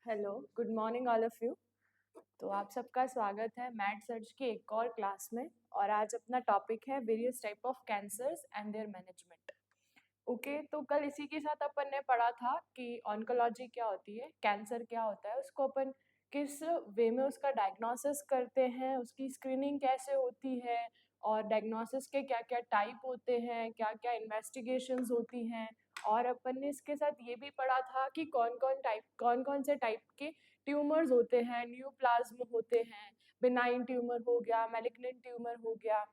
Hello, good morning all of you. तो आप सबका स्वागत है मैथ सर्च की एक और क्लास में। और आज अपना टॉपिक है various type of cancers and there management. Okay, तो कल इसी के साथ अपन ने पढ़ा था कि ऑन्कोलॉजी क्या होती है, कैंसर क्या होता है, उसको अपन किस वे में उसका डायग्नोसिस करते हैं, उसकी स्क्रीनिंग कैसे होती है और डायग्नोसिस के क्या क्या टाइप होते हैं, क्या क्या इन्वेस्टिगेशंस होती हैं। और अपन ने इसके साथ ये भी पढ़ा था कि कौन कौन से टाइप के ट्यूमर्स होते हैं, न्यूप्लाज्म होते हैं, बिनाइन ट्यूमर हो गया, मैलिग्नेंट ट्यूमर हो गया,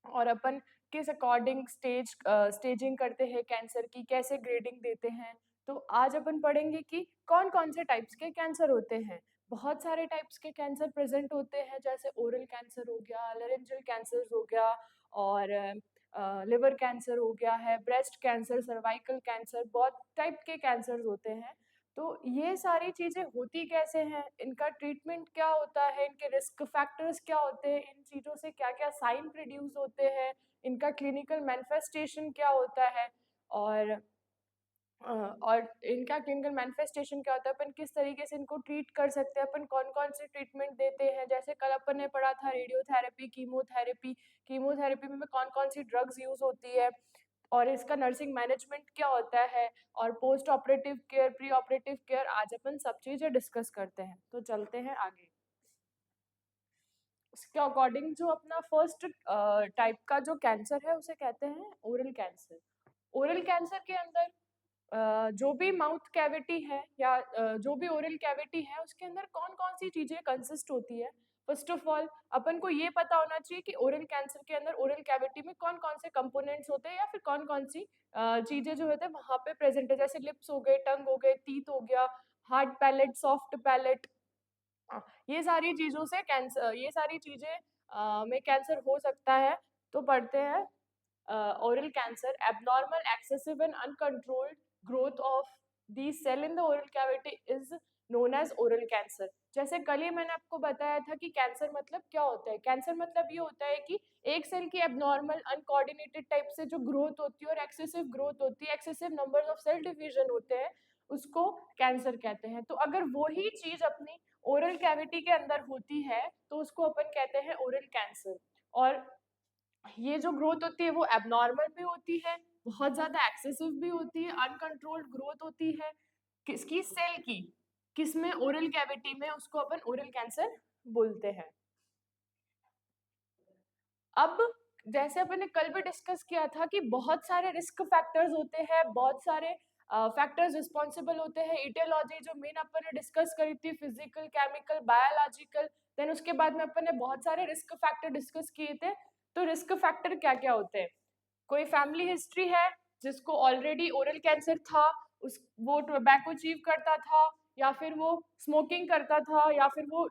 और अपन किस अकॉर्डिंग स्टेजिंग करते हैं कैंसर की, कैसे ग्रेडिंग देते हैं। तो आज अपन पढ़ेंगे कि कौन कौन से टाइप्स के कैंसर होते हैं। बहुत सारे टाइप्स के कैंसर प्रेजेंट होते हैं, जैसे ओरल कैंसर हो गया, लेरेंजियल कैंसर हो गया, और लिवर कैंसर हो गया है, ब्रेस्ट कैंसर, सर्वाइकल कैंसर, बहुत टाइप के कैंसर होते हैं। तो ये सारी चीजें होती कैसे हैं, इनका ट्रीटमेंट क्या होता है, इनके रिस्क फैक्टर्स क्या होते हैं, इन चीजों से क्या क्या साइन प्रोड्यूस होते हैं, इनका क्लिनिकल मैनिफेस्टेशन क्या होता है, और इनका क्लिनिकल मैनिफेस्टेशन क्या होता है, अपन किस तरीके से इनको ट्रीट कर सकते हैं, अपन कौन कौन से ट्रीटमेंट देते हैं। जैसे कल अपन ने पढ़ा था रेडियोथेरेपी, कीमोथेरेपी। कीमोथेरेपी में कौन कौन सी ड्रग्स यूज होती है और इसका नर्सिंग मैनेजमेंट क्या होता है, और post operative care, pre operative care, आज अपन सब चीजें डिस्कस करते हैं। तो चलते हैं आगे। उसके अकॉर्डिंग जो अपना फर्स्ट टाइप का जो कैंसर है उसे कहते हैं ओरल कैंसर। ओरल कैंसर के अंदर जो भी माउथ कैविटी है या जो भी ओरल कैविटी है उसके अंदर कौन कौन सी चीजें कंसिस्ट होती है। फर्स्ट ऑफ ऑल अपन को ये पता होना चाहिए कि ओरल कैंसर के अंदर ओरल कैविटी में कौन कौन से कंपोनेंट्स होते हैं या फिर कौन कौन सी चीजें जो होते हैं वहां पे प्रेजेंट है। जैसे लिप्स हो गए, टंग हो गए, टीथ हो गया, हार्ड पैलेट, सॉफ्ट पैलेट, ये सारी चीजों से कैंसर, ये सारी चीजें में कैंसर हो सकता है। तो पढ़ते हैं oral cancer, abnormal, excessive and uncontrolled growth of the cell in the oral cavity is known as oral cancer। जैसे कल ही मैंने आपको बताया था कि कैंसर मतलब क्या होता है। कैंसर मतलब ये होता है कि एक सेल की एबनॉर्मल अनकोऑर्डिनेटेड टाइप से जो ग्रोथ होती है और एक्सेसिव ग्रोथ होती है, excessive number of cell division होते हैं, उसको कैंसर कहते हैं। तो अगर वही चीज अपनी ओरल कैविटी के अंदर होती है तो उसको अपन कहते हैं ओरल कैंसर। और ये जो ग्रोथ होती है वो एबनॉर्मल भी होती है, बहुत ज्यादा एक्सेसिव भी होती है, अनकंट्रोल्ड ग्रोथ होती है। किसकी? सेल की। किसमें? ओरल कैविटी में। उसको अपन ओरल कैंसर बोलते हैं। अब जैसे अपन ने कल भी डिस्कस किया था कि बहुत सारे रिस्क फैक्टर्स होते हैं, बहुत सारे फैक्टर्स रिस्पॉन्सिबल होते हैं। इटियोलॉजी जो मेन अपन ने डिस्कस करी थी, फिजिकल, केमिकल, बायोलॉजिकल, देन उसके बाद में अपन ने बहुत सारे रिस्क फैक्टर डिस्कस किए थे। तो रिस्क फैक्टर क्या क्या होते हैं? कोई फैमिली हिस्ट्री है जिसको ऑलरेडी ओरल कैंसर था, उस वो टोबैको चीव करता था, या फिर वो स्मोकिंग करता था, या फिर वो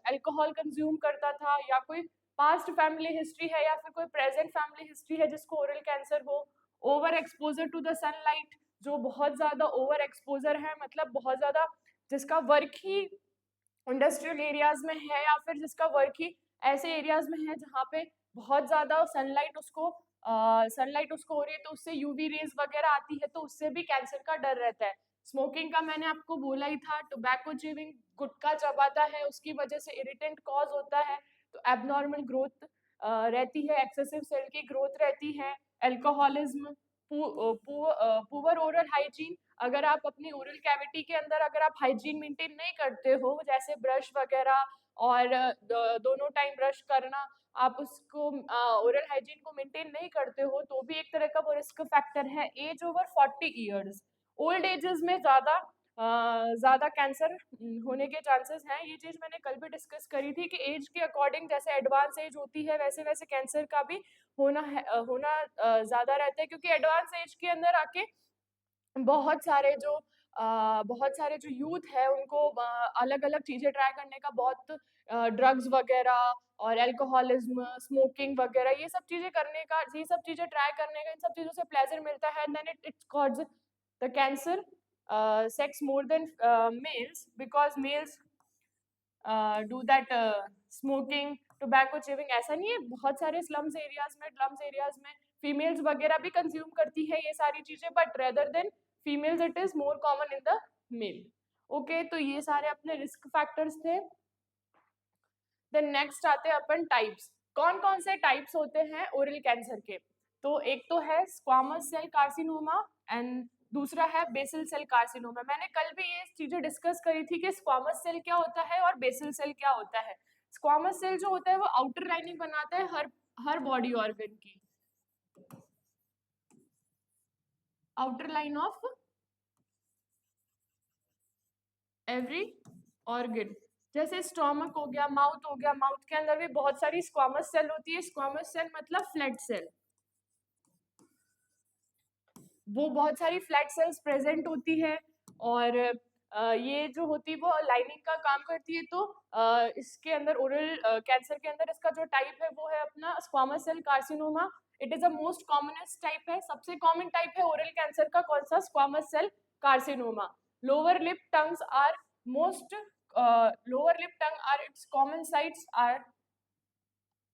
अल्कोहल कंज्यूम करता था, या कोई पास्ट फैमिली हिस्ट्री है, या फिर कोई प्रेजेंट फैमिली हिस्ट्री है जिसको ओरल कैंसर हो। Over exposure to the sunlight, जो बहुत ज्यादा ओवर एक्सपोजर है, मतलब बहुत ज्यादा जिसका वर्क ही इंडस्ट्रियल एरियाज में है, या फिर जिसका वर्क ही ऐसे एरियाज में है जहाँ पे बहुत ज्यादा सनलाइट उसको हो रही है, तो उससे यूवी रेज वगैरह आती है, तो उससे भी कैंसर का डर रहता है। स्मोकिंग का मैंने आपको बोला ही था, टोबैको च्यूइंग, गुटखा चबाता है, उसकी वजह से इरिटेंट कॉज होता है, तो एबनॉर्मल ग्रोथ रहती है, एक्सेसिव सेल की ग्रोथ रहती है। अल्कोहलिज्म, पुअर ओरल हाइजीन, अगर आप अपनी ओरल कैविटी के अंदर अगर आप हाइजीन मेंटेन नहीं करते हो, जैसे ब्रश वगैरह और दोनों टाइम ब्रश करना, आप उसको ओरल हाइजीन को मेंटेन नहीं करते हो, तो भी एक तरह का वो रिस्क फैक्टर है। Age over 40 years, old ages में ज्यादा कैंसर होने के चांसेस हैं। ये चीज मैंने कल भी डिस्कस करी थी कि एज के अकॉर्डिंग जैसे एडवांस एज होती है वैसे वैसे कैंसर का भी होना ज्यादा रहता है, क्योंकि एडवांस एज के अंदर आके बहुत सारे जो यूथ है उनको अलग अलग चीजें ट्राई करने का, बहुत ड्रग्स वगैरह और अल्कोहलिज्म, स्मोकिंग वगैरह, ये सब चीजें ट्राई करने का, इन सब चीजों से प्लेजर मिलता है, then it's cause the cancer sex more than males, because males do that smoking, tobacco chewing. ऐसा नहीं है, बहुत सारे स्लम्स एरियाज में फीमेल्स वगैरह भी कंज्यूम करती है ये सारी चीजें, but rather than females it is more common in the male. Okay, तो ये सारे अपने रिस्क फैक्टर्स थे। देन नेक्स्ट आते हैं अपन टाइप्स। कौन कौन से टाइप्स होते हैं ओरल कैंसर के? तो एक तो है स्क्वामस सेल कार्सिनोमा एंड दूसरा है बेसल सेल कार्सिनोमा। मैंने कल भी ये चीजें डिस्कस करी थी कि स्क्वामस सेल क्या होता है और बेसल सेल क्या होता है। स्क्वामस सेल जो होता है वो आउटर लाइनिंग बनाता है हर बॉडी ऑर्गन की, outer line of every organ. जैसे स्टोमक हो गया, माउथ हो गया, माउथ के अंदर भी बहुत सारी स्क्वामस सेल होती है। स्क्वामस सेल मतलब फ्लैट सेल, वो बहुत सारी फ्लैट सेल्स प्रेजेंट होती है और ये जो होती है वो लाइनिंग का काम करती है। तो इसके अंदर ओरल कैंसर के अंदर इसका जो टाइप है वो है अपना squamous cell carcinoma. It is a most commonest type है, सबसे कॉमन टाइप है ओरल कैंसर का। कौन सा? Squamous cell carcinoma. Lower lip tongues are most lower lip tongue are its common sites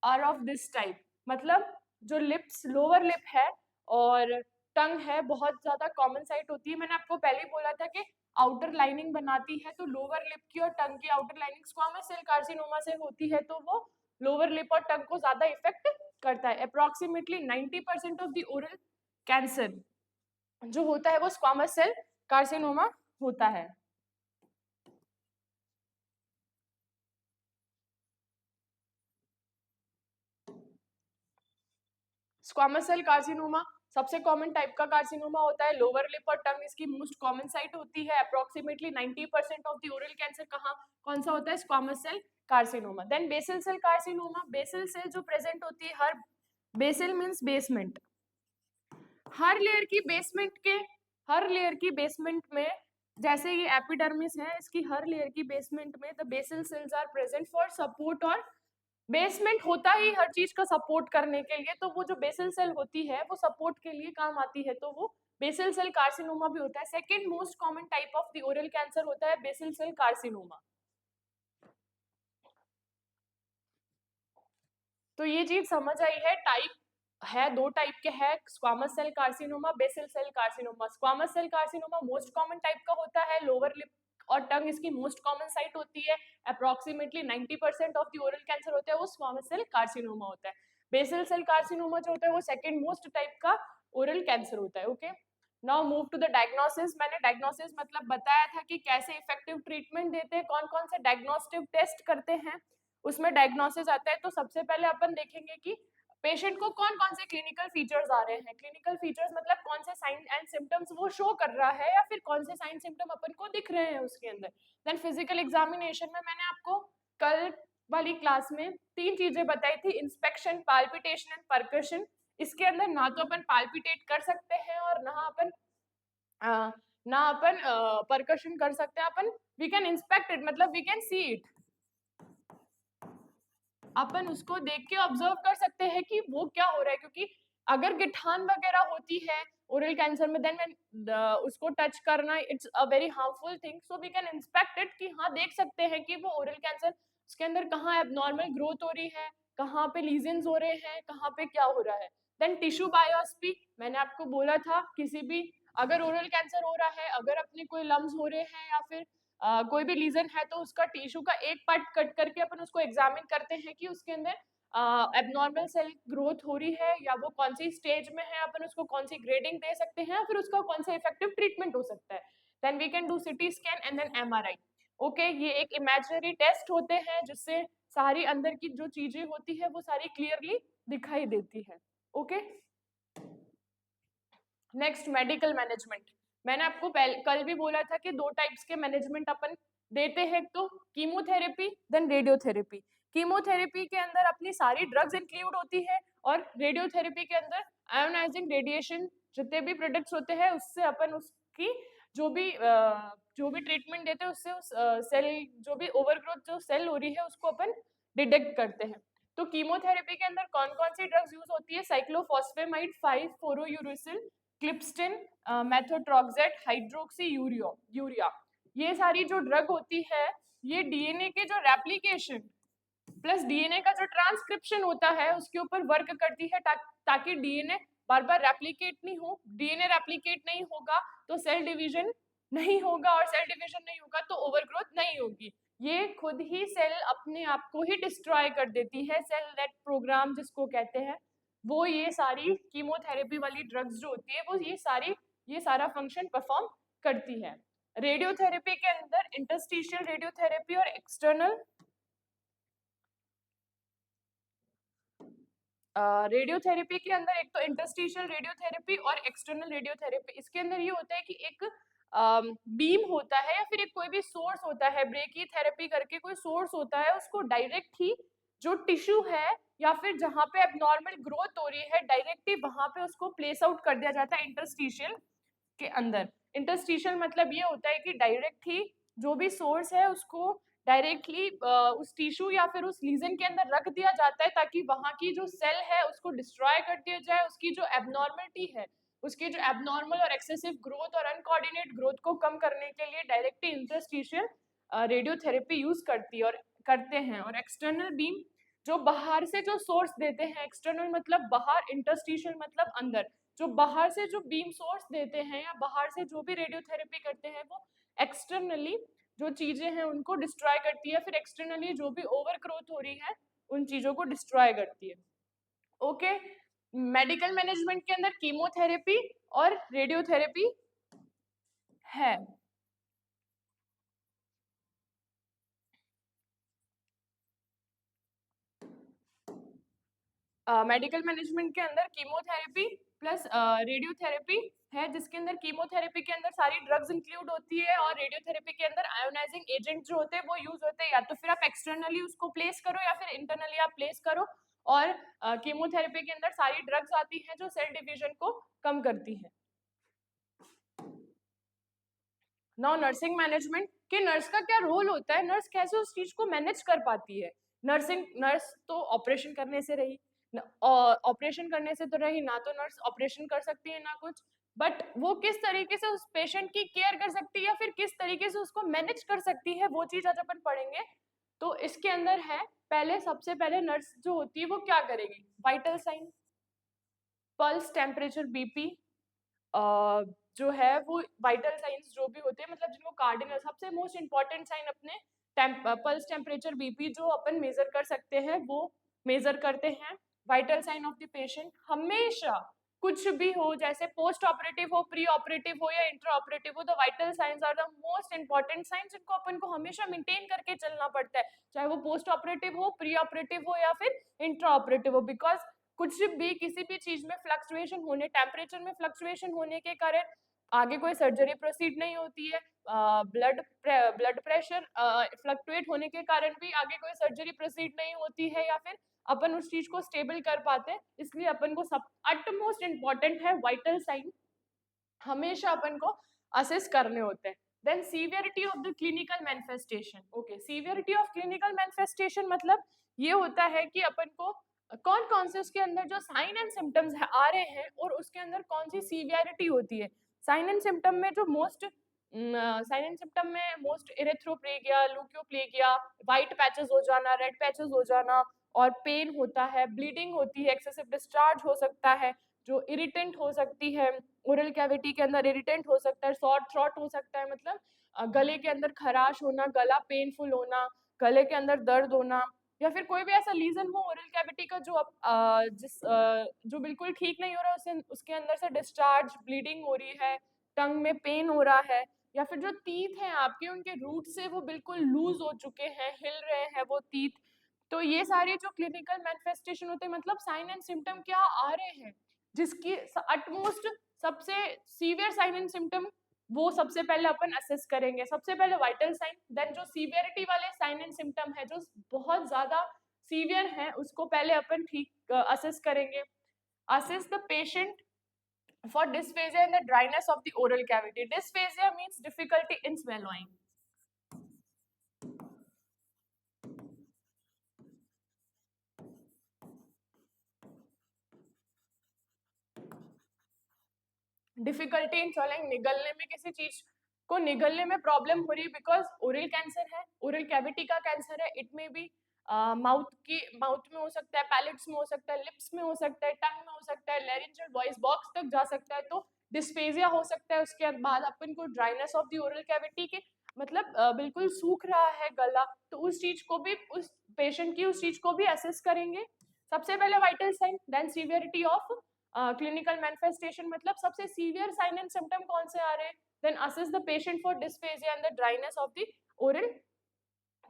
are of this type. मतलब जो lips, lower lip है और टंग है, बहुत ज्यादा कॉमन साइट होती है। मैंने आपको पहले ही बोला था कि आउटर लाइनिंग बनाती है, तो लोअर लिप की और टंग की outer lining squamous cell carcinoma से होती है, तो वो लोअर लिप और टंग को ज्यादा इफेक्ट करता है। Approximately 90% of the oral cancer जो होता है वो स्क्वामस सेल कार्सिनोमा होता है। स्क्वामस सेल कार्सिनोमा सबसे कॉमन टाइप का कार्सिनोमा होता है। लोअर लिप और टंग इसकी मोस्ट कॉमन साइट होती है। Approximately 90% of the oral cancer कहाँ कौन सा होता है? Squamous cell carcinoma. Then basal cell carcinoma. Basal cell जो प्रेजेंट होती है हर, बेसल मींस बेसमेंट, हर लेयर की बेसमेंट के, हर लेयर की बेसमेंट में, जैसे ये एपिडर्मिस है, इसकी हर लेयर की बेसमेंट में the basal cells are present for support. और बेसमेंट होता ही हर चीज का सपोर्ट करने के लिए, तो वो जो बेसल सेल होती है वो सपोर्ट के लिए काम आती है, तो वो बेसल सेल कार्सिनोमा भी होता है। Second most common type of the oral cancer होता है बेसल सेल कार्सिनोमा। तो ये चीज समझ आई है। टाइप है, दो टाइप के है, squamous cell carcinoma, basal cell carcinoma. Squamous cell carcinoma most common type का होता है। लोअर लिप और टंग इसकी मोस्ट कॉमन साइट होती है। Approximately 90% of the oral cancer होता है वो स्क्वामस सेल कार्सिनोमा होता है। बेसल सेल कार्सिनोमा जो होता है वो सेकंड मोस्ट टाइप का ओरल कैंसर होता है। Okay, now move to the diagnosis. मैंने डायग्नोसिस मतलब बताया था कि कैसे इफेक्टिव ट्रीटमेंट देते हैं, कौन कौन से डायग्नोस्टिक टेस्ट करते हैं, उसमें डायग्नोसिस आता है। तो सबसे पहले अपन देखेंगे कि पेशेंट को कौन कौन से क्लिनिकल फीचर्स आ रहे हैं। क्लिनिकल फीचर्स मतलब कौन से साइन एंड सिम्टम्स वो शो कर रहा है या फिर कौन से साइन सिम्टम अपन को दिख रहे हैं उसके अंदर। देन फिजिकल एग्जामिनेशन में मैंने आपको कल वाली क्लास में तीन चीजें बताई थी, इंस्पेक्शन, पाल्पिटेशन एंड परकशन। इसके अंदर ना तो अपन पाल्पिटेट कर सकते हैं और ना अपन परकशन कर सकते हैं। अपन वी कैन इंस्पेक्ट इट, मतलब वी कैन सी इट, अपन उसको देख के ऑब्जर्व कर सकते हैं कि वो क्या हो रहा है। क्योंकि अगर गिठान वगैरह होती है ओरल कैंसर में, देन उसको टच करना it's a very harmful thing. So we can inspect it कि हाँ देख सकते हैं कि वो ओरल कैंसर उसके अंदर कहाँ एबनॉर्मल ग्रोथ हो रही है, कहाँ पे लीजन्स हो रहे हैं, कहाँ पे क्या हो रहा है। देन टिश्यू बायोप्सी, मैंने आपको बोला था किसी भी अगर ओरल कैंसर हो रहा है, अगर अपने कोई लम्स हो रहे हैं या फिर कोई भी लीजन है, तो उसका टिश्यू का एक पार्ट कट करके अपन उसको एग्जामिन करते हैं कि उसके अंदर एबनॉर्मल सेल ग्रोथ हो रही है या वो कौन सी स्टेज में है, अपन उसको कौन सी ग्रेडिंग दे सकते हैं, फिर उसका कौन सा इफेक्टिव ट्रीटमेंट हो सकता है। Then we can do CT scan and then MRI. Okay, ये एक इमेजिनरी टेस्ट होते हैं जिससे सारी अंदर की जो चीजें होती है वो सारी क्लियरली दिखाई देती है। Okay, next medical management. मैंने आपको कल भी बोला था कि दो टाइप्स के मैनेजमेंट अपन देते हैं, तो कीमोथेरेपी देन रेडियोथेरेपी। कीमोथेरेपी के अंदर अपनी सारी ड्रग्स इंक्लूड होती है और रेडियोथेरेपी के अंदर आयोनाइजिंग रेडिएशन जितने भी प्रोडक्ट्स होते हैं उससे अपन उसकी जो भी ट्रीटमेंट देते हैं उससे उस सेल जो भी ओवरग्रोथ जो सेल हो रही है उसको अपन डिटेक्ट करते हैं। तो कीमोथेरेपी के अंदर कौन कौन सी ड्रग्स यूज होती है? साइक्लोफॉस्फेमाइड, 5-4-यूरिसिल, क्लिप्सटिन, मेथोट्रॉक्सेट, हाइड्रोक्सी यूरिया। ये सारी जो ड्रग होती है ये डीएनए के जो रेप्लिकेशन प्लस डीएनए का जो ट्रांसक्रिप्शन होता है उसके ऊपर वर्क करती है ताकि डीएनए बार बार रेप्लिकेट नहीं हो। डीएनए रेप्लिकेट नहीं होगा तो सेल डिवीजन नहीं होगा और सेल डिवीजन नहीं होगा तो ओवरग्रोथ नहीं होगी। ये खुद ही सेल अपने आप को ही डिस्ट्रॉय कर देती है। सेल डेथ प्रोग्राम जिसको कहते हैं, वो ये सारी कीमोथेरेपी वाली ड्रग्स जो होती है वो ये सारा फंक्शन परफॉर्म करती है। रेडियोथेरेपी के अंदर इंटरस्टिशियल रेडियोथेरेपी और एक्सटर्नल रेडियोथेरेपी के अंदर एक तो इंटरस्टिशियल रेडियोथेरेपी और एक्सटर्नल रेडियोथेरेपी। इसके अंदर ये होता है कि एक बीम होता है या फिर एक कोई भी सोर्स होता है, ब्रेकी थेरेपी करके कोई सोर्स होता है, उसको डायरेक्ट ही जो टिश्यू है या फिर जहां पे एबनॉर्मल ग्रोथ हो रही है डायरेक्टली वहां पे उसको प्लेस आउट कर दिया जाता है इंटरस्टिशियल के अंदर। इंटरस्टिशियल मतलब ये होता है कि डायरेक्ट ही जो भी सोर्स है उसको डायरेक्टली उस टिश्यू या फिर उस लीजन के अंदर रख दिया जाता है ताकि वहां की जो सेल है उसको डिस्ट्रॉय कर दिया जाए, उसकी जो एबनॉर्मलिटी है, उसकी जो एबनॉर्मल और एक्सेसिव ग्रोथ और अनकोऑर्डिनेट ग्रोथ को कम करने के लिए डायरेक्टली इंटरस्टिशियल रेडियोथेरेपी यूज करती है और करते हैं। और एक्सटर्नल बीम जो बाहर से जो सोर्स देते हैं, एक्सटर्नल मतलब बाहर, इंटरस्टिशियल मतलब अंदर, जो बाहर से जो बीम सोर्स देते हैं या बाहर से जो भी रेडियोथेरेपी करते हैं वो एक्सटर्नली जो चीजें हैं उनको डिस्ट्रॉय करती है, फिर एक्सटर्नली जो भी ओवर ग्रोथ हो रही है उन चीजों को डिस्ट्रॉय करती है। ओके, मेडिकल मैनेजमेंट के अंदर कीमोथेरेपी और रेडियोथेरेपी है। मेडिकल मैनेजमेंट के अंदर कीमोथेरेपी प्लस रेडियोथेरेपी है, जिसके अंदर कीमोथेरेपी के अंदर सारी ड्रग्स इंक्लूड होती है और रेडियोथेरेपी के अंदर आयोनाइजिंग एजेंट जो होते हैं वो यूज होते हैं। या तो फिर आप एक्सटर्नली उसको प्लेस करो या फिर इंटरनली आप प्लेस करो। और कीमोथेरेपी के अंदर सारी ड्रग्स आती हैं जो सेल डिवीजन को कम करती है। नाउ नर्सिंग मैनेजमेंट कि नर्स का क्या रोल होता है, नर्स कैसे उस चीज को मैनेज कर पाती है। नर्स तो ऑपरेशन करने से रही, ऑपरेशन करने से तो रही ना, तो नर्स ऑपरेशन कर सकती है ना कुछ, बट वो किस तरीके से उस पेशेंट की केयर कर सकती है या फिर किस तरीके से उसको मैनेज कर सकती है, वो चीज आज अपन पढ़ेंगे। तो इसके अंदर है, पहले सबसे पहले नर्स जो होती है वो क्या करेगी, vital sign, pulse, temperature, BP, जो है वो वाइटल साइंस जो भी होते हैं, मतलब जिनको कार्डिनल सबसे मोस्ट इंपॉर्टेंट साइन अपने पल्स, टेम्परेचर, बीपी जो अपन मेजर कर सकते हैं वो मेजर करते हैं। Vital sign of the patient हमेशा कुछ भी हो, जैसे पोस्ट ऑपरेटिव हो, प्री ऑपरेटिव हो या इंट्रा ऑपरेटिव हो, the vital signs are the most important signs जिनको अपन को हमेशा मेंटेन करके चलना पड़ता है, चाहे वो पोस्ट ऑपरेटिव हो, प्री ऑपरेटिव हो या फिर इंट्रा ऑपरेटिव हो। बिकॉज कुछ भी किसी भी चीज में फ्लक्चुएशन होने, टेम्परेचर में फ्लक्चुएशन होने के कारण आगे कोई सर्जरी प्रोसीड नहीं होती है, ब्लड प्रेशर फ्लक्चुएट होने के कारण भी आगे कोई सर्जरी प्रोसीड नहीं होती है या फिर अपन उस चीज को स्टेबल कर पाते हैं। इसलिए अपन को सब अटमोस्ट इम्पॉर्टेंट है वाइटल साइन, हमेशा अपन को असेस करने होते हैं। Then severity of the clinical manifestation. Okay, severity of clinical manifestation मतलब ये होता है कि अपन को कौन कौन से उसके अंदर जो साइन एंड सिम्टम्स आ रहे हैं और उसके अंदर कौन सी सीवियरिटी होती है। साइन एंड सिम्टम में जो मोस्ट साइन एंड सिम्टम में मोस्ट इरेथ्रोप्लेगिया, ल्यूकोप्लेगिया, वाइट पैचेस हो जाना, रेड पैचेस हो जाना, और पेन होता है, ब्लीडिंग होती है, एक्सेसिव डिस्चार्ज हो सकता है, जो इरिटेंट हो सकती है, ओरल कैविटी के अंदर इरिटेंट हो सकता है, सॉर थ्रॉट हो सकता है, मतलब गले के अंदर खराश होना, गला पेनफुल होना, गले के अंदर दर्द होना, या फिर कोई भी ऐसा लीजन हो ओरल कैविटी का जो जो बिल्कुल ठीक नहीं हो रहा है, उसे उसके अंदर से डिस्चार्ज, ब्लीडिंग हो रही है, टंग में पेन हो रहा है, या फिर जो टीथ हैं आपके उनके रूट से वो बिल्कुल लूज हो चुके हैं, हिल रहे हैं वो टीथ। तो ये सारे जो क्लिनिकल मैनिफेस्टेशन होते हैं, मतलब साइन एंड सिम्टम क्या आ रहे हैं, जिसकी अटमोस्ट सबसे सीवियर साइन एंड सिम्टम वो सबसे पहले अपन असेस करेंगे। सबसे पहले वाइटल साइन, देन जो सीवियरिटी वाले साइन एंड सिम्टम है जो बहुत ज्यादा सीवियर है उसको पहले अपन ठीक असेस करेंगे। Assess the patient for dysphagia and the dryness of the oral cavity. Dysphagia means difficulty in swallowing. Difficulty in swallowing, निगलने में, किसी चीज को निगलने में प्रॉब्लम हो रही है बिकॉज ओरल कैंसर है, ओरल कैविटी का कैंसर है। इट में भी माउथ में हो सकता है, पैलेट्स में हो सकता है, लिप्स में हो सकता है, टंग में हो सकता है, लैरिंजियल वॉइस बॉक्स तक जा सकता है। तो डिस्पेजिया हो सकता है, उसके बाद अपन को dryness of the oral cavity के मतलब बिल्कुल सूख रहा है गला, तो उस चीज को भी उस पेशेंट की उस चीज को भी असेस करेंगे। सबसे पहले vital sign, then severity of clinical manifestation, मतलब सबसे सीवियर साइन एंड सिम्टम कौन से आ रहे हैं, then assess the patient for dysphagia and the dryness of the oral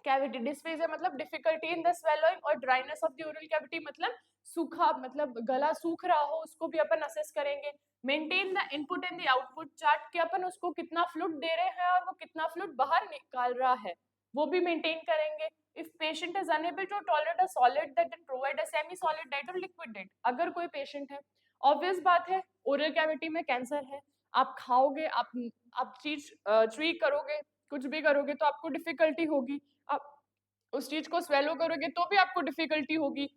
cavity. Dysphagia मतलब डिफिकल्टी इन द स्वेलोइंग, और dryness of the oral cavity मतलब सूखा, मतलब गला सूख रहा हो, उसको भी अपन असेस करेंगे। Maintain the input and the output chart, कि अपन उसको कितना फ्लूइड दे रहे हैं और वो कितना फ्लूइड बाहर निकाल रहा है, वो भी मेंटेन करेंगे। If patient is unable to tolerate a solid diet and provide a semi solid diet और लिक्विड डाइट, अगर कोई पेशेंट है, ऑब्वियस बात है ओरल कैविटी में कैंसर है, आप खाओगे, आप चीज च्यूई करोगे, कुछ भी करोगे तो आपको डिफिकल्टी होगी, आप उस चीज को स्वेलो करोगे तो भी आपको डिफिकल्टी होगी।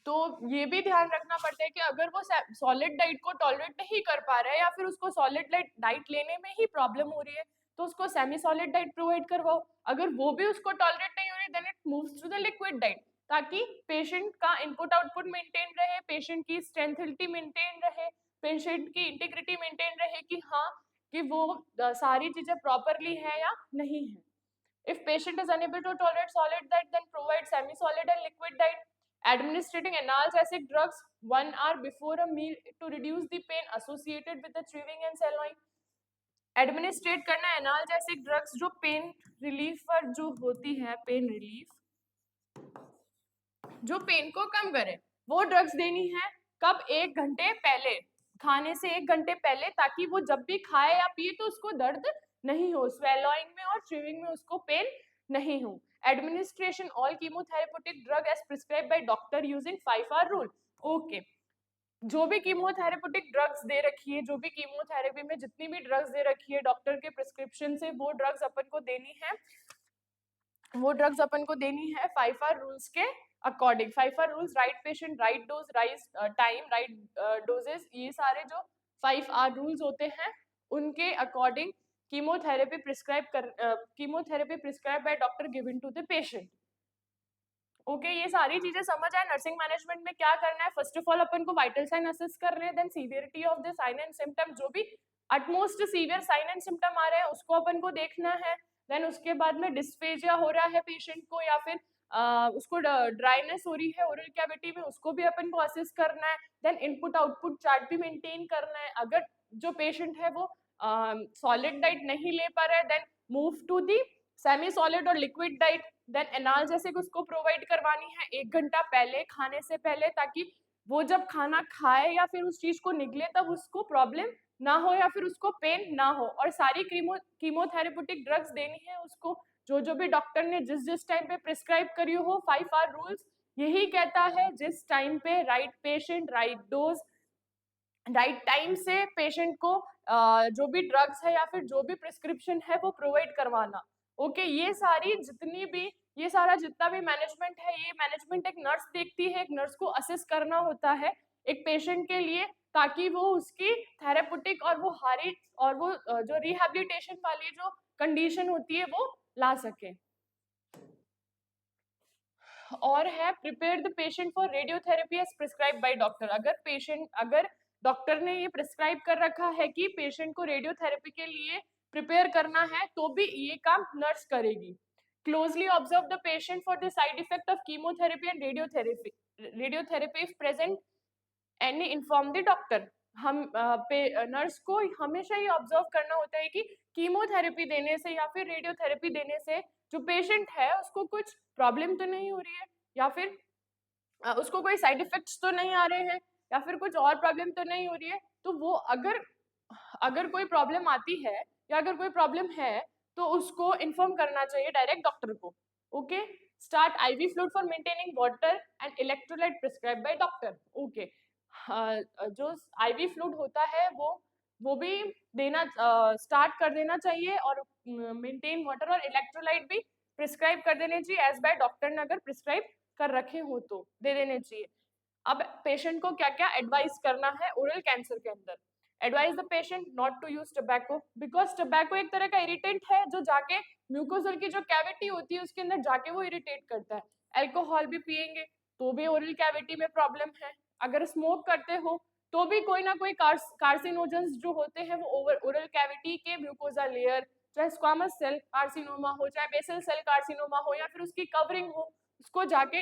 तो ये भी ध्यान रखना पड़ता है कि अगर वो सॉलिड डाइट को टॉलरेट नहीं कर पा रहा है या फिर उसको सॉलिड डाइट लेने में ही प्रॉब्लम हो रही है, तो उसको सेमी सॉलिड डाइट प्रोवाइड करवाओ। अगर वो भी उसको टॉलरेट नहीं हो रही, then it moves to the liquid diet, ताकि पेशेंट का इनपुट आउटपुट मेंटेन रहे, पेशेंट की स्ट्रेंथिलिटी मेंटेन रहे, पेशेंट की इंटीग्रिटी मेंटेन रहे, कि हाँ कि वो सारी चीजें प्रॉपरली है या नहीं है। If patient is unable to tolerate solid diet, then provide semi-solid and liquid diet. Administering analgesic drugs 1 hour before a meal to reduce the pain associated with the chewing and swallowing. Administrate करना analgesic drugs जो pain relief पर जो होती है, pain relief जो pen को कम करे, वो ड्रग्स देनी है। कब? 1 घंटे पहले, खाने से 1 घंटे पहले, ताकि वो जब भी खाए या पिए तो उसको दर्द नहीं हो, स्वेलोइंग में और च्यूइंग में उसको पेन नहीं हो। Administration all chemotherapeutic drug as prescribe by doctor using 5 hour rule. Okay, जो भी कीमोथेरेपेटिक ड्रग्स दे रखी है, जो भी कीमोथेरेपी में जितनी भी ड्रग्स दे रखी है डॉक्टर के प्रिस्क्रिप्शन से, वो ड्रग्स अपन को देनी है, वो ड्रग्स अपन को देनी है 5 hour रूल्स के according. 5 hour rules, right patient, right dose, right time, right doses, ये सारे जो 5 hour रूल्स होते हैं उनके according chemotherapy prescribe by doctor given to the patient. Okay, ये सारी चीजें समझ आए। नर्सिंग मैनेजमेंट में क्या करना है, फर्स्ट ऑफ ऑल अपन को वाइटल साइन असेस करने हैं, then severity of the sign and symptom, जो भी utmost severe sign and symptom आ रहे हैं उसको अपन को देखना है। देन उसके बाद में डिस्फेजिया हो रहा है पेशेंट को, या फिर उसको ड्राइनेस हो रही है ओरल कैविटी में, उसको भी अपन को असेस करना है। देन इनपुट आउटपुट चार्ट भी मेंटेन करना है। अगर जो पेशेंट है वो सॉलिड डाइट नहीं ले पा रहा है, then move to the semi solid और लिक्विड डाइट। देन एनाल्जेसिक उसको प्रोवाइड करवानी है 1 घंटा पहले, खाने से पहले, ताकि वो जब खाना खाए या फिर उस चीज को निगले तब उसको प्रॉब्लम ना हो या फिर उसको पेन ना हो। और सारी कीमोथेरेपेटिक ड्रग्स देनी है उसको, जो भी डॉक्टर ने जिस टाइम पे प्रिस्क्राइब करी हो। 5 hour रूल्स यही कहता है, जिस टाइम पे right patient, right dose, right time से पेशेंट को जो भी ड्रग्स है या फिर जो भी प्रिस्क्रिप्शन है वो प्रोवाइड करवाना। ओके, ये सारा जितना भी मैनेजमेंट है, ये मैनेजमेंट एक नर्स देखती है, एक नर्स को असेस करना होता है एक पेशेंट के लिए, ताकि वो उसकी थेरेपेटिक और वो जो रिहैबिलिटेशन वाली जो कंडीशन होती है वो ला सके। और है prepare the patient for radiotherapy as prescribe by doctor. अगर डॉक्टर ने ये प्रिस्क्राइब कर रखा है कि पेशेंट को रेडियोथेरेपी के लिए प्रिपेयर करना है, तो भी ये काम नर्स करेगी। Closely observe the patient for the side effect of chemotherapy and radiotherapy if present any inform the doctor. Nurse को हमेशा ये ऑब्जर्व करना होता है कि कीमोथेरेपी देने से या फिर रेडियोथेरेपी देने से जो पेशेंट है उसको कुछ प्रॉब्लम तो नहीं हो रही है, या फिर उसको कोई साइड इफेक्ट्स तो नहीं आ रहे हैं, या फिर कुछ और प्रॉब्लम तो नहीं हो रही है। तो वो अगर कोई प्रॉब्लम आती है या अगर कोई प्रॉब्लम है तो उसको इन्फॉर्म करना चाहिए डायरेक्ट डॉक्टर को। Okay, start IV fluid for maintaining water and electrolyte prescribe by doctor. Okay, जो आईवी फ्लूइड होता है वो भी देना स्टार्ट कर देना चाहिए, और मेंटेन वाटर और इलेक्ट्रोलाइट भी प्रिस्क्राइब कर देने चाहिए एज बाय डॉक्टर ने अगर प्रिस्क्राइब कर रखे हो तो दे देने चाहिए। अब पेशेंट को क्या क्या एडवाइस करना है ओरल कैंसर के अंदर। Advise the patient not to use tobacco, because tobacco एक तरह का इरिटेंट है जो जाके म्यूकोसल की जो कैविटी होती है उसके अंदर जाके वो इरिटेट करता है। अल्कोहल भी पिएंगे तो भी ओरल कैविटी में प्रॉब्लम है। अगर स्मोक करते हो तो भी कोई ना कोई कार्सिनोजेंस जो होते हैं वो ओरल कैविटी के म्यूकोजा लेयर, चाहे स्क्वामस सेल कार्सिनोमा हो, चाहे बेसल सेल कार्सिनोमा हो, या फिर उसकी कवरिंग हो, उसको जाके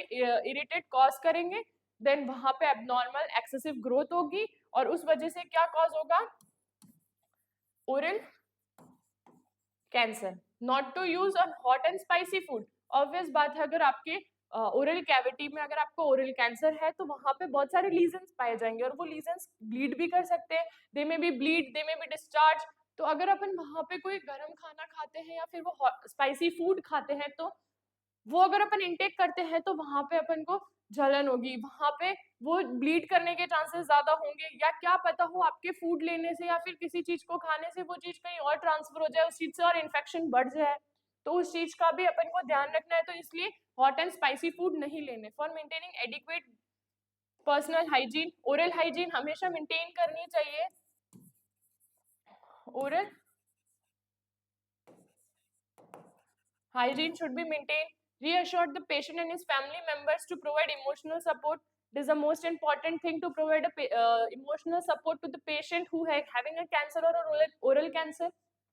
इरिटेट कॉज करेंगे। देन वहां पे एबनॉर्मल एक्सेसिव ग्रोथ होगी और उस वजह से क्या कॉज होगा? Oral cancer. Not to use on hot and spicy food. Obvious बात है, अगर आपके ओरल कैविटी में अगर आपको ओरल कैंसर है तो वहां पे बहुत सारे लीजन्स पाए जाएंगे और वो लीजन्स ब्लीड भी कर सकते हैं। दे में बी ब्लीड, दे में बी डिस्चार्ज। तो अगर अपन वहां पे कोई गर्म खाना खाते हैं या फिर वो स्पाइसी फूड खाते हैं तो वो अगर अपन इनटेक करते हैं तो वहां पे अपन को जलन होगी, वहां पे वो ब्लीड करने के चांसेस ज्यादा होंगे, या क्या पता हो आपके फूड लेने से या फिर किसी चीज को खाने से वो चीज कहीं और ट्रांसफर हो जाए, उस चीज से और इन्फेक्शन बढ़ जाए। तो उस चीज का भी अपन को ध्यान रखना है। तो इसलिए हॉट एंड स्पाइसी फूड नहीं लेने। For maintaining adequate personal hygiene, oral hygiene हमेशा मेंटेन करनी चाहिए। Oral hygiene should be maintained. Reassure the patient and his family members to provide emotional support. It is the most important thing to provide emotional support to the patient who is having a cancer or oral cancer.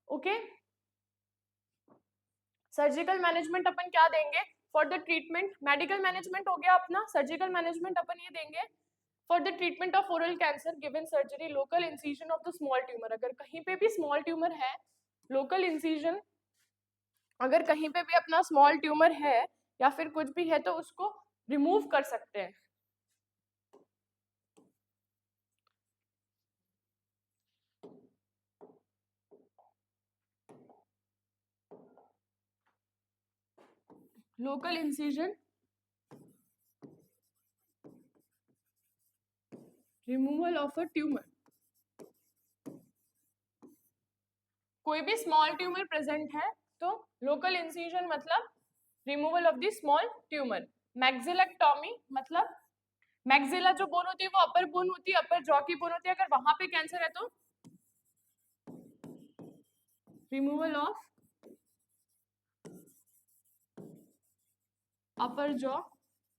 Okay. Surgical management अपन क्या देंगे? For the treatment, medical management हो गया अपना, surgical management अपन ये देंगे for the treatment of oral cancer given surgery local incision of the small tumour. अगर कहीं पे भी स्मॉल ट्यूमर है, लोकल इंसिजन, अगर कहीं पे भी अपना स्मॉल ट्यूमर है या फिर कुछ भी है तो उसको रिमूव कर सकते हैं। Local incision, removal of a tumour. कोई भी स्मॉल ट्यूमर प्रेजेंट है तो लोकल इंसिजन मतलब removal of the small tumour. Maxillectomy मतलब मैक्सिला जो बोन होती है वो अपर बोन होती है, अपर जॉ की बोन होती है, अगर वहां पे कैंसर है तो रिमूवल ऑफ अपर जॉ।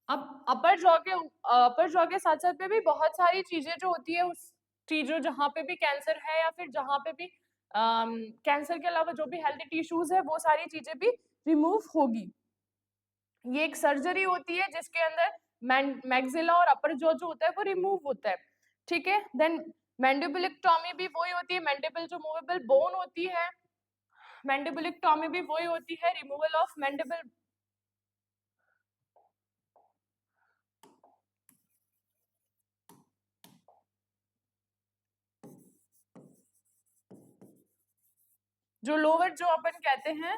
अब अपर जॉ के साथ साथ पे भी बहुत सारी चीजें जो होती है उस चीजों जहाँ पे भी कैंसर है या फिर जहाँ पे भी कैंसर के अलावा जो भी हेल्दी टिश्यूज है वो सारी चीजें भी रिमूव होगी। ये एक सर्जरी होती है जिसके अंदर मैक्सिला और अपर जॉ जो होता है वो रिमूव होता है। ठीक है। देन मैंडिबुलेक्टॉमी भी वही होती है, मैंडिबल जो मूवेबल बोन होती है, मैंडिबुलेक्टॉमी भी वही होती है, रिमूवल ऑफ मैंडिबल। जो लोअर जो अपन कहते हैं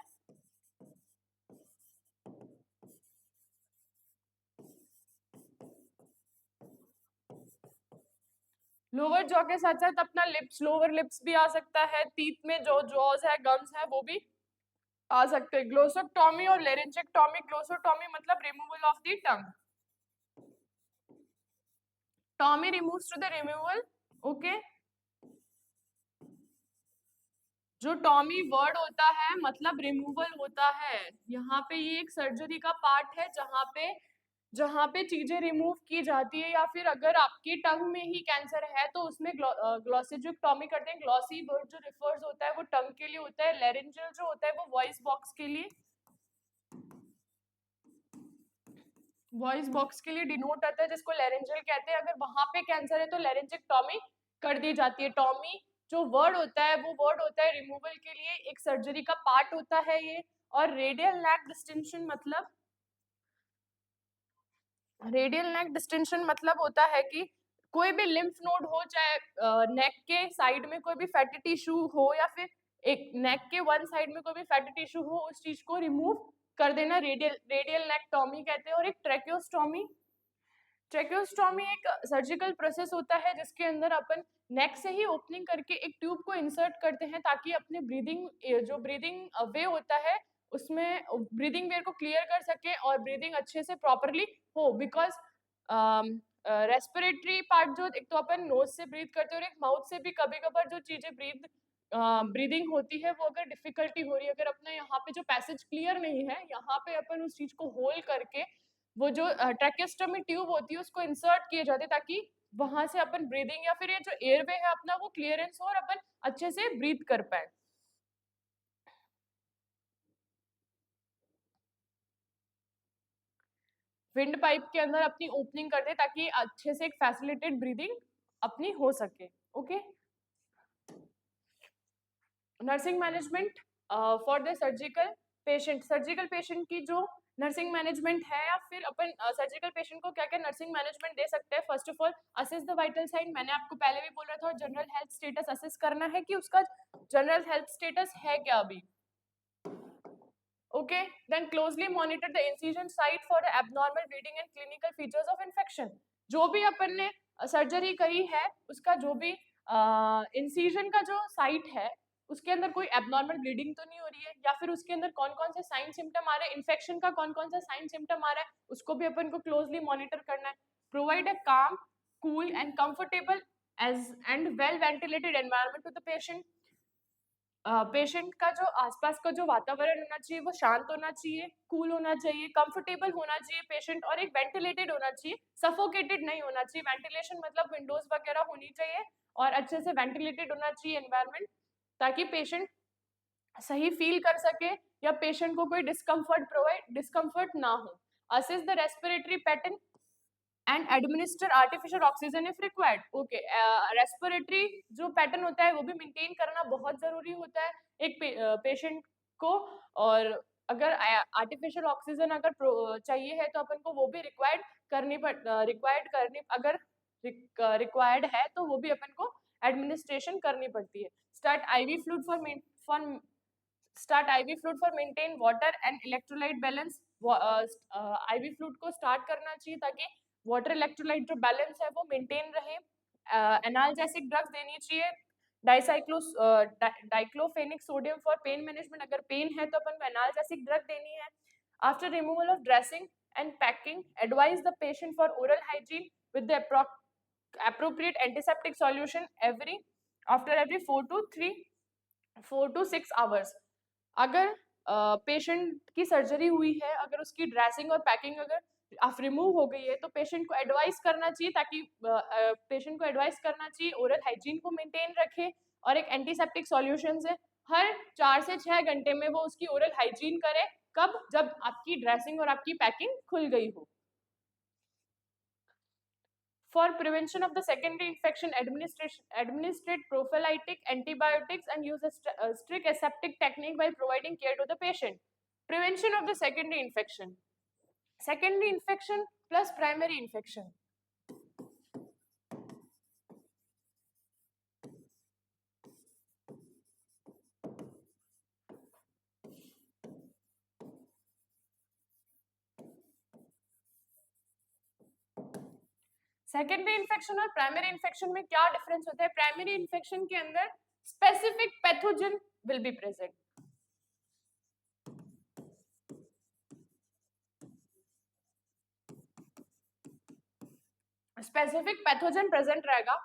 लोअर जॉ के साथ साथ अपना लिप्स, लोअर लिप्स भी आ सकता है, टीथ में जो जॉज है, गम्स है, वो भी आ सकते हैं। ग्लोसोटॉमी और लेरेंजेक्टॉमी, ग्लोसोटॉमी मतलब removal of the tongue, tomy removes to the removal. Okay. जो टॉमी वर्ड होता है मतलब रिमूवल होता है। यहाँ पे ये एक सर्जरी का पार्ट है जहाँ पे चीजें रिमूव की जाती है, या फिर अगर आपकी टंग में ही कैंसर है तो उसमें ग्लॉसिज्यूक्टॉमी करते हैं। ग्लॉसी वर्ड जो रिफर्स होता है वो टंग के लिए होता है, लेरेंजियल जो होता है वो वॉइस बॉक्स के लिए, वॉइस बॉक्स के लिए डिनोट आता है, जिसको लेरेंजियल कहते हैं। अगर वहां पे कैंसर है तो लेरेंजेक्टॉमी कर दी जाती है। टॉमी जो वर्ड होता है वो वर्ड होता है रिमूवल के लिए, एक सर्जरी का पार्ट होता है ये। और रेडियल नेक डिस्टेंशन मतलब, रेडियल नेक डिस्टेंशन मतलब होता है कि कोई भी लिम्फ नोड हो, चाहे नेक के साइड में कोई भी फैटी टिश्यू हो या फिर एक नेक के वन साइड में कोई भी फैटी टिश्यू हो, उस चीज को रिमूव कर देना रेडियल नेक्टॉमी कहते हैं। और एक ट्रेक्योस्टॉमी, ट्रेक्योस्टॉमी एक सर्जिकल प्रोसेस होता है जिसके अंदर अपन नेक से ही ओपनिंग करके एक ट्यूब को इंसर्ट करते हैं ताकि अपने ब्रीदिंग वे होता है उसमें ब्रीदिंग वे को क्लियर कर सके और ब्रीदिंग अच्छे से प्रॉपरली हो। बिकॉज रेस्पिरेटरी पार्ट जो एक तो अपन नोज से ब्रीथ करते हैं और एक माउथ से भी कभी कभार जो चीजें ब्रीदिंग होती है वो अगर डिफिकल्टी हो रही है, अगर अपना यहाँ पे जो पैसेज क्लियर नहीं है, यहाँ पे अपन उस चीज को होल्ड करके वो जो ट्रैकेस्टोमी ट्यूब होती है उसको इंसर्ट किए जाते हैं ताकि वहां से अपन ब्रीदिंग या फिर ये जो एयरवे है अपना वो क्लियरेंस हो और अपन अच्छे से ब्रीथ कर पाए। विंड पाइप के अंदर अपनी ओपनिंग कर दे ताकि अच्छे से एक फैसिलिटेड ब्रीदिंग अपनी हो सके। Okay, nursing management for the surgical patient की जो नर्सिंग मैनेजमेंट है, या फिर अपन सर्जिकल पेशेंट को क्या क्या नर्सिंग मैनेजमेंट दे सकते हैं। First of all, assess the vital sign, मैंने आपको पहले भी बोल रहा था, और जनरल हेल्थ स्टेटस असेस करना है कि उसका जनरल हेल्थ स्टेटस है क्या अभी। Okay, then closely monitor the incision site for abnormal bleeding and clinical features of infection. जो भी अपन ने सर्जरी करी है उसका जो भी इंसिजन का जो साइट है उसके अंदर कोई एबनॉर्मल ब्लीडिंग तो नहीं हो रही है, या फिर उसके अंदर कौन कौन से साइन सिम्टम आ रहे हैं, इन्फेक्शन का कौन कौन सा साइन सिम्टम आ रहा है, उसको भी अपन को क्लोजली मॉनिटर करना है। Provide a calm, cool and comfortable as and well ventilated environment to the patient. Patient का जो आसपास का जो वातावरण होना चाहिए वो शांत होना चाहिए, कूल होना चाहिए, कंफर्टेबल होना चाहिए पेशेंट, और एक वेंटिलेटेड होना चाहिए, सफोकेटेड नहीं होना चाहिए। वेंटिलेशन मतलब विंडोज वगैरह होनी चाहिए और अच्छे से वेंटिलेटेड होना चाहिए एनवायरनमेंट, ताकि पेशेंट सही फील कर सके या पेशेंट को कोई डिस्कम्फर्ट ना हो। Assess the respiratory pattern and administer artificial oxygen if required. Okay, respiratory जो पैटर्न होता है वो भी मेंटेन करना बहुत जरूरी होता है एक पेशेंट को, और अगर आर्टिफिशियल ऑक्सीजन अगर चाहिए है तो अपन को वो भी अगर रिक्वायर्ड है तो वो भी अपन को एडमिनिस्ट्रेशन करनी पड़ती है। Start IV fluid for maintain water and electrolyte balance. IV fluid को स्टार्ट करना चाहिए ताकि वाटर इलेक्ट्रोलाइट जो बैलेंस है वो मेंटेन रहे। एनाल्जेसिक ड्रग्स देनी चाहिए, diclofenac sodium for pain management, अगर पेन है तो अपन को एनाल्जेसिक ड्रग देनी है। After removal of dressing and packing, advise the patient for oral hygiene with the appropriate antiseptic solution after every 4 to 6 hours। अगर patient की सर्जरी हुई है, अगर उसकी ड्रेसिंग और पैकिंग अगर रिमूव हो गई है तो पेशेंट को एडवाइस करना चाहिए, ताकि पेशेंट को एडवाइस करना चाहिए ओरल हाइजीन को मेंटेन रखे और एक एंटीसेप्टिक सॉल्यूशन से हर 4 से 6 घंटे में वो उसकी ओरल हाइजीन करे। कब? जब आपकी ड्रेसिंग और आपकी पैकिंग खुल गई हो। For prevention of the secondary infection, administrate prophylactic antibiotics and use a strict aseptic technique while providing care to the patient. Prevention of the secondary infection. Secondary infection plus primary infection. Secondary infection और primary infection में क्या difference होता है? Primary infection के अंदर specific pathogen will be present. Specific pathogen present रहेगा।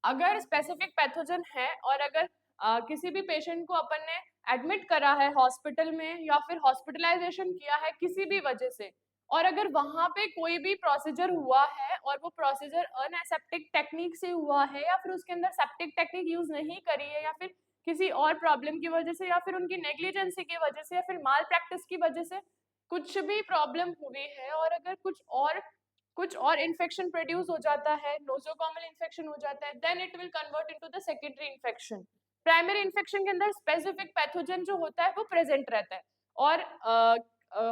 अगर specific pathogen है और अगर किसी भी पेशेंट को अपन ने एडमिट करा है हॉस्पिटल में या फिर हॉस्पिटलाइजेशन किया है किसी भी वजह से, और अगर वहां पे कोई भी प्रोसीजर हुआ है और वो प्रोसीजर अनएसेप्टिक टेक्निक से हुआ है या फिर उसके अंदर सेप्टिक टेक्निक यूज नहीं करी है या फिर किसी और प्रॉब्लम की वजह से या फिर उनकी नेग्लिजेंसी की वजह से या फिर माल प्रैक्टिस की वजह से कुछ भी प्रॉब्लम हुई है, और अगर कुछ और इन्फेक्शन प्रोड्यूस हो जाता है, नोसोकोमल इन्फेक्शन हो जाता है, then it will convert into the secondary infection. Primary infection के अंदर स्पेसिफिक पैथोजन जो होता है वो प्रेजेंट रहता है, और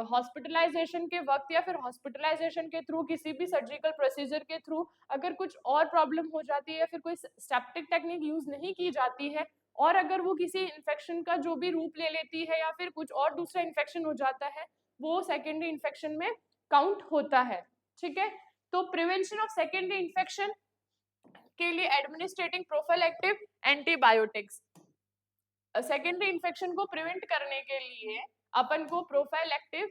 हॉस्पिटलाइजेशन के वक्त या फिर हॉस्पिटलाइजेशन के थ्रू किसी भी सर्जिकल प्रोसीजर के थ्रू अगर कुछ और प्रॉब्लम हो जाती है या फिर कोई सेप्टिक टेक्निक यूज नहीं की जाती है, और अगर वो किसी इन्फेक्शन का जो भी रूप ले लेती है या फिर कुछ और दूसरा इन्फेक्शन हो जाता है, वो सेकेंडरी इन्फेक्शन में काउंट होता है। ठीक है, तो प्रिवेंशन ऑफ सेकेंडरी इन्फेक्शन के लिए administrating prophylactic antibiotics. Secondary infection को प्रिवेंट करने के लिए अपन को प्रोफाइलैक्टिव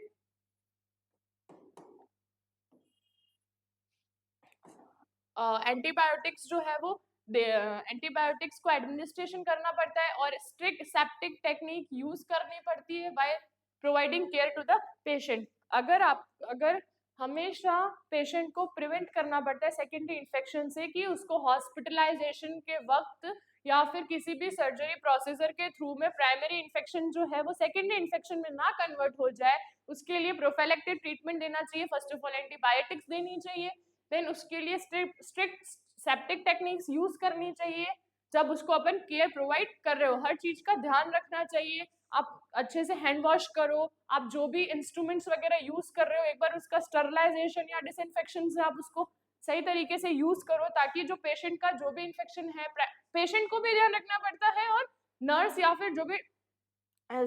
एंटीबायोटिक्स जो है वो एंटीबायोटिक्स को एडमिनिस्ट्रेशन करना पड़ता है और स्ट्रिक्ट सेप्टिक टेक्निक यूज करनी पड़ती है by providing care to the patient. अगर हमेशा पेशेंट को प्रिवेंट करना पड़ता है सेकेंडरी इन्फेक्शन से, कि उसको हॉस्पिटलाइजेशन के वक्त या फिर किसी भी सर्जरी प्रोसीजर के थ्रू में प्राइमरी इन्फेक्शन जो है वो सेकेंडरी इन्फेक्शन में ना कन्वर्ट हो जाए, उसके लिए प्रोफाइलेक्टिव ट्रीटमेंट देना चाहिए। फर्स्ट ऑफ ऑल एंटीबायोटिक्स देनी चाहिए, देन उसके लिए स्ट्रिक्ट सेप्टिक टेक्निक्स यूज करनी चाहिए। जब उसको अपन केयर प्रोवाइड कर रहे हो, हर चीज का ध्यान रखना चाहिए। आप अच्छे से हैंड वॉश करो, आप जो भी इंस्ट्रूमेंट्स वगैरह यूज कर रहे हो एक बार उसका स्टरलाइजेशन या डिसइंफेक्शन से आप उसको सही तरीके से यूज करो, ताकि जो पेशेंट का जो भी इन्फेक्शन है, पेशेंट को भी ध्यान रखना पड़ता है और नर्स या फिर जो भी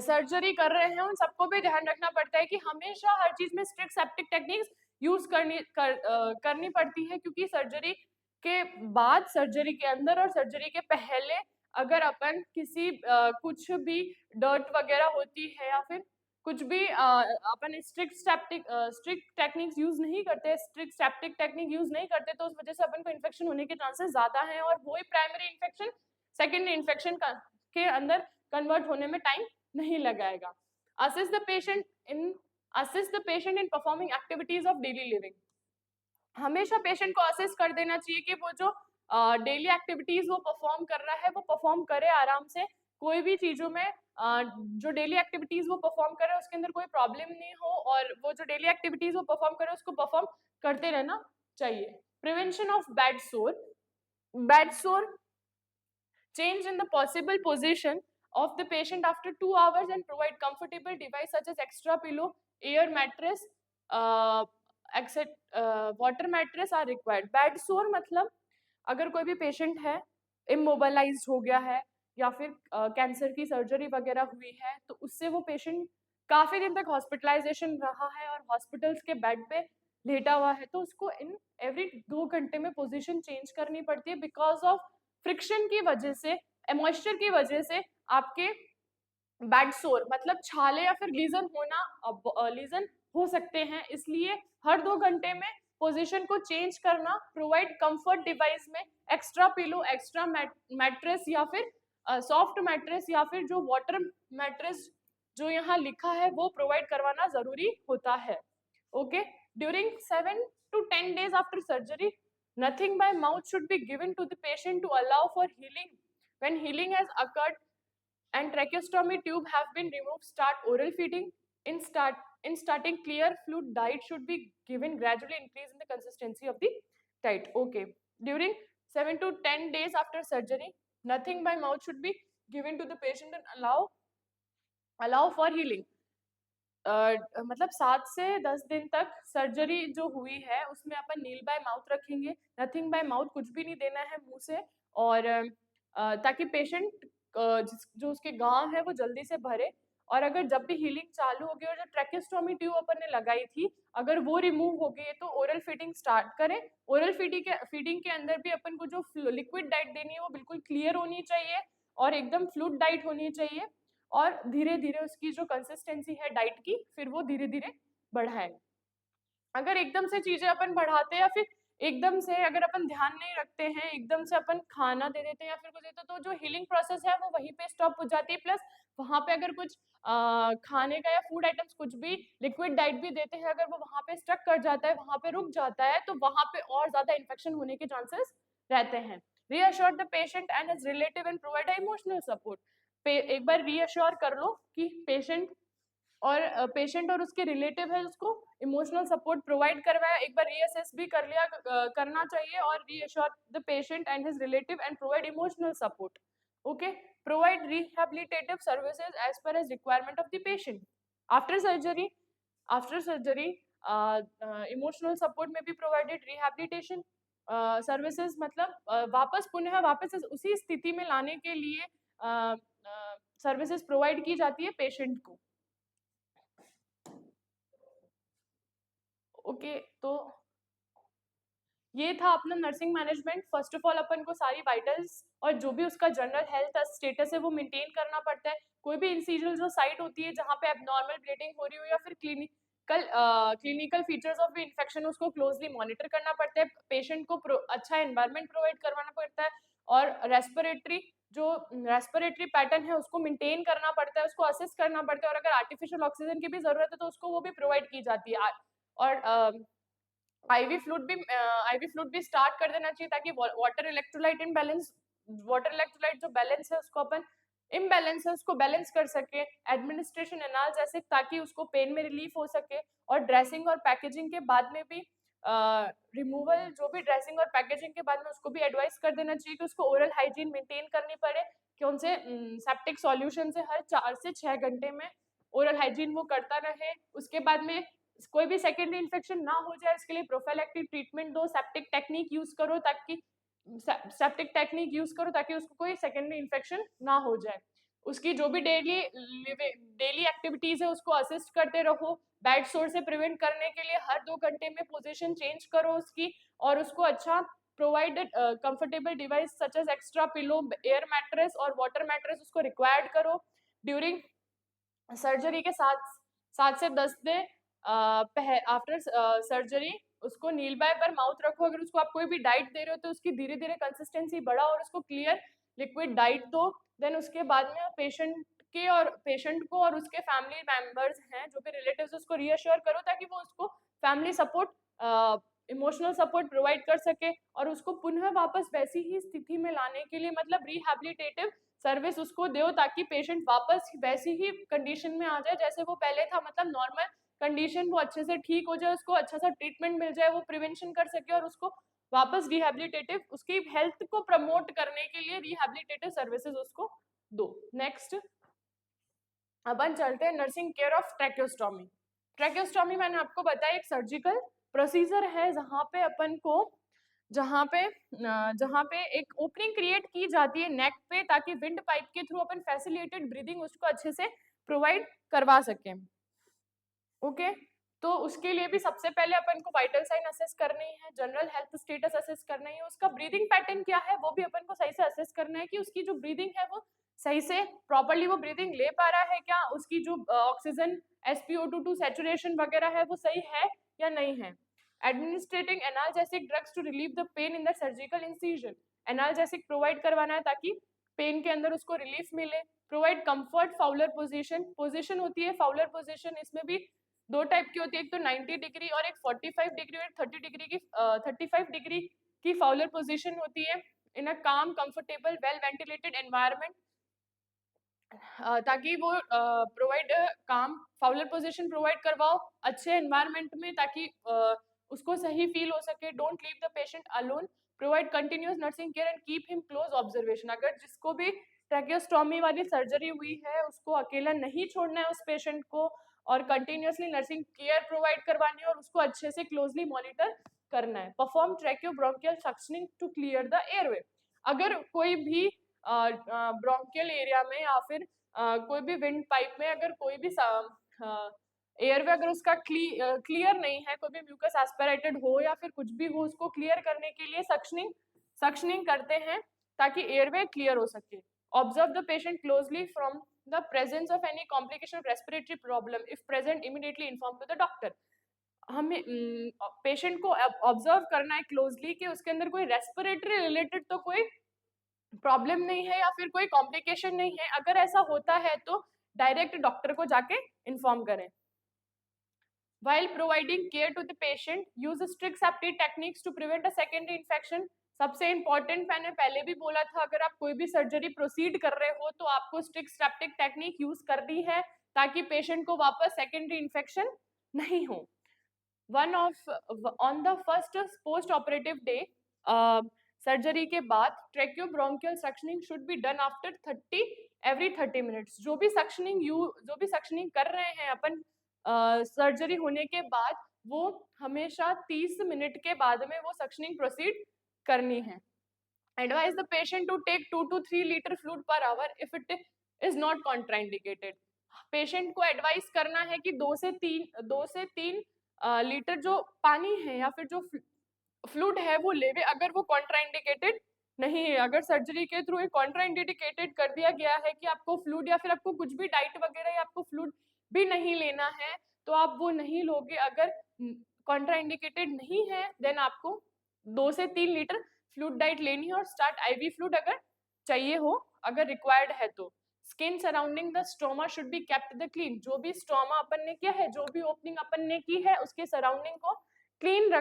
सर्जरी कर रहे हैं उन सबको भी ध्यान रखना पड़ता है कि हमेशा हर चीज में स्ट्रिक्ट सेप्टिक टेक्निक्स यूज करनी पड़ती है। क्योंकि सर्जरी के बाद, सर्जरी के अंदर और सर्जरी के पहले अगर अपन किसी कुछ भी डर्ट वगैरह होती है या फिर कुछ भी अपन स्ट्रिक्ट टेक्निक्स यूज नहीं करते, स्ट्रिक्ट सेप्टिक टेक्निक यूज नहीं करते, तो उस वजह से अपन को इन्फेक्शन होने के चांसेस ज्यादा हैं और वही प्राइमरी इन्फेक्शन सेकेंडरी इन्फेक्शन के अंदर कन्वर्ट होने में टाइम नहीं लगाएगा। assist the patient in performing activities of daily living। हमेशा पेशेंट को असिस्ट कर देना चाहिए कि वो जो डेली एक्टिविटीज वो परफॉर्म कर रहा है वो परफॉर्म करे आराम से। कोई भी चीजों में जो डेली एक्टिविटीज वो परफॉर्म कर रहा है उसके अंदर कोई प्रॉब्लम नहीं हो, और वो जो डेली एक्टिविटीज वो परफॉर्म करे उसको परफॉर्म करते रहना चाहिए। प्रिवेंशन ऑफ बैड सोर, change in the possible position of the patient after 2 hours and provide comfortable device such as extra pillow, air mattress, water mattress are required। Bad सोर मतलब अगर कोई भी पेशेंट है, इमोबलाइज हो गया है या फिर कैंसर की सर्जरी वगैरह हुई है, तो उससे वो पेशेंट काफी दिन तक हॉस्पिटलाइजेशन रहा है और हॉस्पिटल्स के बेड पे लेटा हुआ है, तो उसको इन एवरी 2 घंटे में पोजीशन चेंज करनी पड़ती है। बिकॉज ऑफ फ्रिक्शन की वजह से, मॉइस्चर की वजह से आपके बैड सोर मतलब छाले या फिर लीजन हो सकते हैं, इसलिए हर 2 घंटे में पोजीशन को चेंज करना, प्रोवाइड कंफर्ट डिवाइस में एक्स्ट्रा पिलो, एक्स्ट्रा मैट्रेस या फिर सॉफ्ट मैट्रेस या फिर जो वाटर मैट्रेस जो यहाँ लिखा है वो प्रोवाइड करवाना जरूरी होता है। Okay, during 7 to 10 days after surgery, nothing by mouth should be given to the patient to allow for healing। When healing has occurred and tracheostomy tube have been removed, start oral feeding। In starting, clear fluid diet should be given, gradually increase in the consistency of the diet। Okay, during 7 to 10 days after surgery, nothing by mouth should be given to the patient and allow for healing। मतलब 7 से 10 दिन तक surgery जो हुई है उसमें अपन नील bye mouth रखेंगे, nothing bye mouth कुछ भी नहीं देना है मुंह से, और ताकि पेशेंट जो उसके गांव है वो जल्दी से भरे। और अगर जब भी हीलिंग चालू होगी और जो ट्रैकेस्टोमी ट्यूब अपन ने लगाई थी अगर वो रिमूव हो गई है तो ओरल फीडिंग स्टार्ट करें। ओरल फीडिंग के अंदर भी अपन को जो लिक्विड डाइट देनी है वो बिल्कुल क्लियर होनी चाहिए और एकदम फ्लूइड डाइट होनी चाहिए, और धीरे धीरे उसकी जो कंसिस्टेंसी है डाइट की फिर वो धीरे धीरे बढ़ाएं। अगर एकदम से चीजें अपन बढ़ाते हैं या फिर एकदम से अगर अपन ध्यान नहीं रखते हैं, एकदम से अपन खाना दे देते हैं या फिर कुछ देते हैं, तो जो हीलिंग प्रोसेस है वो वहीं पे स्टॉप हो जाती है। प्लस वहां पे अगर कुछ खाने का या फूड आइटम्स कुछ भी लिक्विड डाइट भी देते हैं, अगर वो वहां पे स्टक कर जाता है, वहां पे रुक जाता है, तो वहां पे और ज्यादा इन्फेक्शन होने के चांसेस रहते हैं। Reassure the patient and his relative and provide emotional support. एक बार रीअश्योर कर लो कि पेशेंट और उसके रिलेटिव है उसको इमोशनल सपोर्ट प्रोवाइड करवाया। एक बार रीअसेस भी करना चाहिए और reassure the patient and his relative and provide emotional support. Okay, provide rehabilitative services as per as requirement of the patient. After surgery emotional support में भी प्रोवाइडेड। रिहैबिलिटेशन सर्विसेज मतलब वापस उसी स्थिति में लाने के लिए सर्विसेज प्रोवाइड की जाती है पेशेंट को। ओके, तो ये था अपना nursing management. First of all अपन को सारी वाइटल्स और जो भी उसका जनरल हेल्थ स्टेटस है वो मेंटेन करना पड़ता है। कोई भी इंसिजल जो साइट होती है जहाँ पे एबनॉर्मल ब्लीडिंग हो रही हो या फिर क्लिनिकल फीचर्स ऑफ इन्फेक्शन उसको क्लोजली मॉनिटर करना पड़ता है। पेशेंट को अच्छा एनवायरनमेंट प्रोवाइड करवाना पड़ता है और रेस्पिरेटरी पैटर्न है उसको मेंटेन करना पड़ता है, उसको असिस्ट करना पड़ता है, और अगर आर्टिफिशियल ऑक्सीजन की भी जरूरत है तो उसको वो भी प्रोवाइड की जाती है। और आईवी फ्लूइड भी स्टार्ट कर देना चाहिए, ताकि water electrolyte imbalance, water electrolyte जो बैलेंस है उसको अपन इम्बैलेंस है उसको बैलेंस कर सके। एडमिनिस्ट्रेशन एनाल्जेसिक, ताकि उसको पेन में रिलीफ हो सके। और ड्रेसिंग और पैकेजिंग के बाद में भी रिमूवल, जो भी ड्रेसिंग और पैकेजिंग के बाद में उसको भी एडवाइस कर देना चाहिए कि उसको ओरल हाइजीन मेंटेन करनी पड़े, कि उनसे सेप्टिक सॉल्यूशन से हर 4 से 6 घंटे में ओरल हाइजीन वो करता रहे। उसके बाद में कोई भी सेकेंडरी इन्फेक्शन ना हो जाए, इसके लिए प्रोफाइलैक्टिक ट्रीटमेंट दो, सेप्टिक टेक्निक यूज करो ताकि उसको कोई सेकेंडरी इन्फेक्शन ना हो जाए। उसकी जो भी डेली एक्टिविटीज है उसको असिस्ट करते रहो। बैड सोर से प्रिवेंट करने के लिए हर 2 घंटे में पोजीशन चेंज करो उसकी, और उसको अच्छा provided comfortable device such as extra pillow, air mattress और वाटर मैट्रेस उसको रिक्वायर्ड करो। ड्यूरिंग सर्जरी के 7 से 10 दिन आफ्टर सर्जरी उसको नील बाय पर माउथ रखो। अगर उसको आप कोई भी डाइट दे रहे हो तो उसकी धीरे धीरे कंसिस्टेंसी बढ़ाओ और उसको क्लियर लिक्विड डाइट दो। देन उसके बाद में पेशेंट को और उसके फैमिली मेंबर्स हैं जो भी रिलेटिव्स, उसको रीअश्योर करो ताकि वो उसको family support, emotional support provide कर सके, और उसको पुनः वापस वैसी ही स्थिति में लाने के लिए मतलब रिहैबिलिटेटिव सर्विस उसको दो, ताकि पेशेंट वापस वैसी ही कंडीशन में आ जाए जैसे वो पहले था, मतलब नॉर्मल कंडीशन, वो अच्छे से ठीक हो जाए, उसको अच्छा सा ट्रीटमेंट मिल जाए, वो प्रिवेंशन कर सके और उसको वापस रिहैबिलिटेटिव, उसकी हेल्थ को प्रमोट करने के लिए रिहैबिलिटेटिव सर्विसेज उसको दो। नेक्स्ट अपन चलते हैं nursing care of tracheostomy. Tracheostomy मैंने आपको बताया एक सर्जिकल प्रोसीजर है जहाँ पे एक ओपनिंग क्रिएट की जाती है नेक पे, ताकि विंड पाइप के थ्रू अपन फैसिलिटेटेड ब्रीदिंग उसको अच्छे से प्रोवाइड करवा सकें। ओके, तो उसके लिए भी सबसे पहले अपन को वाइटल साइन असेस करनी है, जनरल हेल्थ स्टेटस असेस करना है, उसका ब्रीदिंग पैटर्न क्या है वो भी अपन को सही से असेस करना है कि उसकी जो ब्रीदिंग है वो सही से प्रॉपर्ली वो ब्रीदिंग ले पा रहा है क्या, उसकी जो ऑक्सीजन SpO2 सैचुरेशन वगैरह है वो सही है या नहीं है। Administrating analgesic drugs to relieve the pain in the surgical incision, analgesic provide करवाना है ताकि पेन के अंदर उसको रिलीफ मिले। प्रोवाइड कंफर्ट फाउलर पोजीशन होती है फाउलर पोजीशन, इसमें भी 2 टाइप की होती है, एक तो 90 डिग्री और एक 45 डिग्री और 35 डिग्री की फाउलर पोजीशन होती है। इन अ काम कंफर्टेबल वेल वेंटिलेटेड एनवायरनमेंट, ताकि वो प्रोवाइड काम फाउलर पोजीशन प्रोवाइड करवाओ अच्छे एनवायरनमेंट में, ताकि उसको सही फील हो सके। Don't leave the patient alone, provide continuous nursing care and keep him close observation. अगर जिसको भी ट्रैकियोस्टोमी वाली सर्जरी हुई है उसको अकेला नहीं छोड़ना है उस पेशेंट को, और कंटिन्यूअसली नर्सिंग केयर प्रोवाइड करवानी है और उसको अच्छे से क्लोजली मॉनिटर करना है। Perform tracheobronchial suctioning to clear the airway, अगर कोई भी ब्रोंकियल एरिया में या फिर कोई भी विंड पाइप में अगर कोई भी एयरवे अगर उसका क्लियर नहीं है, कोई भी म्यूकस एस्पिरेटेड हो या फिर कुछ भी हो, उसको क्लियर करने के लिए सक्शनिंग करते हैं ताकि एयरवे क्लियर हो सके। Observe the patient closely from the presence of any complication of respiratory problem, if present immediately inform to the doctor। हमें पेशेंट को ऑब्जर्व करना है क्लोजली कि उसके अंदर कोई रेस्पिरेटरी रिलेटेड तो कोई प्रॉब्लम नहीं है या फिर कोई कॉम्प्लिकेशन नहीं है। अगर ऐसा होता है तो डायरेक्ट डॉक्टर को जाके इन्फॉर्म करें। While providing care to the patient, use strict safety techniques to prevent a secondary infection। सबसे इंपॉर्टेंट मैंने पहले भी बोला था, अगर आप कोई भी सर्जरी प्रोसीड कर रहे हो तो आपको स्ट्रिक्ट सेप्टिक टेक्निक यूज करनी है ताकि पेशेंट को वापस सेकेंडरी इन्फेक्शन नहीं हो। On the first post operative day surgery के बाद tracheobronchial suctioning should be done after every 30 minutes. जो भी सक्शनिंग कर रहे हैं अपन सर्जरी होने के बाद वो हमेशा 30 मिनट के बाद में वो सक्शनिंग प्रोसीड करनी है। Advise the patient to take 2 to 3 litre fluid per hour if it is not contraindicated. Patient को एडवाइस करना है कि 2 से 3 लीटर जो पानी है या फिर जो फ्लूइड है वो लेवे, अगर वो कॉन्ट्राइंडिकेटेड नहीं है। अगर सर्जरी के थ्रू कॉन्ट्राइंडिकेटेड कर दिया गया है कि आपको फ्लूइड या फिर आपको कुछ भी डाइट वगैरह या आपको फ्लूइड भी नहीं लेना है तो आप वो नहीं लोगे। अगर कॉन्ट्राइंडिकेटेड नहीं है देन आपको 2 से 3 लीटर फ्लूइड डाइट लेनी है और स्टार्ट IV फ्लूइड अगर चाहिए हो, अगर रिक्वायर्ड है तो। Skin surrounding the stoma should be kept the clean. जो भी स्टोमा अपन ने किया है, जो भी ओपनिंग अपन ने की है उसके सराउंडिंग को क्लीन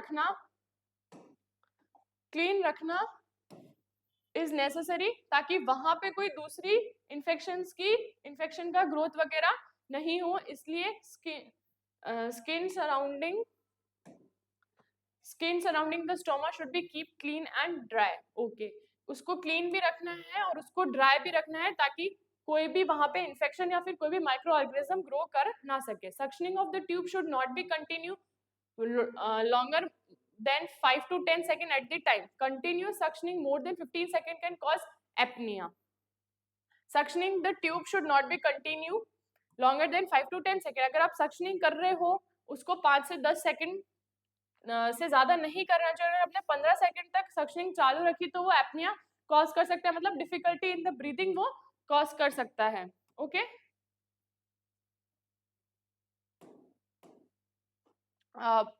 रखना इज नेसेसरी, ताकि वहां पे कोई दूसरी इन्फेक्शन का ग्रोथ वगैरह नहीं हो, इसलिए skin surrounding the stoma should be keep clean and dry. Okay, उसको क्लीन भी रखना है और उसको ड्राई भी रखना है, ताकि कोई भी वहां पे इन्फेक्शन या फिर कोई भी माइक्रो ऑर्गेनिज्म ग्रो कर ना सके। Suctioning of the tube should not be continue longer than 5 to 10 seconds at the time. Continuous suctioning more than 15 seconds can cause apnea. Suctioning the tube should not be continue longer than 5 to 10 seconds. अगर आप suctioning कर रहे हो उसको 5 से 10 second से ज्यादा नहीं करना चाहिए। आपने 15 सेकंड तक suctioning चालू रखी तो वो apnea cause कर सकता है, मतलब difficulty in the breathing वो cause कर सकता है। Okay okay?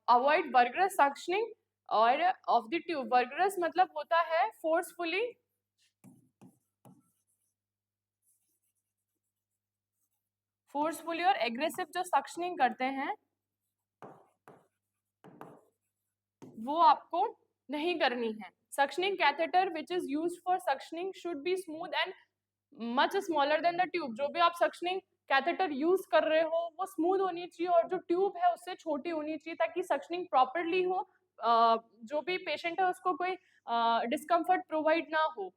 अवॉइड वर्गरस सक्शनिंग और ऑफ द ट्यूब। वर्गरस मतलब होता है फोर्सफुली और एग्रेसिव जो सक्शनिंग करते हैं वो आपको नहीं करनी है। Suctioning catheter which is used for suctioning should be smooth and much smaller than the tube. जो भी आप सक्शनिंग कैथेटर यूज कर रहे हो वो स्मूथ होनी चाहिए और जो ट्यूब है उससे छोटी होनी चाहिए, ताकि सक्शनिंग प्रॉपरली हो, जो भी पेशेंट है उसको कोई डिस्कम्फर्ट प्रोवाइड ना हो।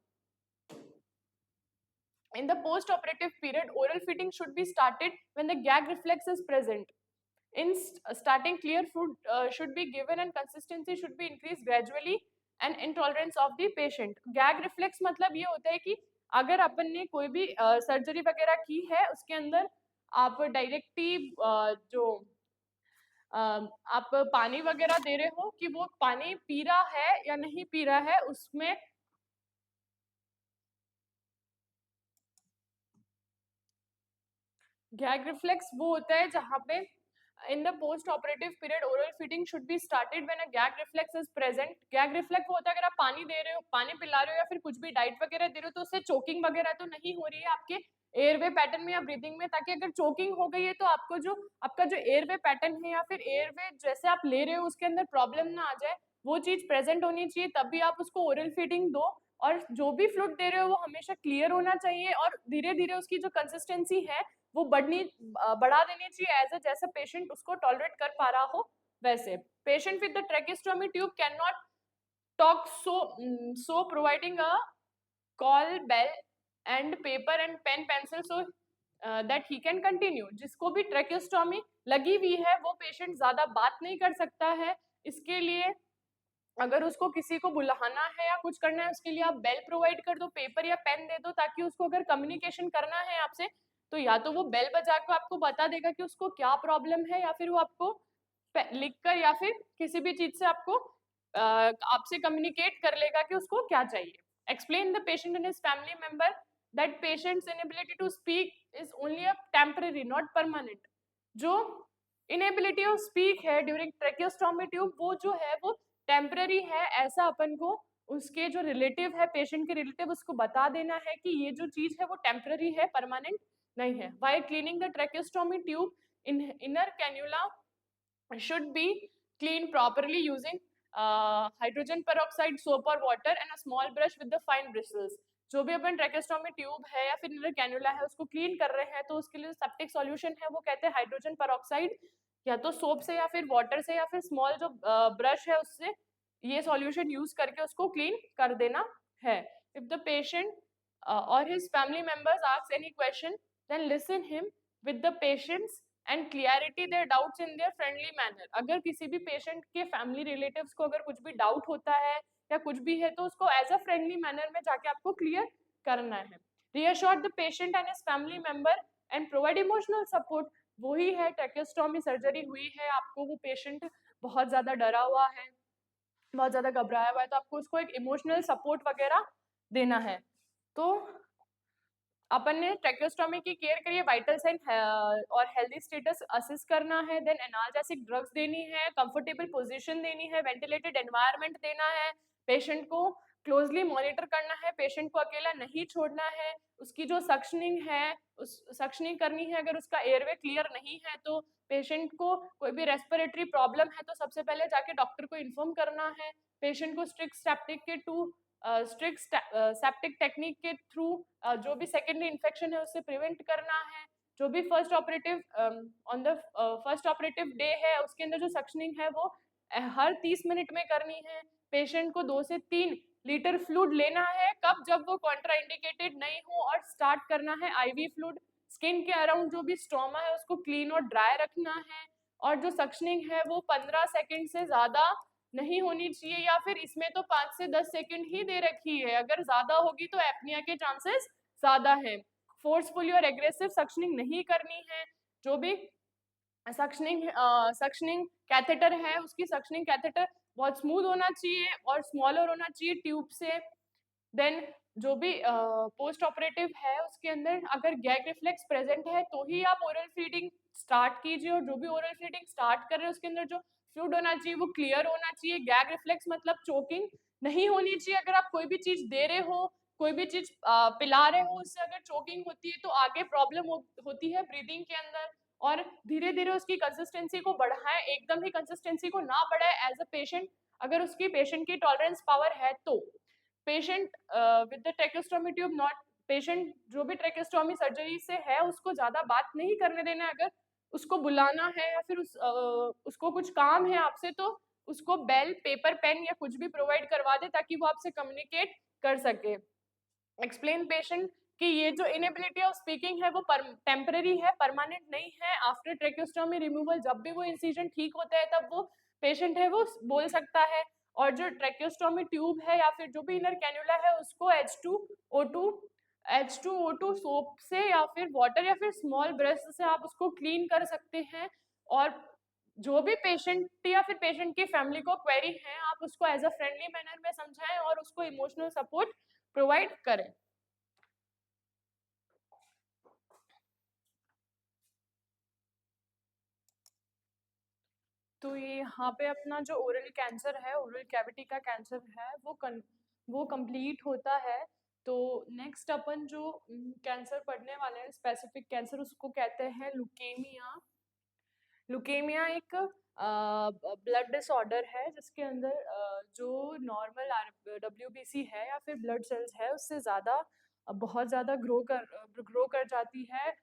In the post-operative period, oral feeding should be started when the gag reflex is present. In starting, clear food should be given and consistency should be increased gradually and intolerance of the patient. Gag reflex मतलब ये होता है कि अगर अपन ने कोई भी surgery वगैरह की है उसके अंदर आप डायरेक्टली जो आप पानी वगैरह दे रहे हो कि वो पानी पी रहा है या नहीं पी रहा है, उसमें गैग रिफ्लेक्स वो होता है जहाँ पे in the post operative period oral feeding should be started when a gag reflex is present. gag reflex वो होता है अगर आप पानी दे रहे हो, पानी पिला रहे हो या फिर कुछ भी डाइट वगैरह दे रहे हो तो उससे चोकिंग वगैरह तो नहीं हो रही है आपके एयरवे पैटर्न में या ब्रीदिंग में, ताकि अगर चोकिंग हो गई है तो आपको जो आपका जो एयरवे पैटर्न है या फिर एयरवे जैसे आप ले रहे हो उसके अंदर प्रॉब्लम ना आ जाए, वो चीज प्रेजेंट होनी चाहिए, तभी आप उसको ओरल फीडिंग दो। और जो भी फ्लूइड दे रहे हो वो हमेशा क्लियर होना चाहिए और धीरे धीरे उसकी जो कंसिस्टेंसी है वो बढ़ा देनी चाहिए एज जैसा पेशेंट उसको टॉलरेट कर पा रहा हो वैसे। Patient with the tracheostomy tube can not talk so providing a call bell and paper and pen pencil so that he can continue. जिसको भी ट्रेकिस्टोमी लगी हुई है वो पेशेंट ज्यादा बात नहीं कर सकता है, इसके लिए अगर उसको किसी को बुलाना है या कुछ करना है उसके लिए आप बेल प्रोवाइड कर दो, पेपर या पेन दे दो, ताकि उसको अगर कम्युनिकेशन करना है आपसे तो या तो वो बेल बजा के आपको बता देगा कि उसको क्या प्रॉब्लम है, या फिर वो आपको लिखकर या फिर किसी भी चीज से आपको आपसे कम्युनिकेट कर लेगा कि उसको क्या चाहिए। Explain the patient and his family member that patient's inability to speak is only a temporary not permanent. जो इनएबिलिटी ऑफ स्पीक है ड्यूरिंग ट्रेकियोस्टोमी ट्यूब वो जो है वो टेम्पररी है, ऐसा अपन को उसके जो रिलेटिव है पेशेंट के रिलेटिव उसको बता देना है कि ये जो चीज है वो टेम्पररी है, परमानेंट नहीं है। While cleaning the tracheostomy tube, inner cannula should be cleaned properly using hydrogen peroxide, soap or water and a small brush with the fine bristles. जो भी अपन ट्रैकेस्टोमी ट्यूब है या फिर इनर कैन्युला है उसको क्लीन कर रहे हैं तो उसके लिए सेप्टिक सॉल्यूशन है वो कहते हैं हाइड्रोजन पेरोक्साइड, या तो सोप से या फिर वाटर से या फिर स्मॉल जो ब्रश है उससे ये सॉल्यूशन यूज करके उसको क्लीन कर देना है। इफ द पेशेंट और his family members ask any question then listen him with the patience and clarity their doubts in their friendly manner. अगर किसी भी पेशेंट के फैमिली रिलेटिव्स को अगर कुछ भी डाउट होता है या कुछ भी है तो उसको एज अ फ्रेंडली मैनर में जाके आपको क्लियर करना है। reassure the patient and his family member and provide emotional support। वही है ट्रैकेस्टोमी सर्जरी हुई है, आपको वो पेशेंट बहुत ज्यादा डरा हुआ है, बहुत ज्यादा घबराया हुआ है, तो आपको उसको एक इमोशनल सपोर्ट वगैरह देना है। तो अपन ने ट्रैकेस्टोमी की केयर करिए, वाइटल साइन और हेल्दी स्टेटस असेस करना है, देन एनाल्जेसिक ड्रग्स देनी है, कंफर्टेबल पोजीशन देनी है, वेंटिलेटेड एनवायरनमेंट देना है, पेशेंट को क्लोजली मॉनिटर करना है, पेशेंट को अकेला नहीं छोड़ना है, उसकी जो सक्शनिंग है उस सक्शनिंग करनी है, अगर उसका एयरवे क्लियर नहीं है तो पेशेंट को कोई भी रेस्पिरेटरी प्रॉब्लम है तो सबसे पहले जाके डॉक्टर को इन्फॉर्म करना है, पेशेंट को स्ट्रिक्ट सेप्टिक टेक्निक के थ्रू जो भी सेकेंडरी इन्फेक्शन है उससे प्रिवेंट करना है, जो भी first operative on the first operative day है उसके अंदर जो सक्शनिंग है वो हर 30 मिनट में करनी है, पेशेंट को 2 से 3 लीटर फ्लूइड लेना है, कब जब वो कॉन्ट्राइंडिकेटेड नहीं हो, और स्टार्ट करना है आईवी फ्लूइड, स्किन के अराउंड जो भी स्टोमा है उसको क्लीन और ड्राई रखना है, और जो सक्शनिंग है वो 15 सेकंड से ज्यादा नहीं होनी चाहिए, या फिर इसमें तो 5 से 10 सेकंड ही दे रखी है, अगर ज्यादा होगी तो एपनिया के चांसेस ज्यादा है। फोर्सफुली और एग्रेसिव सक्शनिंग नहीं करनी है, जो भी सक्शनिंग कैथेटर है उसकी सक्शनिंग कैथेटर बहुत स्मूथ होना चाहिए और स्मॉलर होना चाहिए ट्यूब से। देन जो भी पोस्ट ऑपरेटिव है उसके अंदर अगर गैग रिफ्लेक्स प्रेजेंट है तो ही आप ओरल फीडिंग स्टार्ट कीजिए, और जो भी ओरल फीडिंग स्टार्ट कर रहे हैं उसके अंदर जो फ्लूइड होना चाहिए वो क्लियर होना चाहिए, गैग रिफ्लेक्स मतलब चोकिंग नहीं होनी चाहिए, अगर आप कोई भी चीज दे रहे हो, कोई भी चीज पिला रहे हो, उससे अगर चोकिंग होती है तो आगे प्रॉब्लम होती है ब्रीदिंग के अंदर, और धीरे धीरे उसकी कंसिस्टेंसी को बढ़ाएं, एकदम ही कंसिस्टेंसी को ना बढ़ाए एज अ पेशेंट, अगर उसकी पेशेंट की टॉलरेंस पावर है तो patient with the tracheostomy tube not patient जो भी ट्रेकोस्टोमी सर्जरी से है उसको ज्यादा बात नहीं करने देना, अगर उसको बुलाना है या फिर उसको कुछ काम है आपसे तो उसको बेल पेपर पेन या कुछ भी प्रोवाइड करवा दे ताकि वो आपसे कम्युनिकेट कर सके। एक्सप्लेन पेशेंट कि ये जो इनेबिलिटी ऑफ स्पीकिंग है वो टेम्पररी है, परमानेंट नहीं है, आफ्टर ट्रेकोस्टोमी रिमूवल जब भी वो इंसिजन ठीक होता है तब वो पेशेंट है वो बोल सकता है, और जो ट्रेकोस्टोमी ट्यूब है या फिर जो भी इनर कैन्युला है उसको H2O2 सोप से या फिर वाटर या फिर स्मॉल ब्रश से आप उसको क्लीन कर सकते हैं, और जो भी पेशेंट या फिर पेशेंट की फैमिली को क्वेरी है आप उसको एज अ फ्रेंडली मैनर में समझाएं और उसको इमोशनल सपोर्ट प्रोवाइड करें। तो ये यहाँ पे अपना जो ओरल कैंसर है, ओरल कैविटी का कैंसर है वो कंप्लीट होता है। तो नेक्स्ट अपन जो कैंसर पढ़ने वाले हैं स्पेसिफिक कैंसर उसको कहते हैं लुकेमिया। लुकेमिया एक ब्लड डिसऑर्डर है जिसके अंदर जो नॉर्मल WBC है या फिर ब्लड सेल्स है उससे ज़्यादा बहुत ज़्यादा ग्रो कर जाती है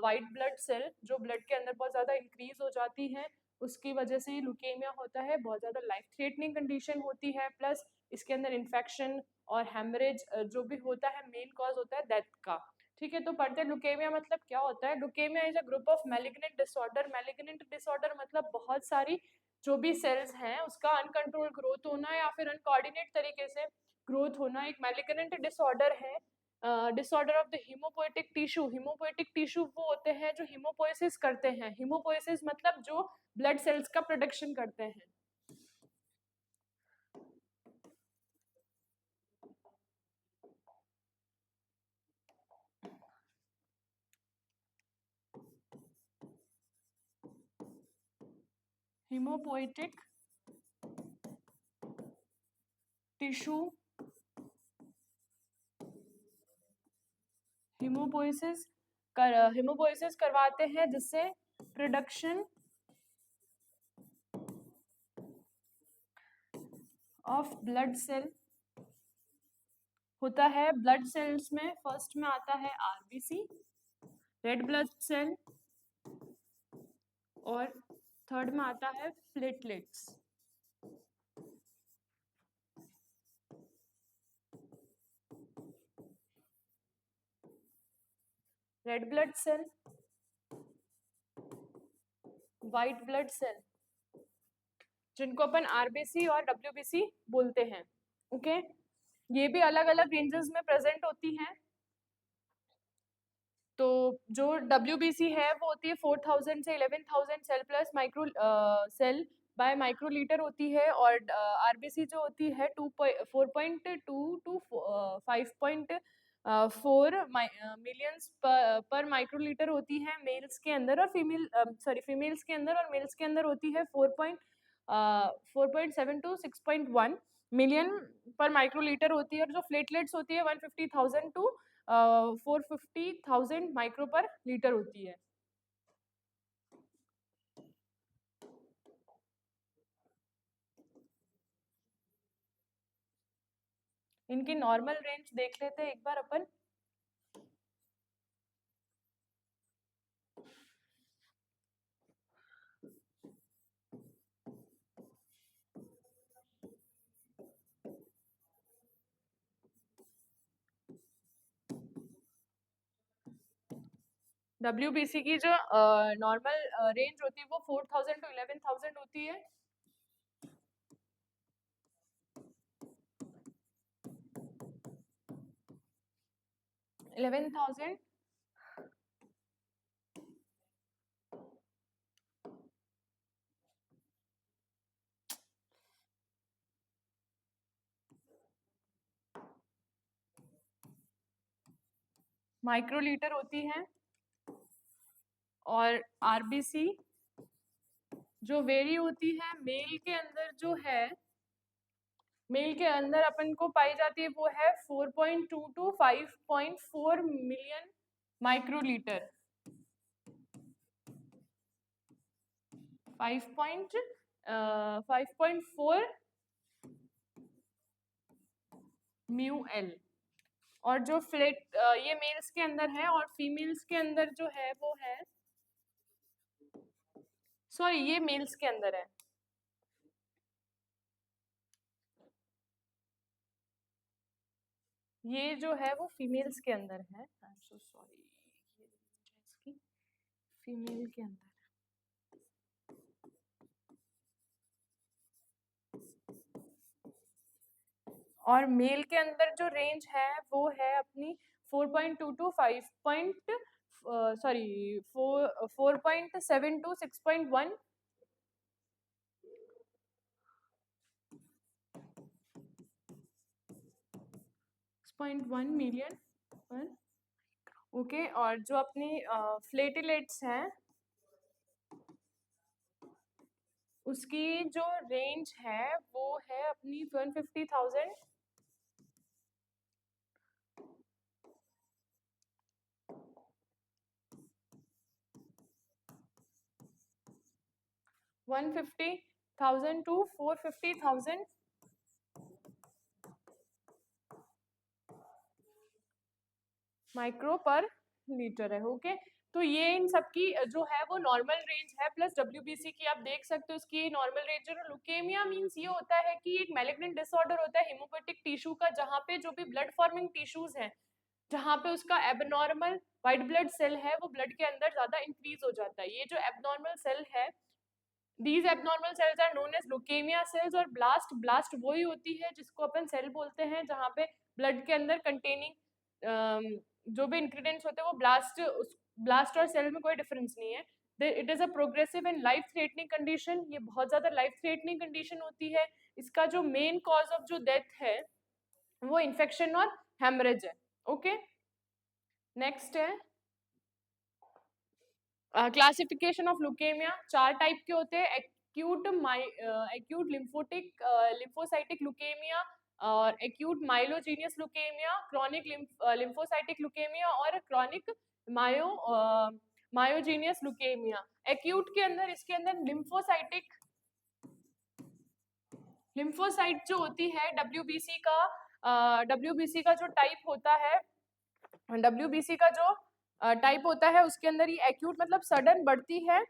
वाइट ब्लड सेल जो ब्लड के अंदर बहुत ज़्यादा इंक्रीज हो जाती है, उसकी वजह से ये लुकेमिया होता है, बहुत ज़्यादा लाइफ थ्रेटनिंग कंडीशन होती है, प्लस इसके अंदर इन्फेक्शन और हेमरेज जो भी होता है मेन कॉज होता है डेथ का। ठीक है, तो पढ़ते हैं लुकेमिया मतलब क्या होता है। Leukaemia is a group of malignant disorder. Malignant disorder मतलब बहुत सारी जो भी सेल्स हैं उसका अनकंट्रोल ग्रोथ होना या फिर अनकोऑर्डिनेट तरीके से ग्रोथ होना एक मैलिग्नेंट डिसऑर्डर है। Disorder of the haemopoietic tissue. Haemopoietic tissue वो होते हैं जो हीमोपोएसिस करते हैं। हीमोपोएसिस मतलब जो ब्लड सेल्स का प्रोडक्शन करते हैं। हीमोपोएटिक टिश्यू हीमोपोएसिस करवाते हैं जिससे प्रोडक्शन ऑफ ब्लड सेल होता है। ब्लड सेल्स में फर्स्ट में आता है आरबीसी, रेड ब्लड सेल, और थर्ड में आता है platelets. Red blood cell, white blood cell जिनको अपन आरबीसी और डब्ल्यूबीसी बोलते हैं। ओके, ये भी अलग अलग रेंजेस में प्रेजेंट होती हैं। तो जो WBC है वो होती है 4000 से 11000 cell plus micro cell by microlitre होती है, और RBC जो होती है 4.2 टू 5.4 मिलियंस पर माइक्रोलीटर होती है मेल्स के अंदर, और फीमेल्स के अंदर, और मेल्स के अंदर होती है 4.7 टू 6.1 मिलियन पर माइक्रोलीटर होती है, और जो प्लेटलेट्स होती है 150,000 टू 450,000 माइक्रो पर लीटर होती है। इनकी नॉर्मल रेंज देख लेते हैं एक बार अपन। WBC की जो नॉर्मल रेंज होती है वो 4,000 टू 11,000 होती है। इलेवन थाउजेंड माइक्रोलीटर होती है। और RBC जो वेरी होती है मेल के अंदर, जो है मेल के अंदर अपन को पाई जाती है, वो है 4.2 to 5.4 million microlitre. 5.4 mu L. और जो फ्लेट ये मेल्स के अंदर है, और फीमेल्स के अंदर जो है वो है, सॉरी ये मेल्स के अंदर है, ये जो है वो फीमेल्स के अंदर है। आई एम सो सॉरी, इसकी फीमेल के अंदर। और मेल के अंदर जो रेंज है वो है अपनी 4.2 टू 4.7 टू 6.1 मिलियन पर। ओके, और जो अपनी प्लेटलेट्स हैं उसकी जो रेंज है वो है अपनी 150,000 150,000 टू 450,000 माइक्रो पर लीटर है। ओके, तो ये इन सबकी जो है वो नॉर्मल रेंज है, प्लस WBC की आप देख सकते हो इसकी नॉर्मल रेंज है। लुकेमिया मींस ये होता है कि एक मैलिग्नेंट डिसऑर्डर होता है हेमोपोएटिक टिश्यू का, जहाँ पे जो भी ब्लड फॉर्मिंग टिश्यूज हैं, जहाँ पे उसका एबनॉर्मल व्हाइट ब्लड सेल है वो ब्लड के अंदर ज्यादा इंक्रीज हो जाता है। ये जो एबनॉर्मल सेल है, these abnormal cells are known as leukemia cells। और ब्लास्ट वही होती है जिसको अपन सेल बोलते हैं, जहाँ पे ब्लड के अंदर कंटेनिंग जो भी इंग्रेडिएंट्स होते हैं वो ब्लास्ट और सेल में कोई डिफरेंस नहीं है। It is a progressive and life threatening condition. ये बहुत ज्यादा लाइफ थ्रेटनिंग कंडीशन होती है। इसका जो मेन कॉज ऑफ जो डेथ है वो इन्फेक्शन और हेमरेज है। ओके, नेक्स्ट है क्लासिफिकेशन ऑफ ल्यूकेमिया। 4 टाइप के होते हैं, एक्यूट लिम्फोसाइटिक ल्यूकेमिया, और acute myelogenous leukaemia, chronic lymphocytic leukaemia, और क्रॉनिक मायोजीनियस ल्यूकेमिया। एक्यूट के अंदर इसके अंदर लिम्फोसाइट जो होती है WBC का जो टाइप होता है, WBC का जो टाइप होता है उसके अंदर ये एक्यूट मतलब सडन बढ़ती है,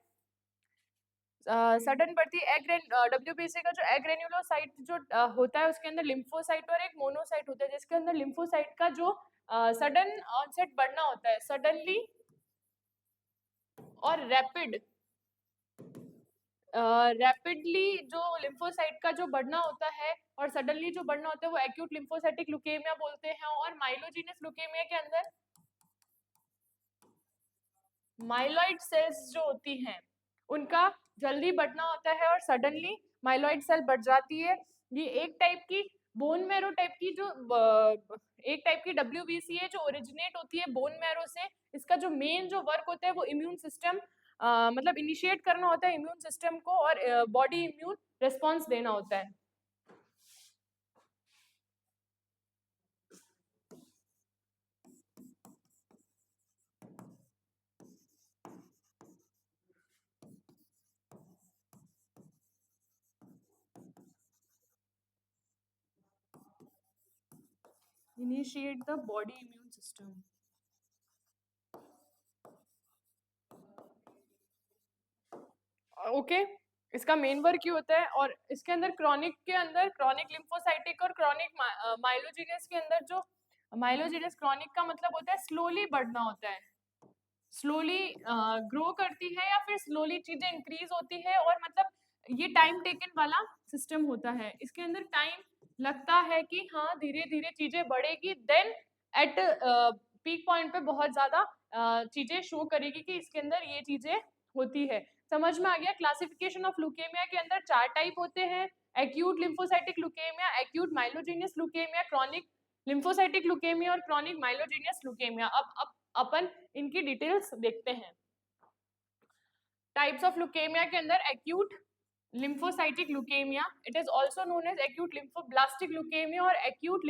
WBC का जो एग्रेन्युलोसाइट जो होता है उसके अंदर लिम्फोसाइट और एक मोनोसाइट होता है, जिसके अंदर लिम्फोसाइट का जो सडन ऑनसेट बढ़ना होता है, सडनली और रैपिडली जो लिम्फोसाइट का जो बढ़ना होता है और सडनली जो बढ़ना होता है वो एक्यूट लिम्फोसाइटिक ल्यूकेमिया बोलते हैं। और माइलोजीनियस ल्यूकेमिया के अंदर माइलॉइड सेल्स जो होती हैं उनका जल्दी बढ़ना होता है और सडनली माइलॉइड सेल बढ़ जाती है। ये एक टाइप की बोन मैरो टाइप की जो एक टाइप की WBC है जो ओरिजिनेट होती है बोन मैरो से। इसका जो मेन जो वर्क होता है वो इम्यून सिस्टम मतलब इनिशिएट करना होता है इम्यून सिस्टम को, और बॉडी इम्यून रिस्पॉन्स देना होता है। Initiate the body immune system. Okay, इसका मेन वर्क ही होता है। और इसके अंदर क्रॉनिक के अंदर क्रोनिक लिम्फोसाइटिक और क्रॉनिक माइलोजेनियस के अंदर जो माइलोजेनियस क्रॉनिक का मतलब होता है स्लोली बढ़ना होता है, स्लोली ग्रो करती है या फिर स्लोली चीजें इंक्रीज होती है, और मतलब ये टाइम टेकन वाला सिस्टम होता है। इसके अंदर टाइम लगता है कि हाँ धीरे धीरे चीजें बढ़ेगी, देन एट पीक पॉइंट पे बहुत ज्यादा चीजें शो करेगी कि इसके अंदर ये चीजें होती है। समझ में आ गया? क्लासिफिकेशन ऑफ ल्यूकेमिया के अंदर 4 टाइप होते हैं: acute lymphocytic leukaemia, acute myelogenous leukaemia, chronic lymphocytic leukaemia और क्रॉनिक माइलोजेनियस ल्यूकेमिया। अब अपन इनकी डिटेल्स देखते हैं। टाइप्स ऑफ ल्यूकेमिया के अंदर acute lymphocytic leukemia, it is also known as acute lymphoblastic leukemia or acute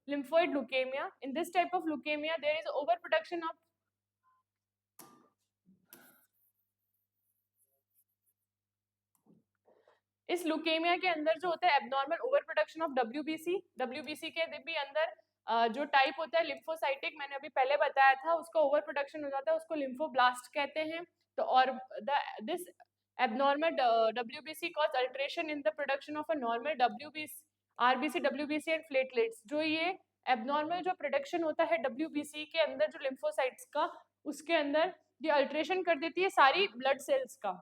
lymphoid leukemia. In this type of leukemia there is overproduction of इस leukaemia के अंदर जो होता है abnormal over production of WBC के भी अंदर जो टाइप होता है लिम्फोसाइटिक, मैंने अभी पहले बताया था, उसका ओवर प्रोडक्शन हो जाता है, उसको लिम्फोब्लास्ट कहते हैं। तो और this abnormal WBC cause alteration in the production of a normal WBC, RBC, WBC and platelets। जो ये abnormal जो प्रोडक्शन होता है WBC के अंदर जो लिम्फोसाइट्स का, उसके अंदर ये अल्ट्रेशन कर देती है सारी ब्लड सेल्स का,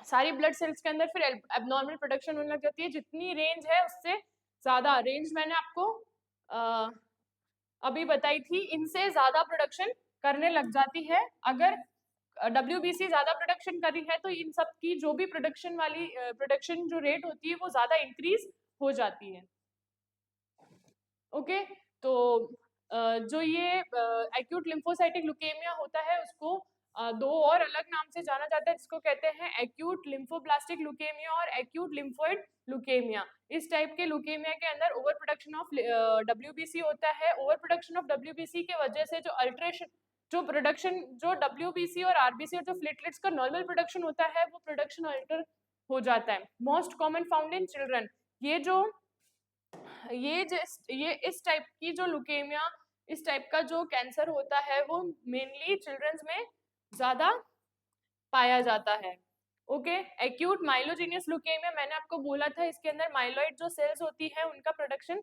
सारी ब्लड सेल्स के अंदर फिर एबनॉर्मल प्रोडक्शन होने लग जाती है। जितनी रेंज है उससे ज्यादा रेंज मैंने आपको अभी बताई थी, इनसे ज्यादा प्रोडक्शन करने लग जाती है। अगर WBC ज्यादा प्रोडक्शन कर रही है तो इन सब की जो भी प्रोडक्शन जो रेट होती है वो ज्यादा इंक्रीज हो जाती है। ओके, तो जो ये एक्यूट लिम्फोसाइटिक ल्यूकेमिया होता है उसको दो और अलग नाम से जाना जाता है, जिसको कहते हैं एक्यूट लिम्फोब्लास्टिक ल्यूकेमिया और एक्यूट लिम्फोइड ल्यूकेमिया। इस टाइप के ल्यूकेमिया के अंदर ओवर प्रोडक्शन ऑफ WBC होता है। ओवर प्रोडक्शन ऑफ WBC की वजह से जो अल्ट्रेशन जो प्रोडक्शन जो WBC और RBC और जो प्लेटलेट्स का नॉर्मल प्रोडक्शन होता है वो प्रोडक्शन अल्टर हो जाता है। Most common found in children. ये इस टाइप की जो ल्यूकेमिया, इस टाइप का जो कैंसर होता है वो मेनली चिल्ड्रंस में ज्यादा पाया जाता है। ओके, एक्यूट माइलोजेनियस ल्यूकेमिया मैंने आपको बोला था, इसके अंदर माइलॉइड जो सेल्स होती है उनका प्रोडक्शन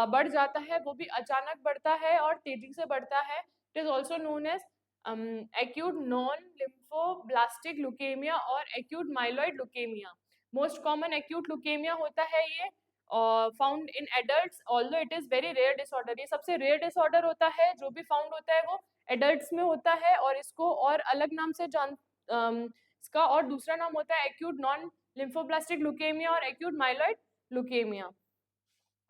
बढ़ जाता है, वो भी अचानक बढ़ता है और तेजी से बढ़ता है। It is also known as acute non lymphoblastic leukaemia और acute myeloid leukaemia. Most common acute leukaemia होता है ये found in adults, although it is very rare disorder. ये सबसे रेयर डिसऑर्डर होता है, जो भी फाउंड होता है वो एडल्ट्स में होता है, और इसको और अलग नाम से इसका और दूसरा नाम होता है एक्यूट नॉन लिम्फोब्लास्टिक ल्यूकेमिया और एक्यूट माइलॉइड ल्यूकेमिया।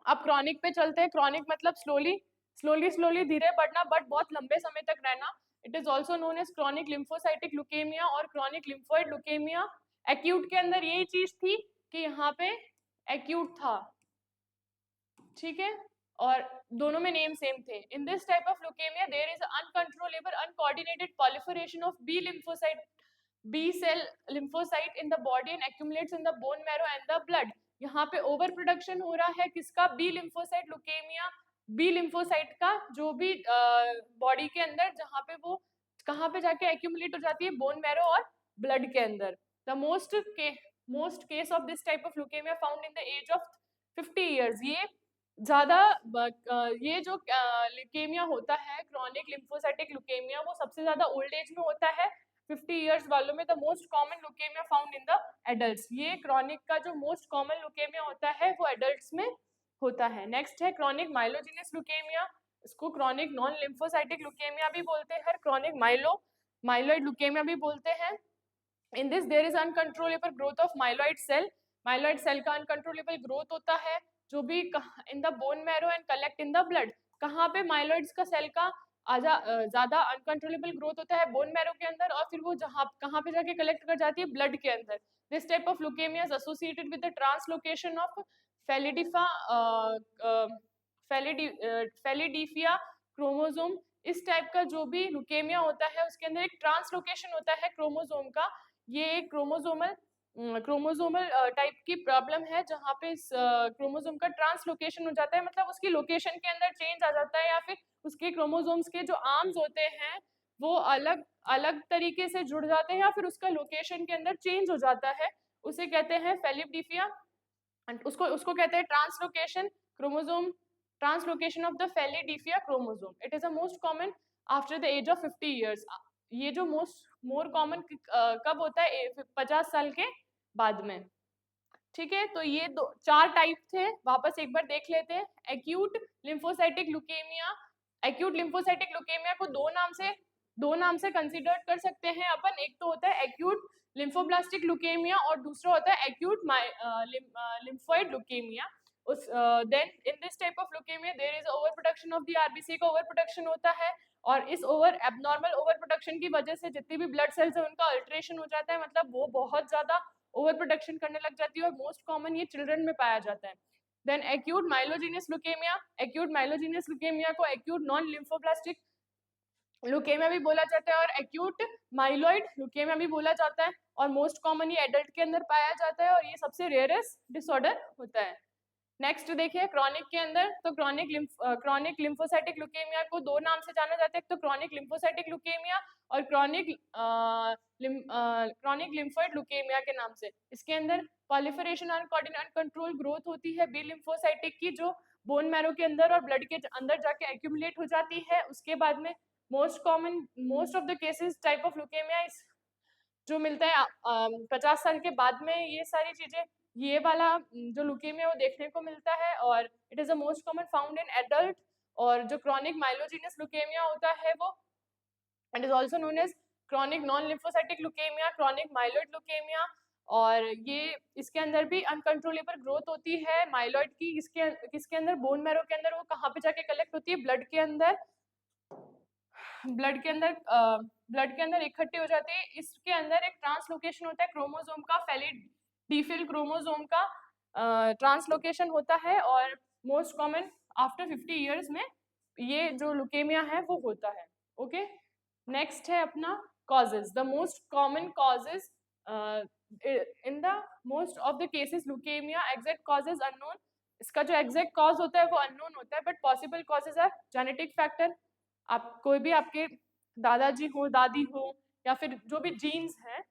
अब क्रॉनिक पे चलते हैं। क्रॉनिक मतलब स्लोली धीरे बढ़ना बट बहुत लंबे समय तक रहना। It is also known as chronic lymphocytic leukaemia और क्रॉनिक लिम्फोइड ल्यूकेमिया। एक्यूट के अंदर यही चीज थी कि यहाँ पे एक्यूट था, ठीक है, और दोनों में नेम सेम थे। In this type of leukaemia there is uncontrollable uncoordinated proliferation of B cell lymphocyte in the body and accumulates in the bone marrow and the blood। यहाँ पे ओवर प्रोडक्शन हो रहा है किसका? B lymphocyte leukaemia. B lymphocyte का जो भी body के अंदर जहाँ पे वो कहाँ पे जाके एक्यूमुलेट हो जाती है? बोन मैरो और ब्लड के अंदर। The most case of this type of leukaemia found in the age of 50 years। ये ज्यादा ये जो ल्यूकेमिया होता है क्रॉनिक लिम्फोसाइटिक ल्यूकेमिया वो सबसे ज्यादा ओल्ड एज में होता है 50 years वालों में। The most common leukaemia found in the adults. ये क्रॉनिक का जो मोस्ट कॉमन ल्यूकेमिया होता है वो एडल्ट्स में होता है। नेक्स्ट है क्रॉनिक माइलोजेनियस ल्यूकेमिया। इसको क्रॉनिक नॉन लिम्फोसाइटिक ल्यूकेमिया भी बोलते हैं, क्रॉनिक माइलॉइड ल्यूकेमिया भी बोलते हैं। In this there is uncontrollable growth of myeloid cell. Myeloid cell का अनकंट्रोलेबल ग्रोथ होता है जो भी in the bone marrow and collect in the blood. कहाँ पे माइलॉइड्स का सेल का ज्यादा अनकंट्रोलेबल ग्रोथ होता है? बोन मैरो के अंदर, और फिर वो कहाँ पे जाके कलेक्ट कर जाती है? ब्लड के अंदर। This type of leukaemia is associated with the translocation of Philadelphia chromosome. इस टाइप का जो भी ल्यूकेमिया होता है उसके अंदर एक ट्रांसलोकेशन होता है क्रोमोसोम का। ये एक क्रोमोसोमल क्रोमोसोमल टाइप की प्रॉब्लम है जहाँ पे इस क्रोमोसोम का ट्रांसलोकेशन हो जाता है, मतलब उसकी लोकेशन के अंदर चेंज आ जाता है, या फिर उसके क्रोमोसोम्स के जो आर्म्स होते हैं वो अलग अलग तरीके से जुड़ जाते हैं, या फिर उसका लोकेशन के अंदर चेंज हो जाता है, उसे कहते हैं फेलिपडिपिया। उसको उसको कहते हैं translocation chromosome, translocation of the Philadelphia chromosome. It is a most common after the age of 50 years. ये जो मोर कॉमन कब होता है? 50 साल के बाद में। ठीक है, तो ये दो चार टाइप थे, वापस एक बार देख लेते हैं। Acute lymphocytic leukaemia, acute lymphocytic leukaemia को दो नाम से कंसीडर कर सकते हैं अपन। एक तो होता है एक्यूट लिम्फोब्लास्टिक ल्यूकेमिया और दूसरा होता है एक्यूट लिम्फोइड ल्यूकेमिया। उस then in this type of leukaemia there is over production of the RBC का ओवर प्रोडक्शन होता है, और इस एबनॉर्मल ओवर प्रोडक्शन की वजह से जितनी भी ब्लड सेल्स है उनका अल्ट्रेशन हो जाता है, मतलब वो बहुत ज्यादा ओवर प्रोडक्शन करने लग जाती है, और मोस्ट कॉमन ये चिल्ड्रन में पाया जाता है। Then acute myelogenous leukaemia, acute myelogenous leukaemia को एक्यूट नॉन लिम्फोब्लास्टिक ल्यूकेमिया भी बोला जाता है और एक्यूट माइलॉइड ल्यूकेमिया भी बोला जाता है, और मोस्ट कॉमन ये एडल्ट के अंदर पाया जाता है, और ये सबसे रेयरेस्ट डिसऑर्डर होता है। नेक्स्ट देखिए क्रॉनिक के अंदर, तो क्रॉनिक लिम्फोसाइटिक ल्यूकेमिया को दो नाम से जाना जाता है, तो क्रॉनिक लिम्फोसाइटिक ल्यूकेमिया और क्रॉनिक लिम्फोइड ल्यूकेमिया के नाम से। इसके अंदर पॉलिफरेशन और अनकंट्रोल ग्रोथ होती है बी लिम्फोसाइटिक की, जो बोन मैरो के अंदर और ब्लड के अंदर जाके एक्यूमुलेट हो जाती है। उसके बाद में most of the cases type of leukaemia जो मिलता है 50 साल के बाद में, ये सारी चीजें, ये वाला जो ल्यूकेमिया वो देखने को मिलता है, और it is the most common found in adult. और जो क्रॉनिक माइलोजेनियस ल्यूकेमिया होता है वो it is also known as chronic non lymphocytic leukaemia, chronic myeloid leukaemia, और ये इसके अंदर भी अनकंट्रोलेबल ग्रोथ होती है माइलॉइड की। किसके अंदर? बोन मैरो के अंदर। वो कहाँ पे जाके कलेक्ट होती है? ब्लड के अंदर, ब्लड के अंदर इकट्ठी हो जाती है। इसके अंदर एक ट्रांसलोकेशन होता है क्रोमोसोम का, फेलिडिफिल क्रोमोसोम का ट्रांसलोकेशन होता है, और मोस्ट कॉमन आफ्टर 50 इयर्स में ये जो ल्यूकेमिया है वो होता है। ओके, नेक्स्ट है अपना causes. The most common causes in the most of the cases leukaemia, exact causes unknown. इसका जो एग्जैक्ट कॉज होता है वो अननोन होता है, but possible causes are genetic factor. आप कोई भी आपके दादाजी हो, दादी हो, या फिर जो भी जीन्स हैं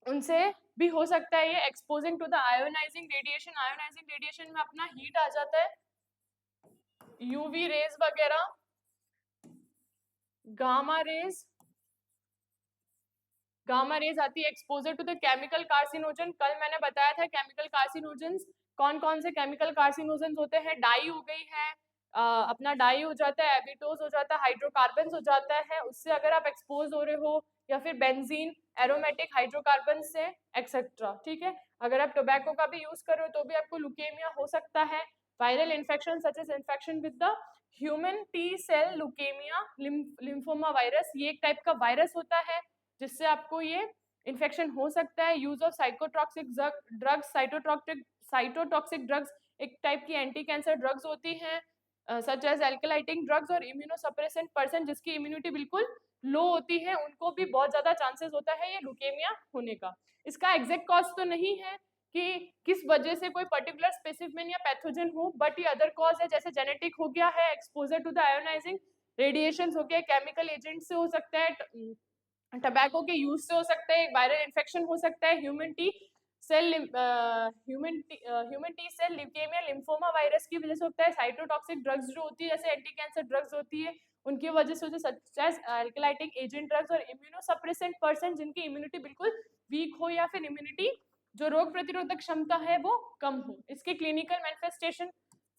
उनसे भी हो सकता है ये। Exposing to the ionizing radiation, ionizing radiation में अपना हीट आ जाता है, यूवी रेज वगैरह, गामा रेज आती है। Exposure to the chemical carcinogen, कल मैंने बताया था केमिकल कार्सिनोजेंस कौन कौन से केमिकल कार्सिनोजेंस होते हैं। डाई हो गई है, अपना डाई हो जाता है, एबिटोज हो जाता है, हाइड्रोकार्बन हो जाता है, उससे अगर आप एक्सपोज हो रहे हो, या फिर बेंजीन, एरोमेटिक हाइड्रोकार्बन से एक्सेट्रा। ठीक है, अगर आप टोबैको का भी यूज कर रहे हो तो भी आपको ल्यूकेमिया हो सकता है। Viral infection such as infection with the human T cell leukaemia lymphoma virus, ये एक टाइप का वायरस होता है जिससे आपको ये इन्फेक्शन हो सकता है। Use of psychotoxic drugs, cytotoxic drugs एक टाइप की एंटी कैंसर ड्रग्स होती हैं, सच एज एल्कलाइटिंग ड्रग्स, और इम्यूनोसप्रेसेंट पर्सन जिसकी इम्यूनिटी बिल्कुल लो होती है उनको भी बहुत ज्यादा चांसेस होता है ये ल्यूकेमिया होने का। इसका एग्जैक्ट कॉज तो नहीं है कि किस वजह से कोई पर्टिकुलर स्पेसिफिक या पैथोजन हो, बट ये अदर कॉज है, जैसे जेनेटिक हो गया है, exposure to the ionizing radiation हो गया, केमिकल एजेंट से हो सकता है, टबैको के यूज से हो सकता है, वायरल इन्फेक्शन हो सकता है, human T cell leukaemia lymphoma virus की वजह से होता है, साइटोटॉक्सिक ड्रग्स जो होती है जैसे एंटी कैंसर ड्रग्स होती है उनकी वजह से होते, सच एज एल्कलाइटिक एजेंट ड्रग्स, और इम्यूनोसप्रेसेंट पर्सन जिनकी इम्यूनिटी बिल्कुल वीक हो, या फिर इम्यूनिटी जो रोग प्रतिरोधक क्षमता है वो कम हो। इसके क्लिनिकल मैनिफेस्टेशन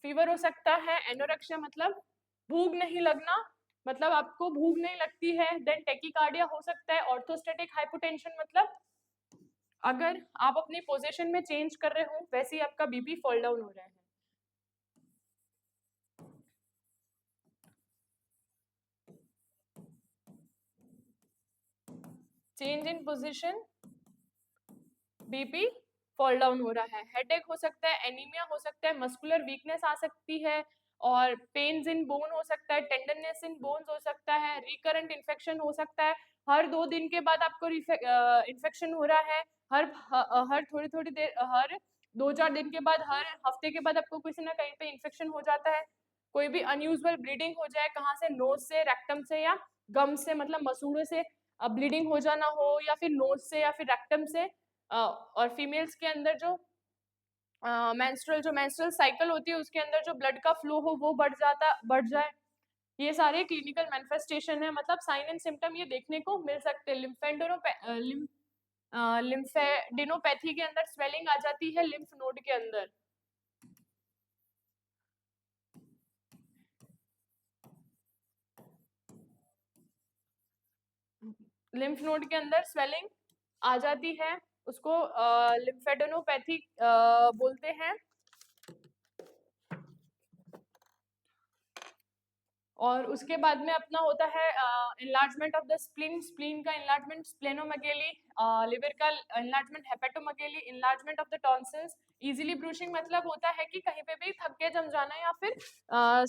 फीवर हो सकता है, एनोरेक्सिया मतलब भूख नहीं लगना, मतलब आपको भूख नहीं लगती है, देन टेकिकार्डिया हो सकता है, ऑर्थोस्टैटिक हाइपोटेंशन मतलब अगर आप अपनी पोजीशन में चेंज कर रहे हो वैसे ही आपका बीपी फॉल डाउन हो रहा है। Change in position, BP fall down हो रहा है, हेडेक हो सकता है, एनीमिया हो सकता है, मस्कुलर वीकनेस आ सकती है, और पेन्स इन बोन हो सकता है, टेंडरनेस इन बोन्स हो सकता है, रिकरेंट इन्फेक्शन हो सकता है, हर 2 दिन के बाद आपको इन्फेक्शन हो रहा है, हर थोड़ी थोड़ी देर, हर 2-4 दिन के बाद, हर हफ्ते के बाद आपको किसी ना कहीं पे इन्फेक्शन हो जाता है, कोई भी अनयूजुअल ब्लीडिंग हो जाए, कहाँ से, नोज से, रेक्टम से या गम से, मतलब मसूड़ों से ब्लीडिंग हो जाना हो, या फिर नोज से या फिर रेक्टम से, और फीमेल्स के अंदर जो मेंस्ट्रुअल साइकिल होती है उसके अंदर जो ब्लड का फ्लो हो वो बढ़ जाए, ये सारे क्लिनिकल मैनिफेस्टेशन है, मतलब साइन एंड सिम्टम ये देखने को मिल सकते हैं। लिम्फेडिनोपैथी के अंदर स्वेलिंग आ जाती है लिम्फ नोड के अंदर, लिम्फ नोड के अंदर स्वेलिंग आ जाती है, उसको लिम्फेडिनोपैथी बोलते हैं। और उसके बाद में अपना होता है enlargement of the spleen, spleen का इनलार्जमेंट स्प्लेनोमेगेली, लिवर का enlargement hepatomegaly, enlargement of the tonsils, easily bruising मतलब होता है कि कहीं पे भी थक्के जम जाना, या फिर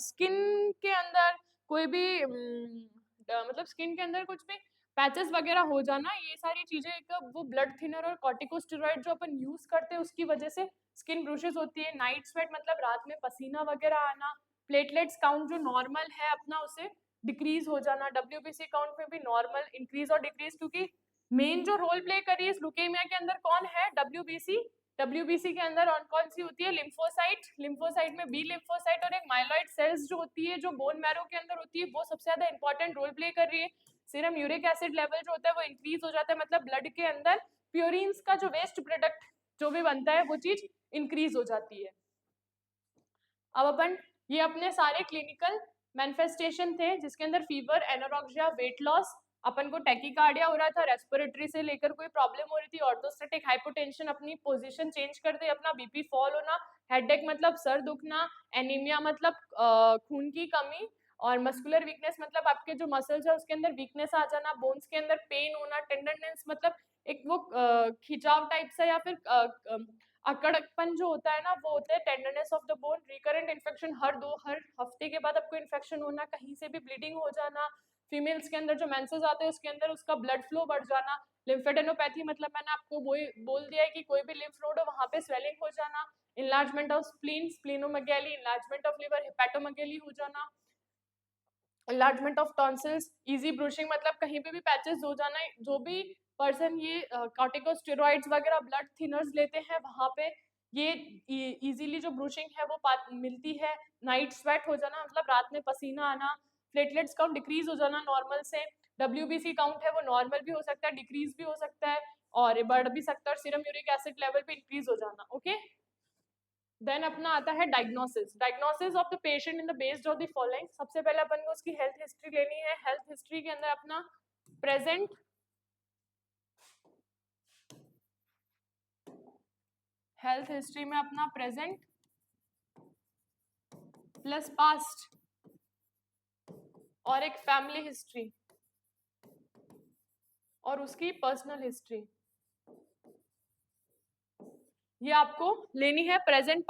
स्किन के अंदर कोई भी मतलब स्किन के अंदर कुछ भी पैचेस वगैरह हो जाना, ये सारी चीजें एक वो ब्लड थिनर और कॉर्टिकोस्टेरॉइड जो अपन यूज करते हैं उसकी वजह से स्किन ब्रूशेस होती है। नाइट स्वेट मतलब रात में पसीना वगैरह आना, प्लेटलेट्स काउंट जो नॉर्मल है अपना उसे डिक्रीज हो जाना, डब्ल्यूबीसी काउंट में भी नॉर्मल इंक्रीज और डिक्रीज, क्योंकि मेन जो रोल प्ले कर रही है इस लुकेमिया के अंदर कौन है, डब्ल्यूबीसी। डब्ल्यूबीसी के अंदर और कौन सी होती है, लिम्फोसाइट, लिम्फोसाइट में बी लिम्फोसाइट और एक माइलॉइड सेल्स जो होती है जो बोन मैरो के अंदर होती है, वो सबसे ज्यादा इंपॉर्टेंट रोल प्ले कर रही है। सीरम यूरिक एसिड लेवल जो होता है वो इंक्रीज हो जाता है, मतलब ब्लड के अंदर प्योरिन्स का जो वेस्ट प्रोडक्ट जो भी बनता है वो चीज इंक्रीज हो जाती है। अब अपन ये अपने सारे क्लिनिकल मैनिफेस्टेशन थे जिसके अंदर फीवर, एनोरेक्सिया, वेट लॉस, अपन को टैकीकार्डिया हो रहा था, रेस्पिरेटरी से लेकर कोई प्रॉब्लम हो रही थी, ऑर्थोस्टैटिक हाइपोटेंशन, अपनी पोजीशन चेंज कर दे, अपना बीपी फॉल होना, हेडेक मतलब सर दुखना, एनीमिया मतलब खून की कमी, और मस्कुलर वीकनेस मतलब आपके जो मसल्स है उसके अंदर वीकनेस आ जाना, बोन्स के अंदर पेन होना, टेंडरनेस मतलब एक वो खिंचाव टाइप से या फिर अकड़पन जो होता है ना वो होता है tenderness of the bone, recurrent infection, हर हफ्ते के बाद आपको इन्फेक्शन होना, कहीं से भी ब्लीडिंग हो जाना, फीमेल्स के अंदर जो मेंसेस आते हैं उसके अंदर उसका ब्लड फ्लो बढ़ जाना, लिम्फेडेनोपैथी मतलब मैंने आपको बोल दिया है कि कोई भी लिम्फ नोड हो वहां पे स्वेलिंग हो जाना, enlargement of spleen, splenomegaly, enlargement of liver, hepatomegaly हो जाना, enlargement of tonsils, easy bruising मतलब कहीं पे भी पैचेस हो जाना, जो भी पर्सन ये कॉर्टिकोस्टेरॉइड्स वगैरह ब्लड थिनर्स लेते हैं वहां पे ये इजीली जो ब्रूशिंग है वो मिलती है, नाइट स्वेट हो जाना मतलब रात में पसीना आना, प्लेटलेट्स काउंट डिक्रीज हो जाना नॉर्मल से, डब्ल्यूबीसी काउंट है वो नॉर्मल भी हो सकता है, डिक्रीज भी हो सकता है और बढ़ भी सकता है, और सीरम यूरिक एसिड लेवल पे इंक्रीज हो जाना। ओके, देन अपना आता है diagnosis, diagnosis of the patient in the based of the following. सबसे पहले अपन को उसकी हेल्थ हिस्ट्री लेनी है, हेल्थ हिस्ट्री के अंदर अपना प्रेजेंट, हेल्थ हिस्ट्री में अपना प्रेजेंट प्लस पास्ट और एक फैमिली हिस्ट्री और उसकी पर्सनल हिस्ट्री, ये आपको लेनी है, प्रेजेंट,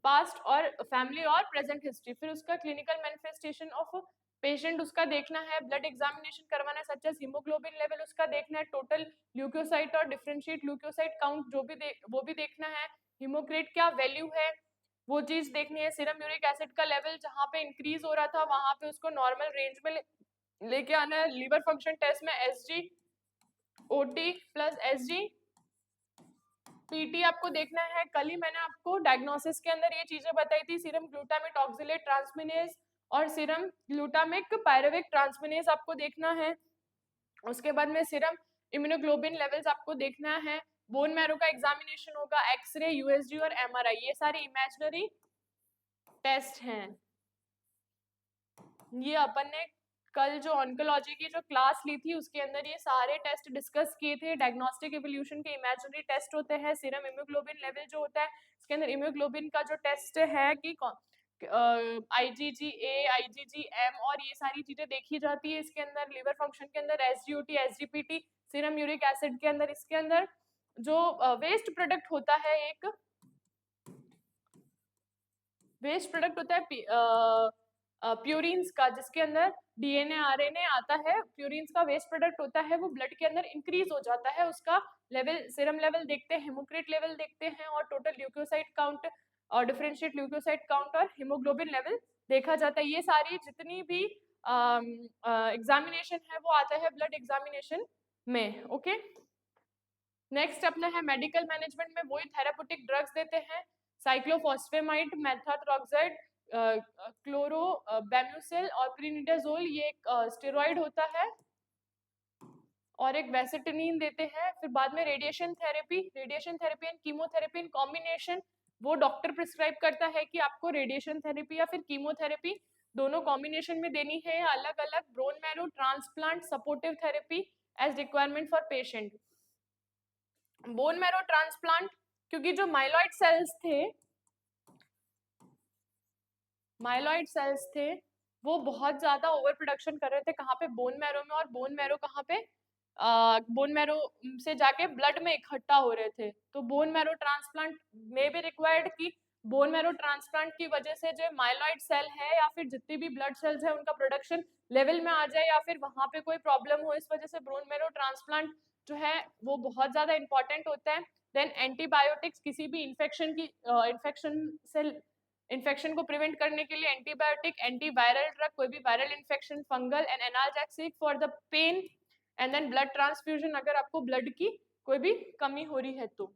पास्ट और फैमिली और प्रेजेंट हिस्ट्री। फिर उसका क्लिनिकल मैनिफेस्टेशन ऑफ पेशेंट उसका देखना है, ब्लड एग्जामिनेशन करवाना है, सच एज हीमोग्लोबिन लेवल उसका देखना है, टोटल ल्यूकोसाइट और डिफरेंशिएट ल्यूकोसाइट काउंट वो भी देखना है, हीमोक्रेट क्या वैल्यू है वो चीज देखनी है, सीरम यूरिक एसिड का लेवल जहाँ पे इंक्रीज हो रहा था वहां पे उसको नॉर्मल रेंज में लेके आना है, लीवर फंक्शन टेस्ट में SG OT plus SG PT आपको देखना है। कल ही मैंने आपको डायग्नोसिस के अंदर ये चीजें बताई थी, सीरम ग्लूटामेट ऑक्सिलेट ट्रांसमिनेज और सीरम ग्लूटामिक पायरुवेट ट्रांसमिनेज आपको देखना है। उसके बाद में सीरम इम्यूनोग्लोबिन लेवल्स आपको देखना है, बोन मैरो का एग्जामिनेशन होगा, एक्सरे, यूएसजी और एमआरआई, ये सारे इमेजिनरी टेस्ट हैं। ये अपन ने कल जो ऑन्कोलॉजी की जो क्लास ली थी उसके अंदर ये सारे टेस्ट डिस्कस किए थे। डायग्नोस्टिक इवोल्यूशन के इमेजिनरी टेस्ट होते हैं, सीरम इम्यूग्लोबिन लेवल जो होता है इसके अंदर इम्यूग्लोबिन का जो टेस्ट है कि IgG-A, IgG-M और ये सारी चीजें देखी जाती है इसके अंदर, लिवर फंक्शन के अंदर SGOT, SGPT, serum uric acid के अंदर, इसके अंदर जो वेस्ट प्रोडक्ट होता है, एक वेस्ट प्रोडक्ट होता है प्यूरिन्स का, जिसके अंदर डीएनए आरएनए आता है, प्यूरिन्स का वेस्ट प्रोडक्ट होता है, वो ब्लड के अंदर इंक्रीज हो जाता है, उसका लेवल, सीरम लेवल देखते हैं, हेमोक्रिट लेवल देखते हैं, और टोटल ल्यूकोसाइट काउंट और डिफरेंशिएट ल्यूकोसाइट काउंट और हीमोग्लोबिन लेवल देखा जाता है। ये सारी जितनी भी एग्जामिनेशन है वो आता है ब्लड एग्जामिनेशन में। ओके, नेक्स्ट अपना है मेडिकल मैनेजमेंट में वही थेराप्यूटिक ड्रग्स देते हैं, साइक्लोफॉस्फेमाइड, मेथाट्रोक्साइड, क्लोरोबेम्यूसिल और प्रीनिडाजोल, ये एक स्टेरॉइड होता है, और एक वेसेटिनिन देते हैं। फिर बाद में radiation therapy and chemotherapy in combination, वो डॉक्टर प्रिस्क्राइब करता है कि आपको रेडिएशन थेरेपी या फिर कीमोथेरेपी दोनों कॉम्बिनेशन में देनी है, अलग अलग। Bone marrow transplant supportive therapy as requirement for patient. Bone marrow transplant, क्योंकि जो माइलॉइड सेल्स थे वो बहुत ज्यादा ओवर प्रोडक्शन कर रहे थे, कहाँ पे, बोन मैरो में, और बोन मैरो कहाँ पे, बोन मैरो से जाके ब्लड में इकट्ठा हो रहे थे। तो बोन मैरो ट्रांसप्लांट में भी रिक्वायर्ड की बोन मैरो ट्रांसप्लांट की वजह से जो माइलॉइड सेल है या फिर जितनी भी ब्लड सेल्स है उनका प्रोडक्शन लेवल में आ जाए, या फिर वहां पे कोई प्रॉब्लम हो, इस वजह से बोन मैरो ट्रांसप्लांट जो है वो बहुत ज्यादा इंपॉर्टेंट होता है। देन एंटीबायोटिक्स, किसी भी इन्फेक्शन को प्रिवेंट करने के लिए एंटीबायोटिक, एंटीवायरल ड्रग, कोई भी viral infection, fungal and analgesic for the pain, and then blood transfusion, अगर आपको ब्लड की कोई भी कमी हो रही है तो।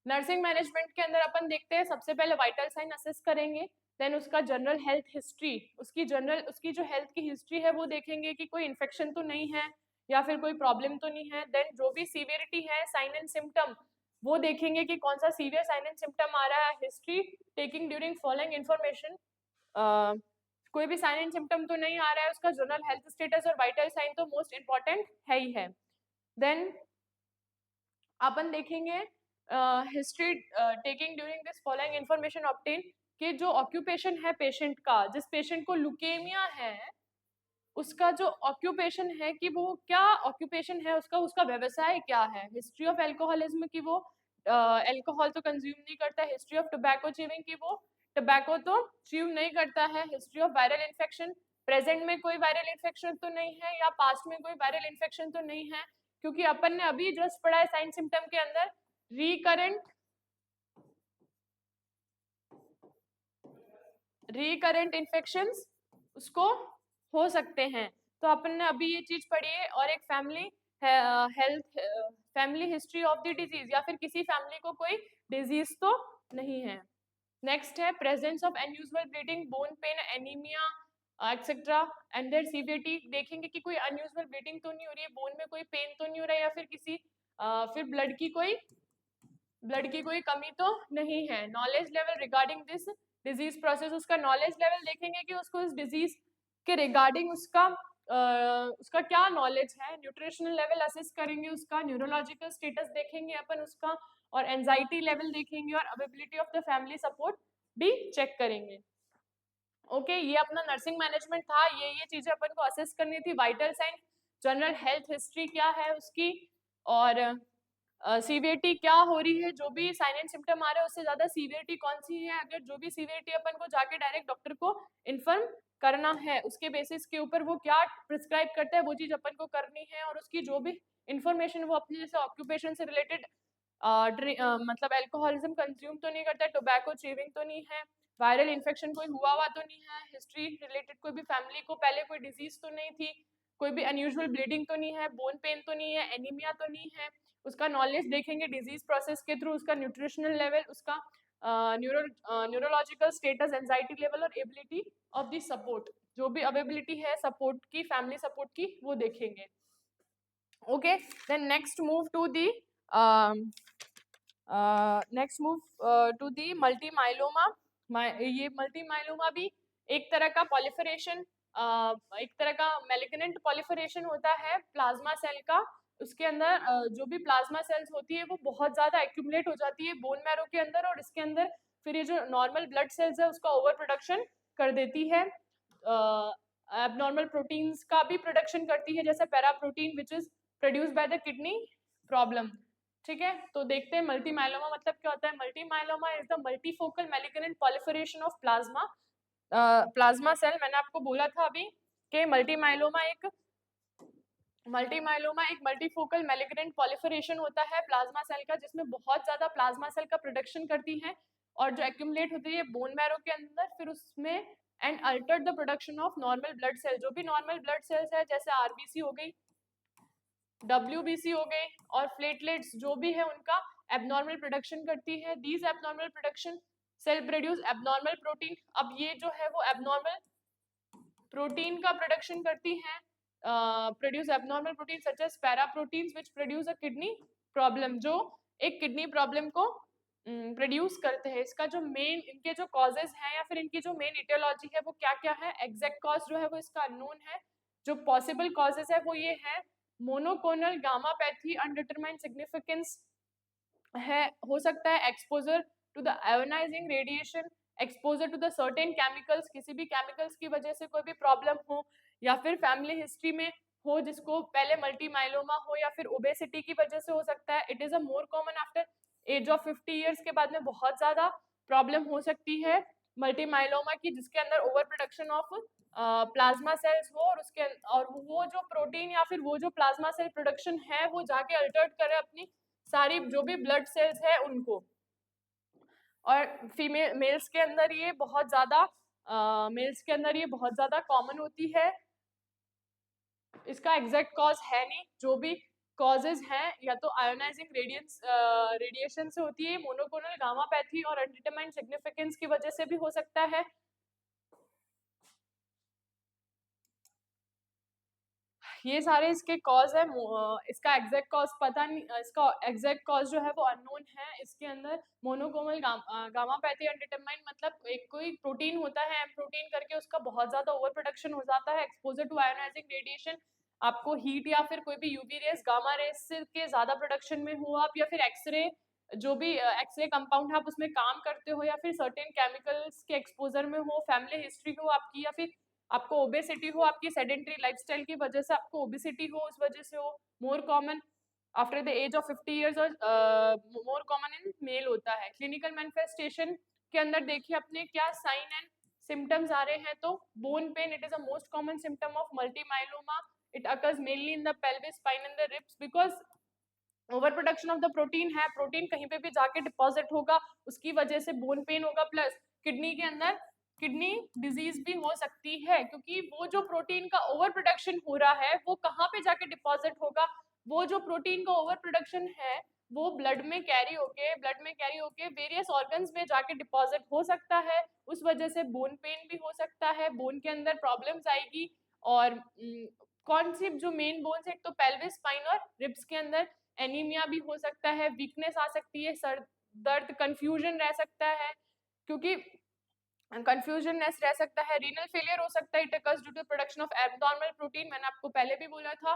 नर्सिंग मैनेजमेंट के अंदर अपन देखते हैं, सबसे पहले वाइटल साइन असेस करेंगे, देन उसका जनरल हेल्थ हिस्ट्री, उसकी जो हेल्थ की हिस्ट्री है वो देखेंगे कि कोई इन्फेक्शन तो नहीं है या फिर कोई प्रॉब्लम तो नहीं है। देन जो भी सीवियरिटी है, साइन एंड सिम्टम, वो देखेंगे कि कौन सा सीवियर साइन एंड सिम्टम आ रहा है। History taking during following information, कोई भी साइन एंड सिम्टम तो नहीं आ रहा है, उसका जनरल हेल्थ स्टेटस और वाइटल साइन तो मोस्ट इंपॉर्टेंट है ही है। देन अपन देखेंगे history taking during this following information obtain, कि जो ऑक्यूपेशन है पेशेंट का, जिस पेशेंट को ल्यूकेमिया है उसका जो ऑक्यूपेशन है कि वो क्या ऑक्यूपेशन है उसका, उसका व्यवसाय क्या है। हिस्ट्री ऑफ एल्कोहलिज्म की वो अल्कोहल तो कंज्यूम नहीं करता है। हिस्ट्री ऑफ टोबैको च्यूइंग की वो टोबैको तो च्यू नहीं करता है। History of viral infection, present में कोई वायरल इन्फेक्शन तो नहीं है या पास्ट में कोई वायरल इन्फेक्शन तो नहीं है, क्योंकि अपन ने अभी जस्ट पढ़ा है साइन सिम्टम के अंदर रिकरेंट इन्फेक्शंस उसको हो सकते हैं। तो अपन ने अभी ये चीज पढ़ी है। और एक family history of the disease, या फिर किसी फैमिली को कोई डिजीज तो नहीं है। नेक्स्ट है presence of unusual bleeding, bone pain, anaemia etcetera and their severity, देखेंगे कि कोई अनयूजुअल ब्लीडिंग तो नहीं हो रही है, बोन में कोई पेन तो नहीं हो रहा है, या फिर किसी फिर ब्लड की कोई कमी तो नहीं है। Knowledge level regarding this disease process, उसका नॉलेज लेवल देखेंगे कि उसको इस डिजीज के रिगार्डिंग उसका क्या नॉलेज है। न्यूट्रिशनल लेवल असेस करेंगे उसका, न्यूरोलॉजिकल स्टेटस देखेंगे अपन उसका, और एंजाइटी लेवल देखेंगे, और availability of the family support भी चेक करेंगे। ओके, ये अपना नर्सिंग मैनेजमेंट था। ये चीजें अपन को असेस करनी थी। Vital sign, general health history क्या है उसकी, और सीवियरिटी क्या हो रही है, जो भी साइन एंड सिम्टम आ रहे हैं उससे ज्यादा सीवियरिटी कौन सी है। अगर जो भी सीवियरिटी अपन को जाके डायरेक्ट डॉक्टर को इन्फॉर्म करना है, उसके बेसिस के ऊपर वो क्या प्रिस्क्राइब करता है वो चीज अपन को करनी है। और उसकी जो भी इंफॉर्मेशन वो अपने जैसे ऑक्यूपेशन से रिलेटेड मतलब अल्कोहलिज्म कंज्यूम तो नहीं करता है, टोबैको च्यूइंग तो नहीं है, वायरल इन्फेक्शन कोई हुआ तो नहीं है, हिस्ट्री रिलेटेड कोई भी फैमिली को पहले कोई डिजीज तो नहीं थी, कोई भी अनयूजुअल ब्लीडिंग तो नहीं है, बोन पेन तो नहीं है, एनीमिया तो नहीं है। उसका नॉलेज देखेंगे डिजीज प्रोसेस के थ्रू, उसका न्यूट्रिशनल लेवल, उसका न्यूरोलॉजिकल स्टेटस, एंजाइटी लेवल और एबिलिटी ऑफ द सपोर्ट, जो भी अवेबिलिटी है सपोर्ट की, फैमिली सपोर्ट की, वो देखेंगे। Okay, then next move to the multi myeloma. ये मल्टी माइलोमा भी एक तरह का पॉलिफरेशन, एक तरह का मैलिग्नेंट पॉलिफरेशन होता है प्लाज्मा सेल का। उसके अंदर जो भी प्लाज्मा सेल्स होती है वो बहुत ज्यादा एक्यूमुलेट हो जाती है बोन मैरो के अंदर, और इसके अंदर फिर ये जो नॉर्मल ब्लड सेल्स है उसका ओवर प्रोडक्शन कर देती है। एबनॉर्मल प्रोटीन्स का भी प्रोडक्शन करती है, जैसे para protein which is produce by the kidney problem. ठीक है, तो देखते हैं मल्टी माइलोमा मतलब क्या होता है। Multi myeloma is the multifocal malignant proliferation of plasma plasma cell, मैंने आपको बोला था अभी कि मल्टीमाइलोमा एक मल्टीफोकल मैलिग्नेंट पॉलिफरेशन होता है प्लाज्मा सेल का, जिसमें बहुत ज्यादा प्लाज्मा सेल का प्रोडक्शन करती है और जो एक्यूमुलेट होती है बोन मैरो के अंदर, फिर उसमें and alter the production of normal blood cell. जो भी नॉर्मल ब्लड सेल्स है जैसे आरबीसी हो गई, डब्ल्यूबीसी हो गए और प्लेटलेट्स जो भी है उनका एबनॉर्मल प्रोडक्शन करती है। These abnormal production cell produce abnormal protein. अब ये जो है वो एबनॉर्मल प्रोटीन का प्रोडक्शन करती है, produce abnormal protein such as para proteins which produce a kidney problem, जो एक किडनी प्रॉब्लम को प्रोड्यूस करते हैं। इसका जो मेन इनके जो कॉजेज हैं या फिर इनकी जो मेन इटियोलॉजी है वो क्या क्या है, एग्जैक्ट कॉज जो है वो इसका अननोन है। जो पॉसिबल कॉजेज है वो ये है, मोनोकोनल गामापैथी अनडिटरमाइंड सिग्निफिकेंस है, हो सकता है exposure to the ionizing radiation, exposure to the certain chemicals, किसी भी केमिकल्स की वजह से कोई भी प्रॉब्लम हो, या फिर फैमिली हिस्ट्री में हो जिसको पहले मल्टीमाइलोमा हो, या फिर ओबेसिटी की वजह से हो सकता है। It is a more common after age of 50 years के बाद में बहुत ज्यादा प्रॉब्लम हो सकती है मल्टीमाइलोमा की, जिसके अंदर over production of plasma cells हो और वो जो प्रोटीन या फिर वो जो प्लाज्मा सेल प्रोडक्शन है वो जाके अल्टर्ड करे अपनी सारी जो भी ब्लड सेल्स है उनको। और फीमेल मेल्स के अंदर ये बहुत ज्यादा कॉमन होती है। इसका एग्जैक्ट कॉज है नहीं, जो भी कॉजेज हैं या तो आयोनाइजिंग रेडिएशन से होती है, मोनोकोनल गामापैथी और अनडिटरमाइंड सिग्निफिकेंस की वजह से भी हो सकता है। ये सारे इसके कॉज है। इसका एग्जैक्ट कॉज पता नहीं, इसका एग्जैक्ट कॉज जो है वो अननोन है। इसके अंदर मोनोकोमल गामापैथी अनडिटरमाइंड मतलब एक कोई प्रोटीन होता है, प्रोटीन करके उसका बहुत ज्यादा ओवर प्रोडक्शन हो जाता है, एक्सपोजर टू आयोनाइजिंग रेडिएशन, आपको हीट या फिर कोई भी यूवी रेस गामा रेस के ज्यादा प्रोडक्शन में हो आप, या फिर एक्सरे जो भी एक्सरे कंपाउंड आप उसमें काम करते हो, या फिर सर्टेन केमिकल्स के एक्सपोजर में हो, फैमिली हिस्ट्री हो आपकी, या फिर आपको ओबेसिटी हो, आपकी सेडेंटरी लाइफस्टाइल की वजह से आपको ओबेसिटी हो, उस वजह से हो। More common after the age of 50 years और मोर कॉमन इन मेल होता है। क्लिनिकल मैनिफेस्टेशन के अंदर देखिए अपने क्या साइन एंड सिम्टम्स आ रहे हैं, तो bone pain, it is a most common symptom of multi myeloma, it occurs mainly in the pelvis, spine and the ribs, because over production of the protein है, protein कहीं पे भी जाके डिपॉजिट होगा, उसकी वजह से बोन पेन होगा। प्लस किडनी के अंदर किडनी डिजीज भी हो सकती है, क्योंकि वो जो प्रोटीन का ओवर प्रोडक्शन हो रहा है वो कहाँ पे जाके डिपॉजिट होगा, वो जो प्रोटीन का ओवर प्रोडक्शन है वो ब्लड में कैरी होके वेरियस ऑर्गन्स में जाके डिपॉजिट हो सकता है, उस वजह से बोन पेन भी हो सकता है, बोन के अंदर प्रॉब्लम्स आएगी। और कौन सी जो मेन बोन्स, एक तो पेल्विस, स्पाइन और रिब्स के अंदर एनीमिया भी हो सकता है, वीकनेस आ सकती है, सर दर्द, कंफ्यूजन रह सकता है, क्योंकि कंफ्यूजननेस रह सकता है, रीनल फेलियर हो सकता है, it occurs due to production of abnormal protein, मैंने आपको पहले भी बोला था।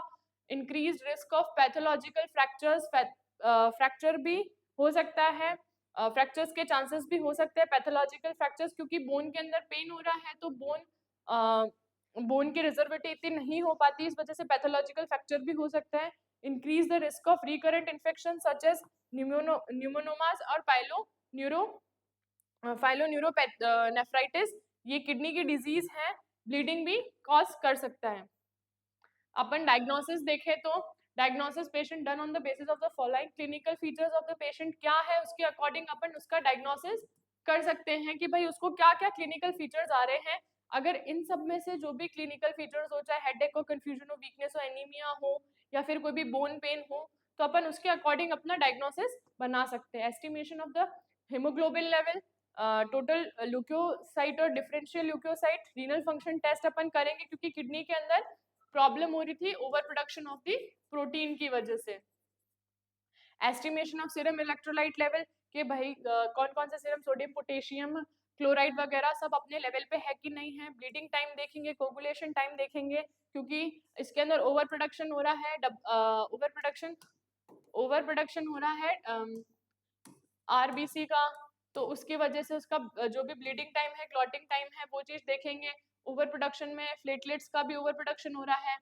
Increase risk of pathological fractures, fracture भी हो सकता है, फ्रैक्चर्स के चांसेस भी हो सकते हैं, पैथोलॉजिकल फ्रैक्चर्स, क्योंकि बोन के अंदर पेन हो रहा है तो बोन की रिजर्विटी इतनी नहीं हो पाती, इस वजह से पैथोलॉजिकल फ्रैक्चर भी हो सकता है। Increase the risk of recurrent infection such as pneumonias और फाइलोन्यूरोनेफ्राइटिस, ये किडनी की डिजीज है, ब्लीडिंग भी कॉज कर सकता है। अपन डायग्नोसिस देखें तो diagnosis patient done on the basis of the following, clinical features of the patient क्या है उसके अकॉर्डिंग अपन उसका डायग्नोसिस कर सकते हैं कि भाई उसको क्या क्या क्लिनिकल फीचर्स आ रहे हैं। अगर इन सब में से जो भी क्लिनिकल फीचर्स हो, चाहे हेडेक हो, कंफ्यूजन हो, वीकनेस हो, एनीमिया हो, या फिर कोई भी बोन पेन हो, तो अपन उसके अकॉर्डिंग अपना डायग्नोसिस बना सकते हैं। Estimation of the haemoglobin level, total leucocyte और differential leucocyte, renal function test अपन करेंगे, क्योंकि किडनी के अंदर प्रॉब्लम हो रही थी over production of the protein की वजह से। Estimation of serum electrolyte level, कि भाई कौन कौन से सीरम सोडियम, पोटेशियम, क्लोराइड वगैरह सब अपने लेवल पे है कि नहीं है। ब्लीडिंग टाइम देखेंगे, कोगुलेशन टाइम देखेंगे, क्योंकि इसके अंदर ओवर प्रोडक्शन हो रहा है, ओवर प्रोडक्शन हो रहा है आरबीसी का, तो उसकी वजह से उसका जो भी ब्लीडिंग टाइम है, क्लॉटिंग टाइम है, वो चीज देखेंगे। ओवर प्रोडक्शन में प्लेटलेट्स का भी ओवर प्रोडक्शन हो रहा है।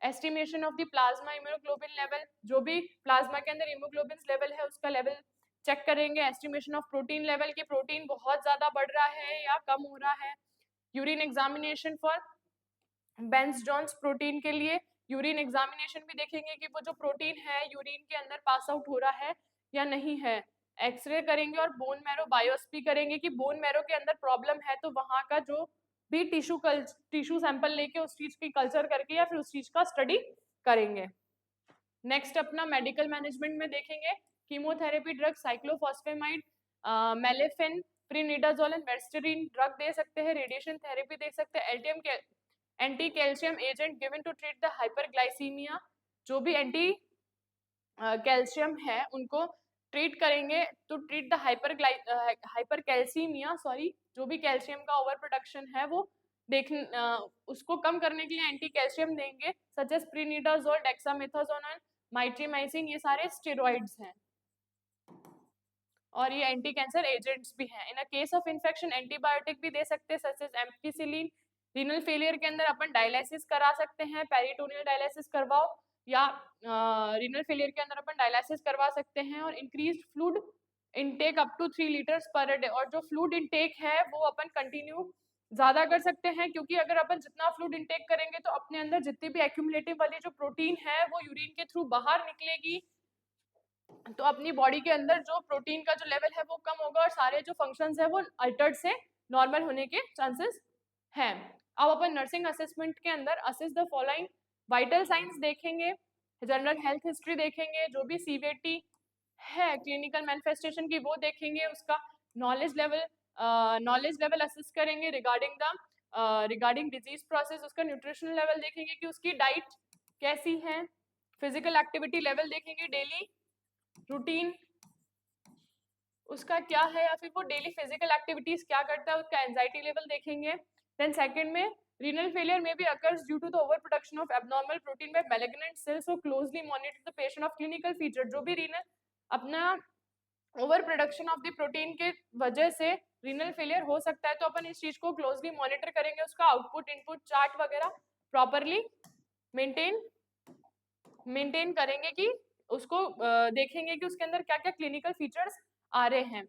Estimation of the plasma haemoglobin level, जो भी प्लाज्मा के अंदर हीमोग्लोबिन लेवल है उसका लेवल चेक करेंगे। एस्टिमेशन ऑफ प्रोटीन लेवल, की प्रोटीन बहुत ज्यादा बढ़ रहा है या कम हो रहा है। Urine examination for Bence Jones protein के लिए यूरिन एग्जामिनेशन भी देखेंगे कि वो जो प्रोटीन है यूरिन के अंदर पास आउट हो रहा है या नहीं है। एक्सरे करेंगे और बोन मैरो बायोप्सी करेंगे कि बोन मैरो के अंदर प्रॉब्लम है तो वहां का जो भी टिश्यू सैंपल लेके उस चीज की कल्चर करके या फिर उस चीज का स्टडी करेंगे। नेक्स्ट अपना मेडिकल मैनेजमेंट में देखेंगे chemotherapy drug cyclophosphamide, melphalan, prednisolone and मेस्टरीन ड्रग दे सकते हैं, रेडिएशन थेरेपी दे सकते हैं, एल्टियम के anti calcium agent given to treat the hyperglycaemia, जो भी एंटी कैल्शियम है उनको ट्रीट करेंगे to treat the hypercalcaemia, sorry, जो भी कैल्शियम का ओवर प्रोडक्शन है वो उसको कम करने के लिए एंटी कैल्शियम देंगे सच एज प्रीनिडाजोल, डेक्सामेथासोन, माइट्रिमाइसिन, ये सारे स्टेरॉइड्स हैं और ये एंटी कैंसर एजेंट्स भी हैं। In a case of infection antibiotic भी दे सकते हैं such as ampicillin. Renal failure के अंदर अपन डायलिसिस करा सकते हैं, पेरिटोनियल डायलिसिस करवाओ या रीनल फेलियर के अंदर अपन डायलिसिस करवा सकते हैं। और increased fluid intake up to 3 litres per day, और जो फ्लूइड इनटेक है वो अपन कंटिन्यू ज्यादा कर सकते हैं क्योंकि अगर अपन जितना फ्लूइड इनटेक करेंगे तो अपने अंदर जितनी भी एक्यूमुलेटिव वाली जो प्रोटीन है वो यूरिन के थ्रू बाहर निकलेगी, तो अपनी बॉडी के अंदर जो प्रोटीन का जो लेवल है वो कम होगा और सारे जो फंक्शंस है वो अल्टर्ड से नॉर्मल होने के चांसेस हैं। अब अपन नर्सिंग असेसमेंट के अंदर assess the following vital science देखेंगे, जनरल हेल्थ हिस्ट्री देखेंगे, जो भी सीवीटी है क्लिनिकल मैनिफेस्टेशन की वो देखेंगे, उसका नॉलेज लेवल असेस करेंगे रिगार्डिंग डिजीज प्रोसेस, उसका न्यूट्रिशनल लेवल देखेंगे कि उसकी डाइट कैसी है, फिजिकल एक्टिविटी लेवल देखेंगे, डेली रूटीन उसका क्या है या फिर वो डेली फिजिकल एक्टिविटीज क्या करता है, उसका एंजाइटी लेवल देखेंगे। देन सेकंड में रीनल फेलियर में भी occurs due to the over production of abnormal protein by malignant cells, so closely monitor the patient of clinical feature, जो भी रीनल अपना over production of the protein के वजह से रीनल फेलियर हो सकता है तो अपन इस चीज को क्लोजली मॉनिटर करेंगे, उसका आउटपुट इनपुट चार्ट वगैरह प्रॉपरली मेंटेन करेंगे कि उसको देखेंगे कि उसके अंदर क्या क्या क्लिनिकल फीचर्स आ रहे हैं।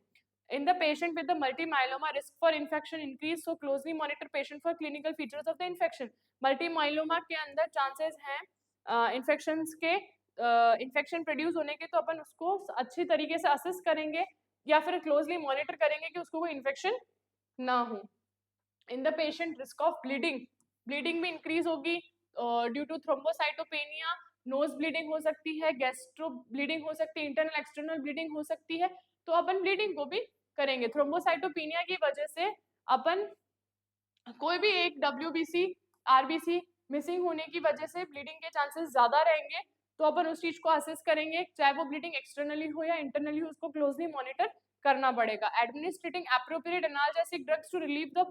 In the patient with the multi myeloma, risk for infection increase, so closely monitor patient for clinical features of the infection. Multi myeloma के अंदर chances हैं infections के infection produce होने के, तो अपन उसको अच्छी तरीके से assess करेंगे या फिर closely monitor करेंगे कि उसको कोई infection ना हो। In the patient risk of bleeding भी increase होगी due to thrombocytopenia, nose bleeding हो सकती है, गैस्ट्रो ब्लीडिंग हो सकती है, इंटरनल एक्सटर्नल ब्लीडिंग हो सकती है, तो अपन ब्लीडिंग को भी करेंगे। थ्रोम्बोसाइटोपिनिया की वजह से अपन कोई भी एक WBC RBC मिसिंग होने की वजह से ब्लीडिंग के चांसेस ज्यादा रहेंगे, तो अपन उस चीज को असेस करेंगे, चाहे वो ब्लीडिंग एक्सटर्नली हो या इंटरनली, उसको क्लोजली मॉनिटर करना पड़ेगा। Administrating appropriate analgesic drugs to relieve the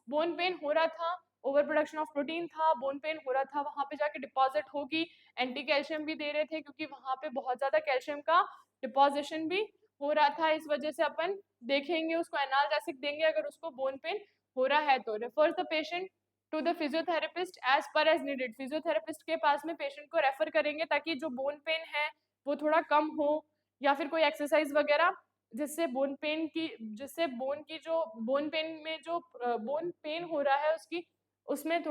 bone pain हो रहा था, ओवर प्रोडक्शन ऑफ प्रोटीन था, बोन पेन हो रहा था, वहां पे जाके डिपॉजिट होगी, एंटी कैल्शियम भी दे रहे थे क्योंकि वहां पे बहुत ज्यादा कैल्शियम का डिपॉजिशन भी हो रहा था, इस वजह से अपन देखेंगे, उसको एनाल्जेसिक देंगे अगर उसको बोन पेन हो रहा है तो। Refer the patient to the physiotherapist as per as needed, physiotherapist के पास में पेशेंट को रेफर करेंगे ताकि जो बोन पेन है वो थोड़ा कम हो, या फिर कोई एक्सरसाइज वगैरह जिससे बोन पेन में जो बोन पेन हो रहा है उसमें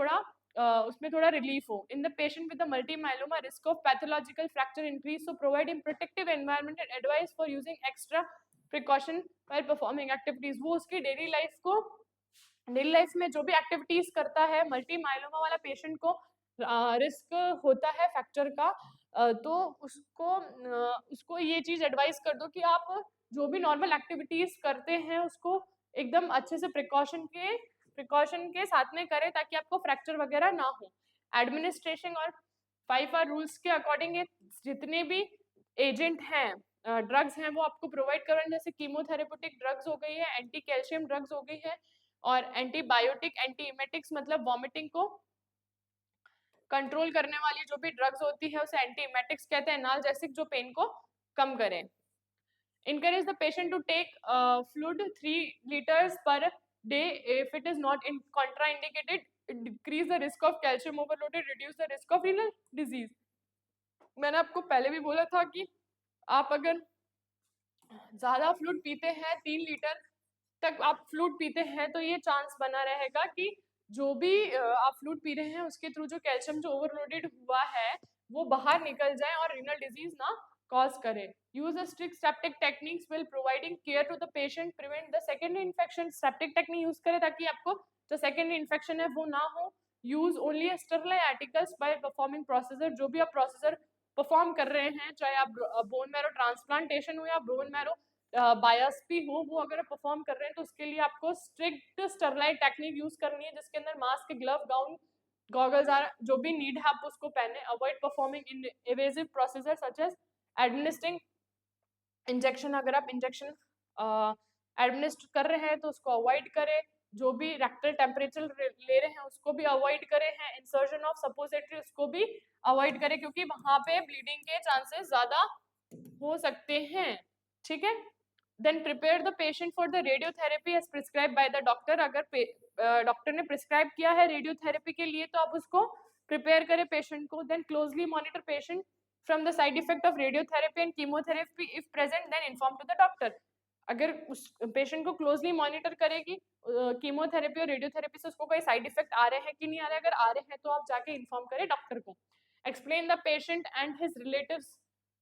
थोड़ा रिलीफ हो। In the patient with the multi myeloma, risk of pathological fracture increase, so provide in protective environment and advice for using extra precaution while performing activities. वो उसकी डेली लाइफ में जो भी एक्टिविटीज करता है, मल्टी माइलोमा वाला patient को risk होता है फ्रैक्चर का, तो उसको ये चीज एडवाइस कर दो कि आप जो भी नॉर्मल एक्टिविटीज करते हैं उसको एकदम अच्छे से प्रिकॉशन के साथ में करें ताकि आपको फ्रैक्चर वगैरह ना हो। एडमिनिस्ट्रेशन और 5R रूल्स के अकॉर्डिंग जितने भी एजेंट हैं, ड्रग्स हैं, वो आपको प्रोवाइड करवाएं, जैसे कीमोथेरेपेटिक ड्रग्स हो गई है, एंटी कैल्शियम ड्रग्स हो गई है, और एंटीबायोटिक एंटी इमेटिक्स मतलब वॉमिटिंग को कंट्रोल करने वाली जो भी ड्रग्स होती है उसे एंटी इमेटिक्स कहते हैं, एनाल्जेसिक जो पेन को कम करें। Encourage the patient to take fluid 3 liters per day if it is not contraindicated, decrease the risk of calcium overloaded, reduce the risk of renal disease। मैंने आपको पहले भी बोला था कि आप अगर ज्यादा फ्लूइड पीते हैं 3 लीटर तक आप फ्लूइड पीते हैं तो ये चांस बना रहेगा कि जो भी आप फ्लूइड पी रहे हैं उसके थ्रू जो कैल्शियम जो ओवरलोडेड हुआ है वो बाहर निकल जाए और रीनल डिजीज ना कॉज करे। Use a strict septic techniques will providing care to the patient prevent the secondary infection. Septic technique use करें ताकि आपको जो सेकेंडरी इन्फेक्शन है वो ना हो। Use only Sterlite articles by performing procedure. जो भी आप प्रोसीजर परफॉर्म कर रहे हैं, चाहे आप बोन मैरो ट्रांसप्लांटेशन हो या बोन मैरो बायोप्सी हो, वो अगर आप परफॉर्म कर रहे हैं तो उसके लिए आपको स्ट्रिक्ट स्टरलाइट टेक्निक यूज करनी है, जिसके अंदर mask, glove, gown, goggles or जो भी नीड है आप उसको पहने। Avoid performing invasive procedure such as administering injection. अगर आप इंजेक्शन एडमिनिस्टर कर रहे हैं तो उसको अवॉइड करें। जो भी रेक्टल टेम्परेचर ले रहे हैं उसको भी अवॉइड करें हैं। इंसर्शन ऑफ सपोजिटरी उसको भी अवॉइड करें क्योंकि वहां पे ब्लीडिंग के चांसेस ज्यादा हो सकते हैं। ठीक है। Then prepare the patient for the radiotherapy as prescribe by the doctor. अगर डॉक्टर ने प्रिस्क्राइब किया है रेडियोथेरेपी के लिए तो आप उसको प्रिपेयर करें पेशेंट को। Then closely monitor patient from the side effect of radiotherapy and chemotherapy if present, then inform to the doctor. अगर उस पेशेंट को क्लोजली मॉनिटर करेगी कीमोथेरेपी और रेडियोथेरेपी से उसको कोई साइड इफेक्ट आ रहे हैं कि नहीं आ रहे, अगर आ रहे हैं तो आप जाके इन्फॉर्म करें डॉक्टर को। Explain the patient and his relatives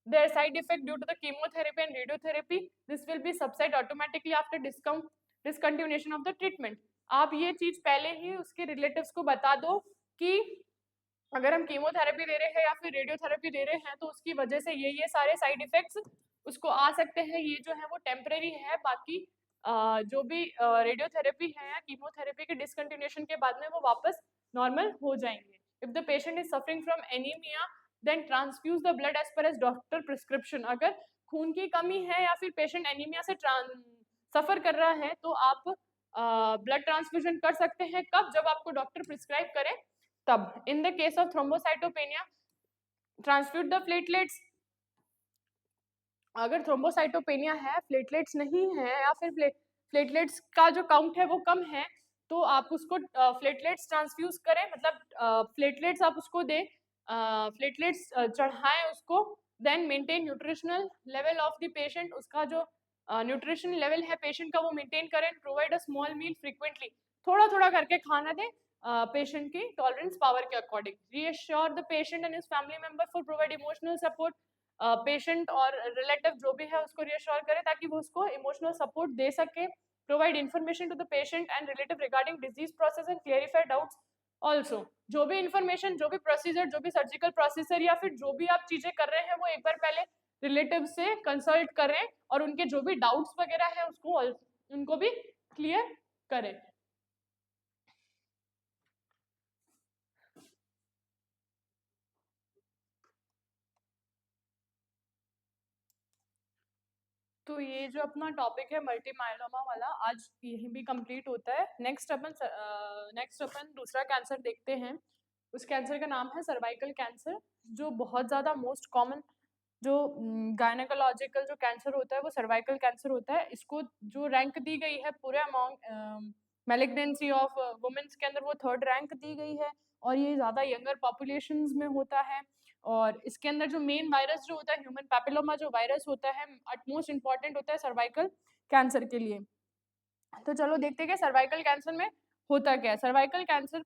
their side effect due to the chemotherapy and radiotherapy. This will be subside automatically after discontinuation of the treatment. आप ये चीज पहले ही उसके रिलेटिव्स को बता दो कि अगर हम कीमोथेरेपी दे रहे हैं या फिर रेडियोथेरेपी दे रहे हैं तो उसकी वजह से ये सारे साइड इफेक्ट्स उसको आ सकते हैं। ये जो है वो टेम्परेरी है, बाकी जो भी रेडियोथेरेपी है या कीमोथेरेपी के डिसकंटिन्यूएशन के बाद में वो वापस नॉर्मल हो जाएंगे। If the patient is suffering from anaemia then transfuse the blood as per as doctor prescription. अगर खून की कमी है या फिर पेशेंट एनीमिया से सफर कर रहा है तो आप ब्लड ट्रांसफ्यूजन कर सकते हैं। कब? जब आपको डॉक्टर प्रिस्क्राइब करे तब। In the case of thrombocytopenia transfuse the platelets. अगर थ्रोम्बोसाइटोपेनिया है, प्लेटलेट्स नहीं है या फिर प्लेटलेट्स का जो काउंट है वो कम है तो आप उसको प्लेटलेट्स ट्रांसफ्यूज करें, मतलब प्लेटलेट्स आप उसको दें, प्लेटलेट्स चढ़ाएं उसको। Then maintain nutritional level of the patient. उसका जो न्यूट्रिशन लेवल है पेशेंट का वो मेंटेन करें। Provide a small meal frequently. थोड़ा थोड़ा करके खाना दें पेशेंट की टॉलरेंस पावर के according. Reassure the patient and his family member for provide emotional support. Patient और रिलेटिव जो भी है उसको रिअश्योर करे ताकि वो उसको इमोशनल सपोर्ट दे सके। Provide information to the patient and relative regarding disease process and clarify doubts also. जो भी इन्फॉर्मेशन, जो भी प्रोसीजर, जो भी सर्जिकल प्रोसीजर या फिर जो भी आप चीजें कर रहे हैं वो एक बार पहले रिलेटिव से कंसल्ट करें और उनके जो भी डाउट्स वगैरह है उसको उनको भी क्लियर करें। तो ये जो अपना टॉपिक है मल्टी माइलोमा वाला आज यहीं भी कंप्लीट होता है। नेक्स्ट अपन दूसरा कैंसर देखते हैं। उस कैंसर का नाम है सर्वाइकल कैंसर, जो बहुत ज़्यादा मोस्ट कॉमन जो गायनेकोलॉजिकल जो कैंसर होता है वो सर्वाइकल कैंसर होता है। इसको जो रैंक दी गई है पूरे अमाउंट मैलिग्नेंसी ऑफ वुमेन्स के अंदर वो 3rd रैंक दी गई है और ये ज़्यादा यंगर पॉपुलेशंस में होता है। और इसके अंदर जो मेन वायरस जो होता है ह्यूमन पैपिलोमा जो वायरस होता है अटमोस्ट इम्पॉर्टेंट होता है सर्वाइकल कैंसर के लिए। तो चलो देखते हैं कि सर्वाइकल कैंसर में होता क्या है। सर्वाइकल कैंसर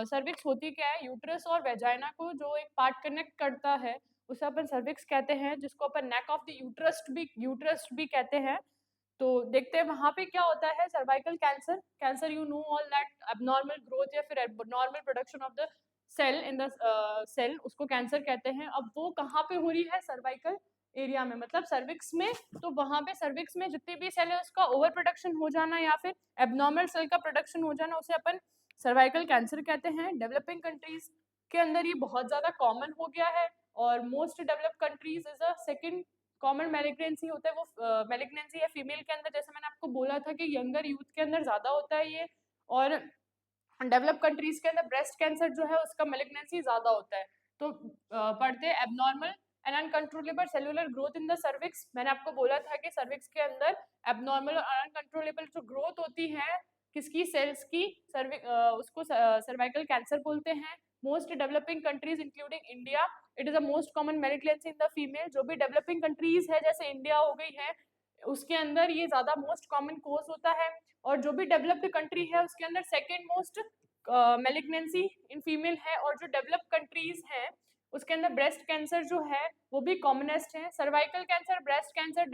सर्विक्स होती क्या है, यूट्रस और वेजाइना को जो एक पार्ट कनेक्ट करता है उसे अपन सर्विक्स कहते हैं, जिसको अपन नेक ऑफ द यूट्रस भी कहते हैं। तो देखते हैं वहां पे क्या होता है। Cervical cancer you know all that abnormal growth या फिर abnormal production of the cell in the cell, उसको कैंसर कहते हैं। अब वो कहाँ पे हो रही है? सर्वाइकल एरिया में, मतलब सर्विक्स में। तो वहां पे सर्विक्स में जितनी भी सेल है उसका ओवर प्रोडक्शन हो जाना या फिर एबनॉर्मल सेल का प्रोडक्शन हो जाना उसे अपन सर्वाइकल कैंसर कहते हैं। डेवलपिंग कंट्रीज के अंदर ये बहुत ज्यादा कॉमन हो गया है और most developed countries is a second common malignancy होता है। वो मैलिग्नेंसी है फीमेल के अंदर, जैसे मैंने आपको बोला था कि यंगर यूथ के अंदर ज्यादा होता है ये, और डेवलप कंट्रीज के अंदर ब्रेस्ट कैंसर जो है उसका मैलिग्नेंसी ज्यादा होता है। तो पढ़ते हैं abnormal and uncontrollable cellular growth in the cervix. मैंने आपको बोला था कि सर्विक्स के अंदर एबनॉर्मल और अनकंट्रोलेबल जो ग्रोथ होती है किसकी, सेल्स की, उसको सर्वाइकल कैंसर बोलते हैं। Most developing countries including India, it is the most common malignancy in the female. जो भी डेवलपिंग कंट्रीज है जैसे इंडिया हो गई है, उसके अंदर ये ज्यादा मोस्ट कॉमन कोज होता है। और जो भी डेवलप्ड कंट्री है उसके अंदर second most malignancy in female है। और जो डेवलप्ड कंट्रीज हैं उसके अंदर ब्रेस्ट कैंसर जो है वो भी कॉमनेस्ट है। Cervical cancer, breast cancer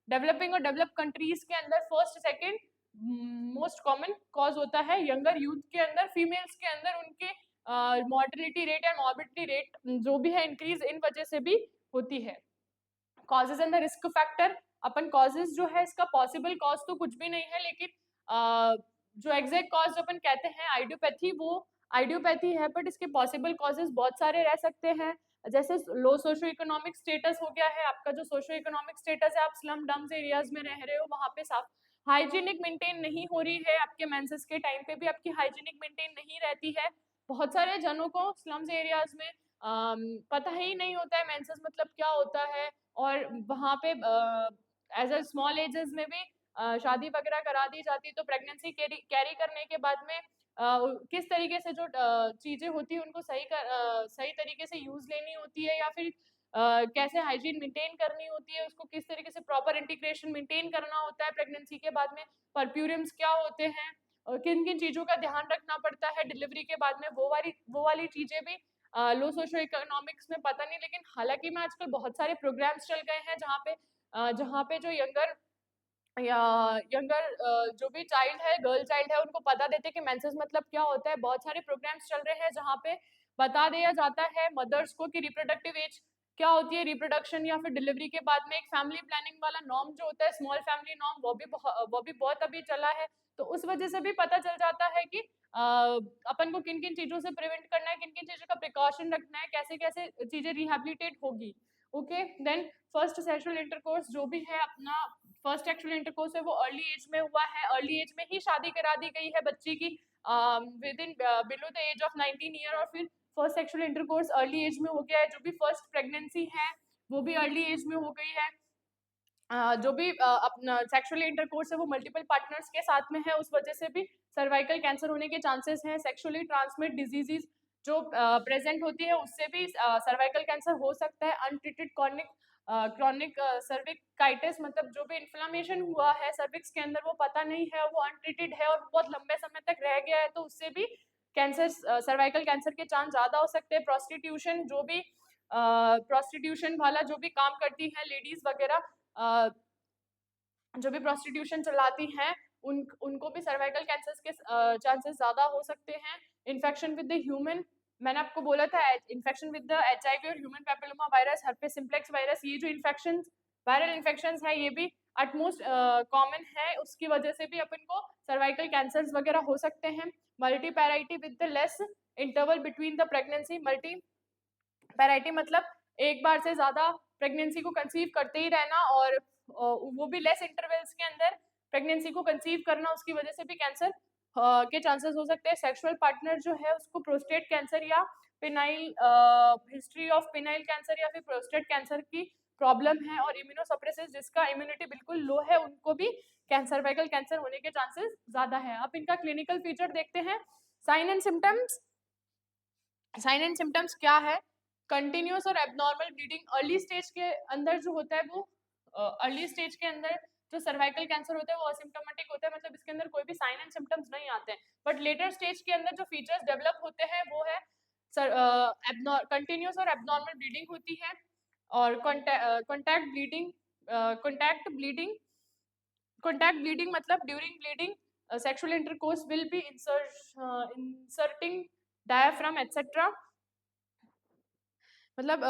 developing और डेवलप कंट्रीज के अंदर first second most common cause होता है। यंगर यूथ के अंदर, फीमेल्स के अंदर उनके mortality rate and morbidity rate जो भी है इंक्रीज इन वजह से भी होती है। Causes and the risk factor, upon causes जो है इसका पॉसिबल कॉज तो कुछ भी नहीं है, लेकिन जो एग्जैक्ट कॉज जो अपन कहते हैं आइडियोपैथी, वो आइडियोपैथी है, बट इसके पॉसिबल कॉजेज बहुत सारे रह सकते हैं। जैसे लो सोशो इकोनॉमिक स्टेटस हो गया है आपका, जो सोशो इकोनॉमिक स्टेटस है, आप स्लम डम्स एरियाज में रह रहे हो, वहाँ पे साफ हाइजीनिक मेंटेन नहीं हो रही है, आपके मेंसेस के टाइम पे भी आपकी हाइजीनिक मेंटेन नहीं रहती है। बहुत सारे जनों को स्लम्स एरियाज में पता ही नहीं होता है मेंसेस मतलब क्या होता है, और वहाँ पे एज अ स्मॉल एजेस में भी शादी वगैरह करा दी जाती है। तो प्रेगनेंसी कैरी करने के बाद में किस तरीके से जो चीजें होती है उनको सही तरीके से यूज लेनी होती है, या फिर कैसे हाइजीन मेंटेन करनी होती है, उसको किस तरीके से प्रॉपर इंटीग्रेशन मेंटेन करना होता है प्रेगनेंसी के बाद में, परप्यूरियम्स क्या होते हैं, किन किन चीजों का ध्यान रखना पड़ता है डिलीवरी के बाद में, वो वाली चीजें भी लो सोशो इकोनॉमिक्स में पता नहीं। लेकिन हालांकि में आजकल बहुत सारे प्रोग्राम्स चल गए हैं जहाँ पे जो यंगर जो भी चाइल्ड है, गर्ल चाइल्ड है, उनको पता देते कि मेंसेस मतलब क्या होता है। बहुत सारे प्रोग्राम्स चल रहे हैं जहाँ पे बता दिया जाता है मदर्स को कि रिप्रोडक्टिव एज क्या होती है, रिप्रोडक्शन या फिर डिलीवरी के बाद में। एक फैमिली प्लानिंग वाला नॉर्म जो होता है, स्मॉल फैमिली नॉर्म, वो भी बहुत अभी चला है। तो उस वजह से भी पता चल जाता है कि अपन को किन किन चीजों से प्रिवेंट करना है, किन किन चीजों का प्रिकॉशन रखना है, कैसे कैसे चीजें रिहेबिलिटेट होगी। Okay, then first sexual intercourse जो भी है अपना, फर्स्ट एक्चुअल इंटरकोर्स है वो अर्ली एज में हुआ है, अर्ली एज में ही शादी करा दी गई है बच्ची की within below the age of 19 year. और फिर first sexual intercourse early age में हो गया है। जो भी फर्स्ट प्रेगनेंसी है वो भी अर्ली एज में हो गई है। जो भी अपना सेक्सुअल इंटरकोर्स है वो मल्टीपल पार्टनर्स के साथ में है, उस वजह से भी सर्वाइकल कैंसर होने के चांसेस हैं। सेक्सुअली ट्रांसमिट डिजीजेस जो प्रेजेंट होती है उससे भी सर्वाइकल कैंसर हो सकता है। अनट्रीटेड क्रॉनिक सर्विकाइटिस, मतलब जो भी इन्फ्लेमेशन हुआ है सर्विक्स के अंदर वो पता नहीं है, वो अनट्रीटेड है और बहुत लंबे समय तक रह गया है, तो उससे भी कैंसर, सर्वाइकल कैंसर के चांस ज्यादा हो सकते हैं। प्रोस्टिट्यूशन, जो भी प्रोस्टिट्यूशन वाला जो भी काम करती है लेडीज वगैरह, जो भी प्रोस्टिट्यूशन चलाती हैं, उनको भी सर्वाइकल कैंसर के चांसेस ज्यादा हो सकते हैं। इन्फेक्शन विद द ह्यूमन, मैंने आपको बोला था इन्फेक्शन विद द HIV और human papilloma virus, herpes simplex virus, ये जो इन्फेक्शन वायरल इन्फेक्शंस है ये भी एटमोस्ट कॉमन है, उसकी वजह से भी अपन को सर्वाइकल कैंसर्स वगैरह हो सकते हैं। Multi parity with the less interval between the pregnancy, multi parity मतलब एक बार से ज्यादा प्रेगनेंसी को कंसीव करते ही रहना, और वो भी लेस इंटरवल्स के अंदर प्रेगनेंसी को कंसीव करना, उसकी वजह से भी कैंसर के चांसेस हो सकते हैं। सेक्सुअल पार्टनर जो है उसको प्रोस्टेट कैंसर या phenyl history of phenyl cancer या फिर प्रोस्टेट कैंसर की प्रॉब्लम है, और इम्यूनोसप्रेसिव जिसका इम्यूनिटी बिल्कुल लो है उनको भी सर्वाइकल कैंसर होने के चांसेस ज्यादा है। अब इनका क्लिनिकल फीचर देखते हैं। Sign and symptoms, sign and symptoms क्या है? कंटिन्यूस और एबनॉर्मल ब्लीडिंग अर्ली स्टेज के अंदर जो होता है वो, अर्ली स्टेज के अंदर जो सर्वाइकल कैंसर होता है वो असिम्प्टोमेटिक होता है, मतलब इसके अंदर कोई भी साइन एंड सिम्टम्स नहीं आते हैं। बट लेटर स्टेज के अंदर जो फीचर्स डेवलप होते हैं वो है कंटिन्यूस और एबनॉर्मल ब्लीडिंग होती है, और contact bleeding, contact bleeding, contact bleeding मतलब during bleeding sexual intercourse will be inserting diaphragm etcetera. मतलब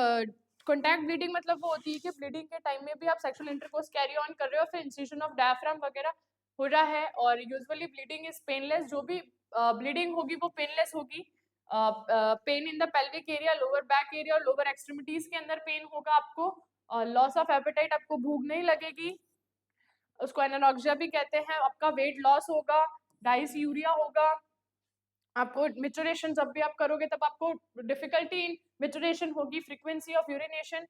कॉन्टैक्ट ब्लीडिंग मतलब वो होती है कि ब्लीडिंग के टाइम में भी आप सेक्सुअल इंटरकोर्स कैरी ऑन कर रहे हो, फिर इंसिशन ऑफ डायफ्राम वगैरह हो रहा है, और यूजुअली ब्लीडिंग इज पेनलेस, जो भी ब्लीडिंग होगी वो पेनलेस होगी। Pen in the pelvic area, lower back area और लोअर एक्सट्रीमिटीज के अंदर पेन होगा आपको, लॉस ऑफ एपेटाइट, आपको भूख नहीं लगेगी, उसको एनानॉक्सिया भी कहते हैं। आपका वेट लॉस होगा, डाइस यूरिया होगा, आपको मिचुरेशन जब भी आप करोगे तब आपको डिफिकल्टी इन मिचुरेशन होगी, frequency of urination,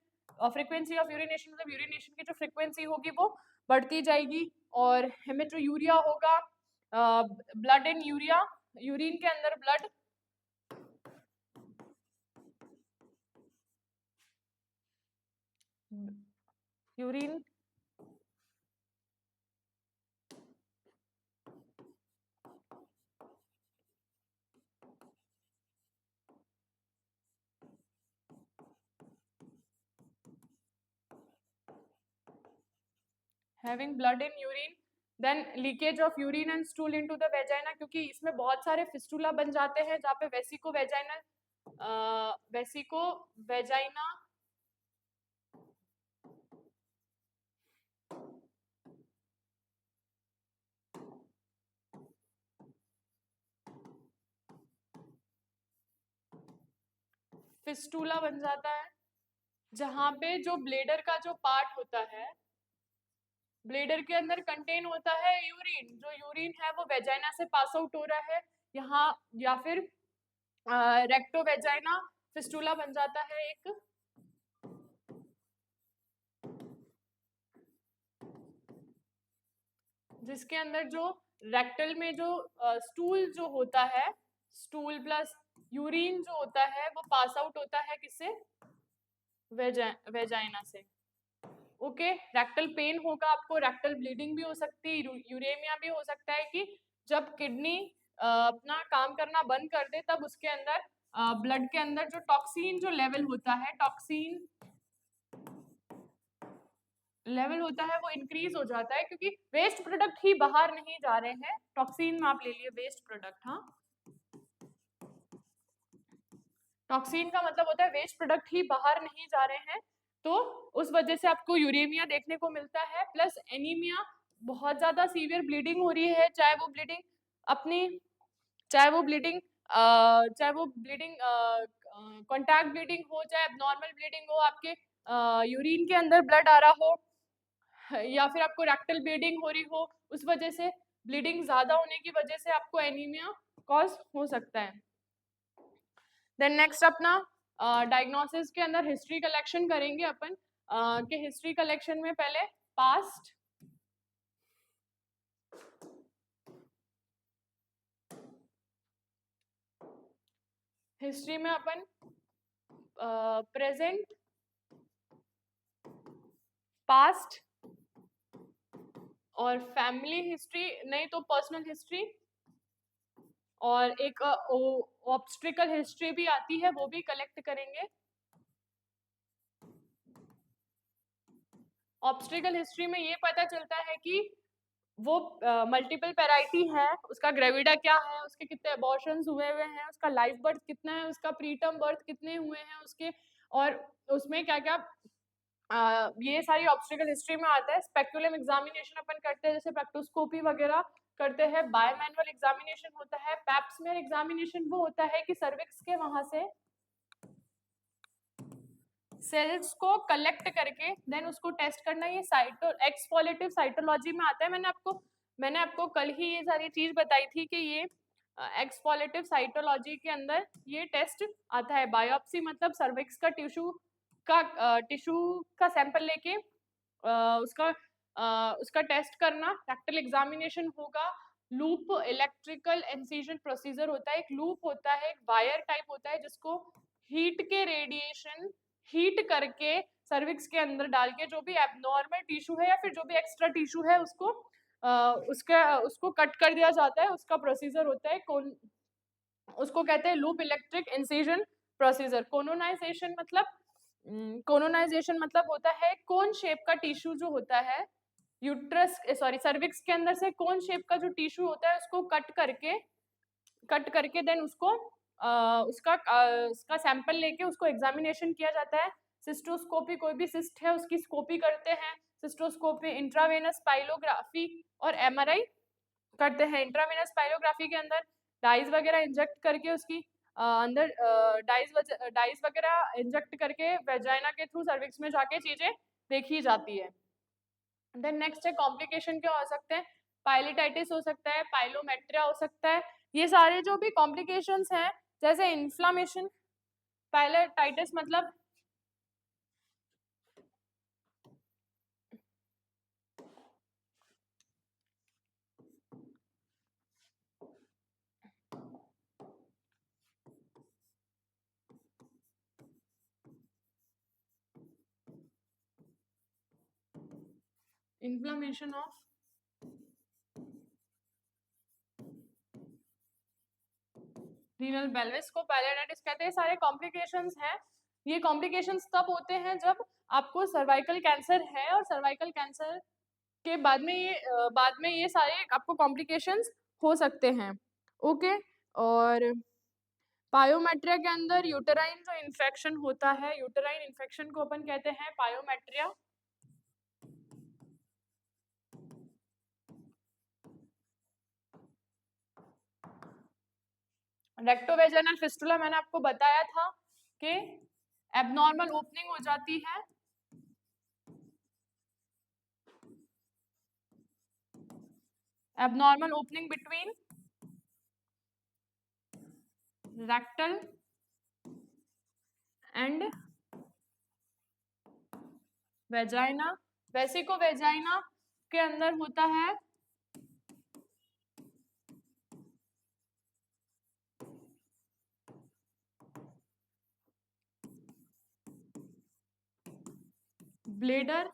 frequency of urination मतलब यूरिनेशन की जो फ्रीक्वेंसी होगी वो बढ़ती जाएगी, और हेमेटोयूरिया होगा, ब्लड इन यूरिया, यूरिन के अंदर blood, urine having blood in urine, then leakage of urine and stool into the vagina, क्योंकि इसमें बहुत सारे फिस्टुला बन जाते हैं जहाँ पे वेसिको वेजाइना फिस्टुला बन जाता है, जहाँ पे जो ब्लेडर का जो पार्ट होता है, ब्लेडर के अंदर कंटेन होता है यूरिन, जो यूरिन है वो वेजाइना से पास आउट हो रहा है यहाँ, या फिर रेक्टो वेजाइना फिस्टुला बन जाता है एक, जिसके अंदर जो रेक्टल में जो स्टूल जो होता है, स्टूल प्लस यूरिन जो होता है वो पास आउट होता है किससे, वेजाइना से। ओके, रेक्टल पेन होगा आपको, रेक्टल ब्लीडिंग भी हो सकती है, यूरेमिया भी हो सकता है कि जब किडनी अपना काम करना बंद कर दे तब उसके अंदर ब्लड के अंदर जो टॉक्सिन जो लेवल होता है, टॉक्सिन लेवल होता है वो इंक्रीज हो जाता है, क्योंकि वेस्ट प्रोडक्ट ही बाहर नहीं जा रहे हैं, टॉक्सिन में आप ले लिए वेस्ट प्रोडक्ट, हाँ, टॉक्सिन का मतलब होता है वेस्ट प्रोडक्ट ही बाहर नहीं जा रहे हैं, तो उस वजह से आपको यूरेमिया देखने को मिलता है, प्लस एनीमिया, बहुत ज्यादा सीवियर ब्लीडिंग हो रही है, चाहे वो ब्लीडिंग अपनी चाहे वो ब्लीडिंग कॉन्टैक्ट ब्लीडिंग हो, चाहे नॉर्मल ब्लीडिंग हो, आपके यूरिन के अंदर ब्लड आ रहा हो, या फिर आपको रेक्टल ब्लीडिंग हो रही हो, उस वजह से ब्लीडिंग ज्यादा होने की वजह से आपको एनीमिया कॉज हो सकता है। देन नेक्स्ट अपना डायग्नोसिस के अंदर हिस्ट्री कलेक्शन करेंगे अपन, के हिस्ट्री कलेक्शन में पहले पास्ट, हिस्ट्री में अपन प्रेजेंट, पास्ट और फैमिली हिस्ट्री, नहीं तो पर्सनल हिस्ट्री, और एक ऑब्स्ट्रिकल हिस्ट्री भी आती है, वो भी कलेक्ट करेंगे। ऑब्स्ट्रिकल हिस्ट्री में ये पता चलता है कि वो मल्टीपल पैराइटी है, उसका ग्रेविडा क्या है, उसके कितने अबॉर्शंस हुए हैं, उसका लाइफ बर्थ कितना है, उसका प्रीटर्म बर्थ कितने हुए हैं उसके, और उसमें क्या क्या ये सारी ऑब्स्ट्रिकल हिस्ट्री में आता है। स्पेक्युलम एग्जामिनेशन अपन करते हैं, जैसे पेक्टोस्कोपी वगैरह करते हैं, बायोमैनुअल एग्जामिनेशन होता है, पैप्समेयर एग्जामिनेशन वो होता है कि सर्विक्स के वहां से सेल्स को कलेक्ट करके देन उसको टेस्ट करना, ये एक्सफोलेटिव साइटोलॉजी में आता है। मैंने आपको कल ही ये सारी चीज बताई थी कि ये एक्सफोलेटिव साइटोलॉजी के अंदर ये टेस्ट आता है। बायोप्सी मतलब सर्विक्स का टिश्यू का सैंपल लेके उसका टेस्ट करना। रेक्टल एग्जामिनेशन होगा। लूप इलेक्ट्रिकल इंसिजन प्रोसीजर होता है, एक लूप होता है, एक वायर टाइप होता है जिसको हीट के रेडिएशन हीट करके सर्विक्स के अंदर डाल के जो भी एबनॉर्मल टिश्यू है या फिर जो भी एक्स्ट्रा टिश्यू है उसको कट कर दिया जाता है। उसका प्रोसीजर होता है उसको कहते हैं लूप इलेक्ट्रिक इंसिजन प्रोसीजर। कोनोनाइजेशन मतलब होता है कोन शेप का टिश्यू जो होता है सर्विक्स के अंदर से कोन शेप का जो टिश्यू होता है उसको कट करके देन उसका सैंपल लेके उसको एग्जामिनेशन किया जाता है। सिस्टोस्कोपी, कोई भी सिस्ट है उसकी स्कोपी करते हैं। सिस्टोस्कोपी, इंट्रावेनस पाइलोग्राफी और एमआरआई करते हैं। इंट्रावेनस पाइलोग्राफी के अंदर डाइज वगैरह इंजेक्ट करके उसकी अंदर डाइज वगैरह इंजेक्ट करके वेजाइना के थ्रू सर्विक्स में जाके चीजें देखी जाती है। देन नेक्स्ट है कॉम्प्लिकेशन क्या हो सकते हैं। पाइलिटाइटिस हो सकता है, पाइलोमेट्रिया हो सकता है। ये सारे जो भी कॉम्प्लिकेशंस हैं जैसे इन्फ्लामेशन, पाइलिटाइटिस मतलब इन्फ्लामेशन ऑफ रीनल बेल्विस को पाइलिटाइटिस कहते हैं। सारे कॉम्प्लिकेशंस हैं। ये कॉम्प्लिकेशंस तब होते हैं जब आपको सर्वाइकल कैंसर है और सर्वाइकल कैंसर के बाद में ये सारे आपको कॉम्प्लिकेशंस हो सकते हैं। ओके, और पायोमेट्रिया के अंदर यूटेराइन जो इन्फेक्शन होता है, यूटेराइन इन्फेक्शन को अपन कहते हैं पायोमेट्रिया। रेक्टोवेजाइनल फिस्टुला मैंने आपको बताया था कि एबनॉर्मल ओपनिंग हो जाती है, abnormal opening between rectal and vagina. Vesico vagina के अंदर होता है ब्लेडर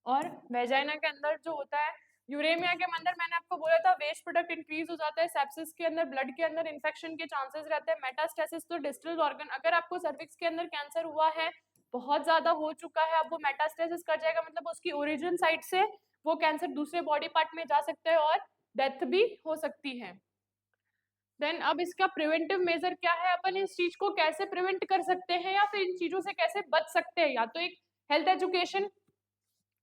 और वेजाइना के अंदर जो होता है यूरेमिया के अंदर मैंने आपको बोला था वेस्ट प्रोडक्ट इंक्रीज हो जाता है, सेप्सिस के अंदर ब्लड के अंदर इन्फेक्शन के चांसेस रहते हैं, मेटास्टेसिस तो डिस्टल ऑर्गन, अगर आपको सर्विक्स के अंदर कैंसर हुआ है, बहुत ज्यादा हो चुका है, अब वो मेटास्टेसिस कर जाएगा, मतलब उसकी ओरिजिन साइट से वो कैंसर दूसरे बॉडी पार्ट में जा सकता है और डेथ भी हो सकती है। देन अब इसका प्रिवेंटिव मेजर क्या है, अपन इस चीज को कैसे प्रिवेंट कर सकते हैं या फिर इन चीजों से कैसे बच सकते हैं। या तो एक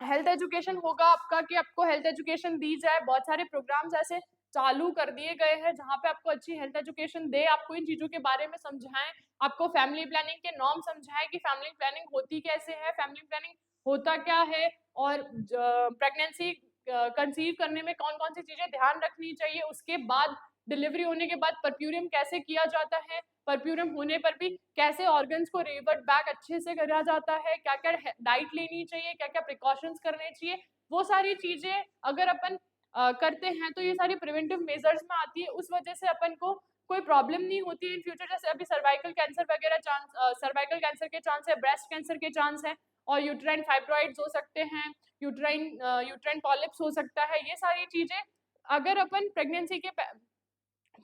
हेल्थ एजुकेशन होगा आपका कि आपको हेल्थ एजुकेशन दी जाए, बहुत सारे प्रोग्राम्स ऐसे चालू कर दिए गए हैं जहाँ पे आपको अच्छी हेल्थ एजुकेशन दे, आपको इन चीजों के बारे में समझाएं, आपको फैमिली प्लानिंग के नॉर्म समझाएं कि फैमिली प्लानिंग होती कैसे है, फैमिली प्लानिंग होता क्या है, और प्रेगनेंसी कंसीव करने में कौन कौन सी चीजें ध्यान रखनी चाहिए, उसके बाद डिलीवरी होने के बाद परप्यूरियम कैसे किया जाता है, परप्यूरियम होने पर भी कैसे ऑर्गन्स को रिवर्ट बैक अच्छे से करा जाता है, क्या क्या डाइट लेनी चाहिए, क्या क्या प्रिकॉशंस करने चाहिए, वो सारी चीजें अगर अपन करते हैं तो ये सारी प्रिवेंटिव मेजर्स में आती है। उस वजह से अपन को कोई प्रॉब्लम नहीं होती है इन फ्यूचर। जैसे अभी सर्वाइकल कैंसर वगैरह सर्वाइकल कैंसर के चांस है, ब्रेस्ट कैंसर के चांस है, और यूट्राइन फाइब्रॉइड्स हो सकते हैं, यूट्राइन पॉलिप्स हो सकता है। ये सारी चीजें अगर अपन प्रेगनेंसी के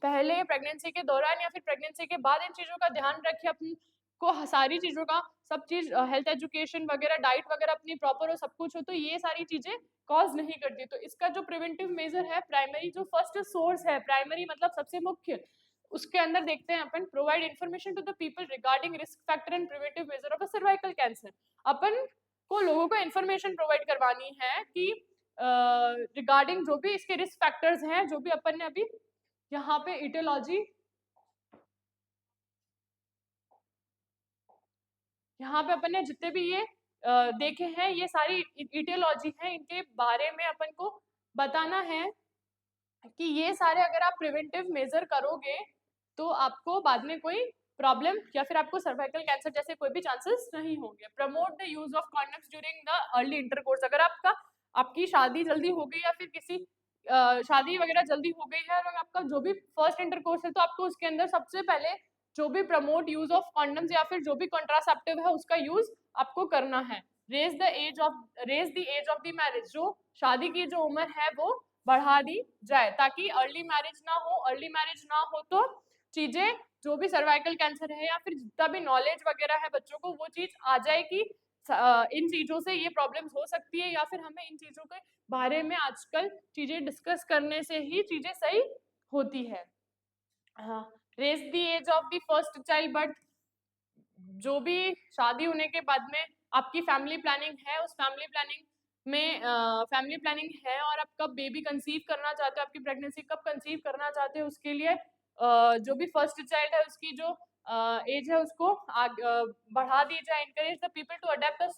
पहले, प्रेगनेंसी के दौरान या फिर प्रेगनेंसी के बाद इन चीजों का ध्यान रखें, अपनी को सारी चीजों का सब चीज हेल्थ एजुकेशन वगैरह डाइट वगैरह अपनी प्रॉपर हो, सब कुछ हो, तो ये सारी चीजें कॉज नहीं करती। तो इसका जो प्रिवेंटिव मेजर है, प्राइमरी जो फर्स्ट सोर्स है, प्राइमरी मतलब सबसे मुख्य, उसके अंदर देखते हैं अपन provide information to the people regarding risk factor and preventive measure of a cervical cancer. अपन को लोगों को इन्फॉर्मेशन प्रोवाइड करवानी है कि रिगार्डिंग जो भी इसके रिस्क फैक्टर्स हैं, जो भी अपन ने अभी यहाँ पे इटियोलॉजी, यहाँ पे अपन ने जितने भी ये देखे हैं, ये सारी इटियोलॉजी है, इनके बारे में अपन को बताना है कि ये सारे अगर आप प्रिवेंटिव मेजर करोगे तो आपको बाद में कोई प्रॉब्लम या फिर आपको सर्वाइकल कैंसर जैसे कोई भी चांसेस नहीं होंगे। Promote the use of condoms during the early intercourse. अगर आपकी शादी जल्दी हो गई या फिर किसी शादी वगैरह जल्दी हो गई है और आपका जो भी फर्स्ट इंटरकोर्स है, तो आपको उसके अंदर सबसे पहले जो भी प्रमोट यूज ऑफ कॉन्डम्स या फिर जो भी कॉन्ट्रासेप्टिव है उसका यूज आपको करना है। Raise the age of the marriage, जो शादी की जो उम्र है वो बढ़ा दी जाए ताकि अर्ली मैरिज ना हो। अर्ली मैरिज ना हो तो चीजें जो भी सर्वाइकल कैंसर है या फिर जितना भी नॉलेज वगैरह है बच्चों को, वो चीज आ जाए कि इन चीजों से ये प्रॉब्लम्स हो सकती है, या फिर हमें इन चीजों के बारे में आजकल चीजें डिस्कस करने से ही चीजें सही होती है। हाँ, raise the age of the first child birth, जो भी शादी होने के बाद में आपकी फैमिली प्लानिंग है, उस फैमिली प्लानिंग में फैमिली प्लानिंग है और आप कब बेबी कंसीव करना चाहते हो, आपकी प्रेगनेंसी कब कंसीव करना चाहते हो, उसके लिए जो भी फर्स्ट चाइल्ड है उसकी जो एज है उसको बढ़ा दी जाए। encourage the people to adapt a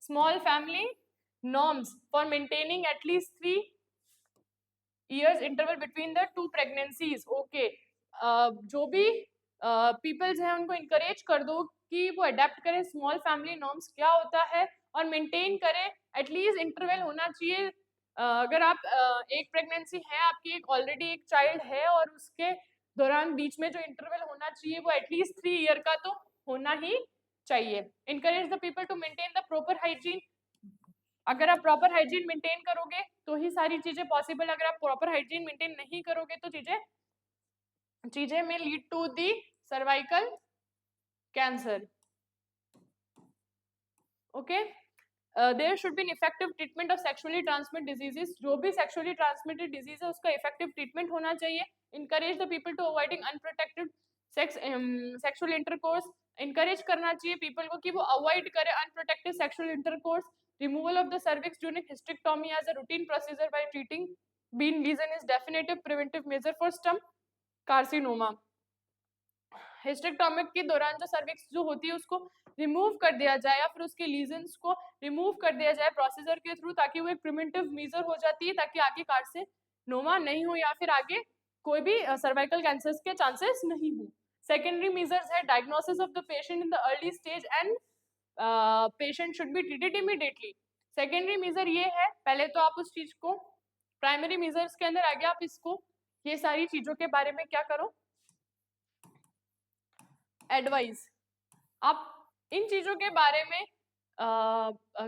small family norms for maintaining at least 3 years interval between the two pregnancies। Okay, जो भी पीपल्स हैं उनको इंकरेज कर दो कि वो अडेप्ट करें स्मॉल फैमिली नॉर्म्स क्या होता है और मेंटेन करें, एटलीस्ट इंटरवल होना चाहिए। अगर आप एक प्रेगनेंसी है आपकी, एक ऑलरेडी एक चाइल्ड है और उसके दौरान बीच में जो इंटरवल होना चाहिए वो एटलीस्ट 3 ईयर का तो होना ही चाहिए। encourage the people to maintain the proper hygiene। अगर आप प्रॉपर हाइजीन मेंटेन करोगे तो ही सारी चीजें पॉसिबल। अगर आप प्रॉपर हाइजीन मेंटेन नहीं करोगे तो चीजें में lead to the cervical cancer. Okay. There should be an effective treatment of sexually transmitted diseases, जो भी सेक्सुअली ट्रांसमिटेड डिजीज है उसका इफेक्टिव ट्रीटमेंट होना चाहिए। Encourage the people to avoiding unprotected sexual intercourse, encourage करना चाहिए पीपल को कि वो अवॉइड करें unprotected sexual intercourse. Removal of the cervix during hysterectomy as a routine procedure by treating benign lesion is definitive preventive measure for stomach carcinoma. Hysterectomy के दौरान जो cervix जो होती है उसको रिमूव कर दिया जाए या फिर उसके लीजन्स को रिमूव कर दिया जाए प्रोसीजर के थ्रू, ताकि वो एक प्रिवेंटिव मेजर हो जाती है, ताकि आगे कार्सिनोमा नहीं हो या फिर आगे कोई भी सर्वाइकल कैंसर के चांसेस नहीं हो। सेकेंडरी मेजर्स है diagnosis of the patient in the early stage and patient should be treated immediately. Secondary measure ये है, पहले तो आप उस चीज को, प्राइमरी मेजर्स के अंदर आगे आप इसको ये सारी चीजों के बारे में क्या करो, एडवाइस। आप इन चीजों के बारे में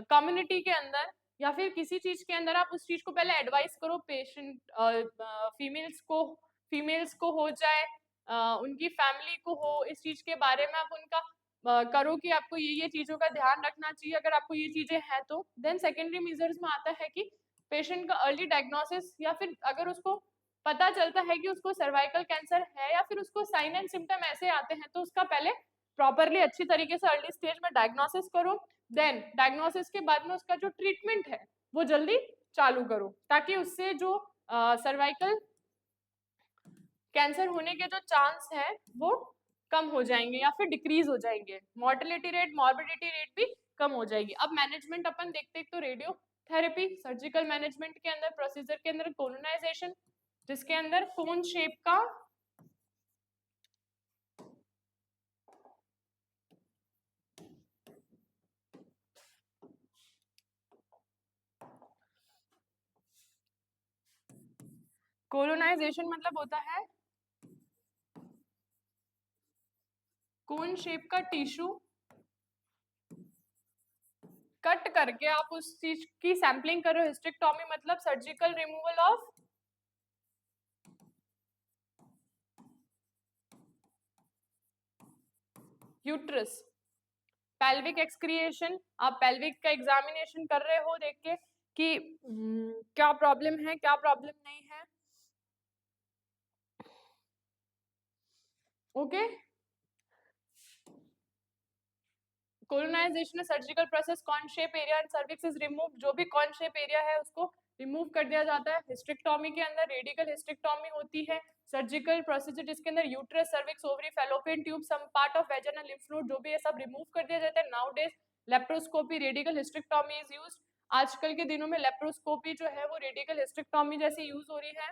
कम्युनिटी के अंदर या फिर किसी चीज के अंदर आप उस चीज को पहले एडवाइस करो पेशेंट, फीमेल्स को हो चाहे उनकी फैमिली को हो, इस चीज के बारे में आप उनका करो कि आपको ये चीजों का ध्यान रखना चाहिए अगर आपको ये चीजें हैं तो। देन सेकेंडरी मेजर्स में आता है कि पेशेंट का अर्ली डायग्नोसिस, या फिर अगर उसको पता चलता है कि उसको सर्वाइकल कैंसर है या फिर उसको साइन एंड सिम्टम ऐसे आते हैं तो उसका पहले प्रॉपरली अच्छी तरीके से अर्ली स्टेज में डायग्नोसिस करो। देन डायग्नोसिस के बाद में उसका जो ट्रीटमेंट है वो जल्दी चालू करो, ताकि उससे जो सर्वाइकल कैंसर होने के जो चांस है वो कम हो जाएंगे या फिर डिक्रीज हो जाएंगे, मोर्टेलिटी रेट मॉर्बिडिटी रेट भी कम हो जाएगी। अब मैनेजमेंट अपन देखते हैं तो रेडियोथेरेपी, सर्जिकल मैनेजमेंट के अंदर प्रोसीजर के अंदर कोलोनाइजेशन, जिसके अंदर कोन शेप का कोलोनाइजेशन मतलब होता है कोन शेप का टिश्यू कट करके आप उस चीज की सैंपलिंग करो। हिस्टेक्टोमी मतलब surgical removal of uterus. Pelvic excretion, आप पेल्विक का एग्जामिनेशन कर रहे हो देख के कि क्या प्रॉब्लम है क्या प्रॉब्लम नहीं है। Okay, colonization surgical process, cone shape area and cervix is remove, जो भी कॉन शेप एरिया है उसको रिमूव कर दिया जाता है। हिस्टेक्टोमी के अंदर रेडिकल हिस्टेक्टोमी होती है, सर्जिकल प्रोसीजर जिसके अंदर uterus, cervix, ovary, fallopian tube, some part of vagina, lymph node, जो भी है सब रिमूव कर दिया जाता है। Nowadays laparoscopy radical hysterectomy is used, आजकल के दिनों में लेप्रोस्कोपी जो है वो रेडिकल हिस्टेक्टोमी जैसे यूज हो रही है।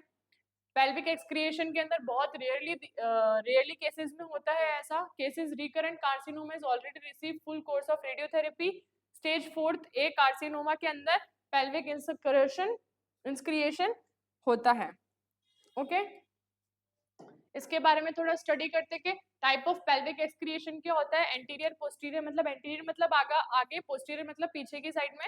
पेल्विक एक्सक्रिएशन के अंदर बहुत रेयरली केसेस में होता है ऐसा cases. Recurrent carcinoma is already receive full course of radiotherapy. Stage 4 A carcinoma के अंदर पेल्विक इंस्क्रिएशन होता है। ओके, इसके बारे में थोड़ा स्टडी करते कि टाइप ऑफ पेल्विक एक्सक्रिएशन क्या होता है। एंटीरियर पोस्टीरियर मतलब आगे, पोस्टीरियर मतलब पीछे की साइड में।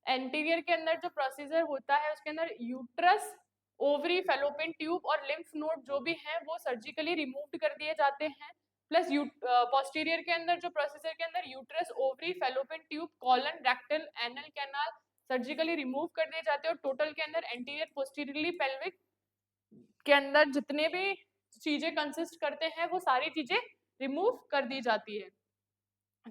एंटीरियर के अंदर जो प्रोसीजर होता है उसके अंदर यूट्रस, ओवरी, फैलोपियन ट्यूब और लिम्फ नोड जो भी हैं वो सर्जिकली रिमूव कर दिए जाते हैं। प्लस पोस्टीरियर के अंदर जो प्रोसीजर के अंदर uterus, ovary, fallopian tube, colon, rectal, anal canal surgically remove कर दिए जाते हैं। और टोटल के अंदर एंटीरियर पोस्टीरियरली पेल्विक के अंदर जितने भी चीजें कंसिस्ट करते हैं वो सारी चीजें रिमूव कर दी जाती है।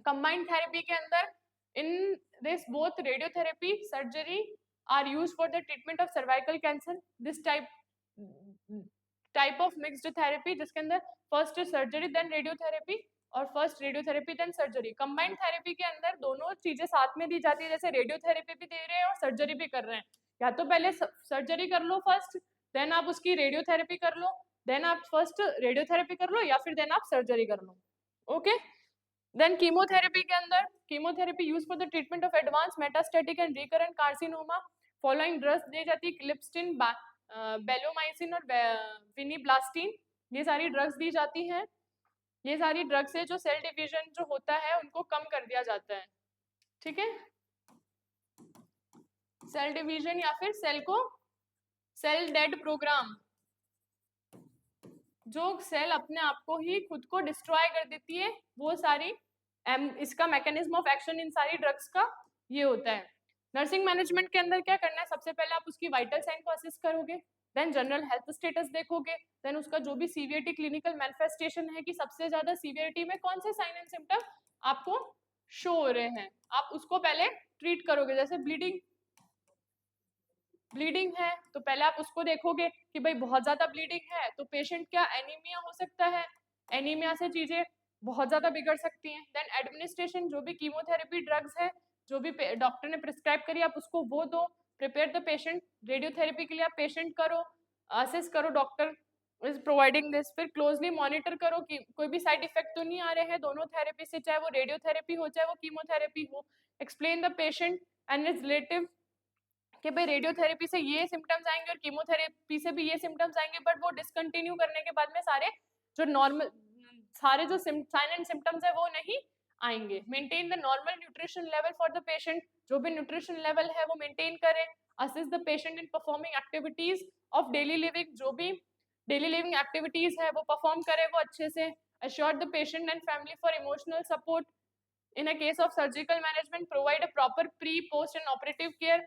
कंबाइंड थेरेपी के अंदर in this both radiotherapy surgery are used for the treatment of cervical cancer. This type of mixed therapy जिसके अंदर first surgery then radiotherapy और first radiotherapy then surgery। combined therapy के अंदर दोनों चीजें साथ में दी जाती है, जैसे रेडियोथेरेपी भी दे रहे हैं और सर्जरी भी कर रहे हैं। या तो पहले सर्जरी कर लो फर्स्ट, देन आप उसकी रेडियोथेरेपी कर लो, देन आप फर्स्ट रेडियोथेरेपी कर लो या फिर देन आप सर्जरी कर लो। ओके, देन कीमोथेरेपी के अंदर chemotherapy use for the treatment of advance metastatic and recurrent carcinoma. Following drugs दी जाती है, क्लिप्सटिन, बेलोमाइसिन और विनिब्लास्टिन, ये सारी ड्रग्स दी जाती हैं। ये सारी ड्रग्स से जो सेल डिवीजन जो होता है उनको कम कर दिया जाता है। ठीक है, सेल डिवीजन या फिर सेल डेड प्रोग्राम, जो सेल अपने आप को ही खुद को डिस्ट्रॉय कर देती है वो सारी इसका मैकेनिज्म ऑफ एक्शन इन सारी ड्रग्स का ये होता है। नर्सिंग मैनेजमेंट के अंदर क्या करना है, सबसे पहले आप उसकी वाइटल साइन को असेस करोगे, देन जनरल हेल्थ स्टेटस देखोगे, देन उसका जो भी सीवियरिटी क्लिनिकल मैनिफेस्टेशन है कि सबसे ज्यादा सीवियरिटी में कौन से साइन एंड सिम्टम आपको शो हो रहे हैं, आप उसको पहले ट्रीट करोगे। जैसे ब्लीडिंग है तो पहले आप उसको देखोगे कि भाई बहुत ज्यादा ब्लीडिंग है तो पेशेंट क्या एनीमिया हो सकता है, एनीमिया से चीजें बहुत ज्यादा बिगड़ सकती हैं। देन एडमिनिस्ट्रेशन, जो भी कीमोथेरेपी ड्रग्स है जो भी डॉक्टर ने प्रिस्क्राइब करी आप उसको वो दो। प्रिपेयर द पेशेंट, रेडियोथेरेपी के लिए आप पेशेंट करो, असेस करो, डॉक्टर इज प्रोवाइडिंग दिस। फिर क्लोजली मॉनिटर करो कि कोई भी साइड इफेक्ट तो नहीं आ रहे हैं दोनों थेरेपी से, चाहे वो रेडियोथेरेपी हो चाहे वो कीमोथेरेपी हो। Explain the patient and is relative कि भाई रेडियोथेरेपी से ये सिम्टम्स आएंगे और कीमोथेरेपी से भी ये सिम्टम्स आएंगे, बट वो डिसकंटिन्यू करने के बाद में सारे जो नॉर्मल सारे जो साइन एंड सिम्टम्स है वो नहीं आएंगे। Maintain the normal nutrition level for the patient, जो भी न्यूट्रिशन लेवल है वो मेंटेन करें। Assist the patient in performing activities of daily living, जो भी डेली लिविंग एक्टिविटीज है वो परफॉर्म करे वो अच्छे से। Assure the patient and family for emotional support. In a case of surgical management provide a proper pre post and operative care.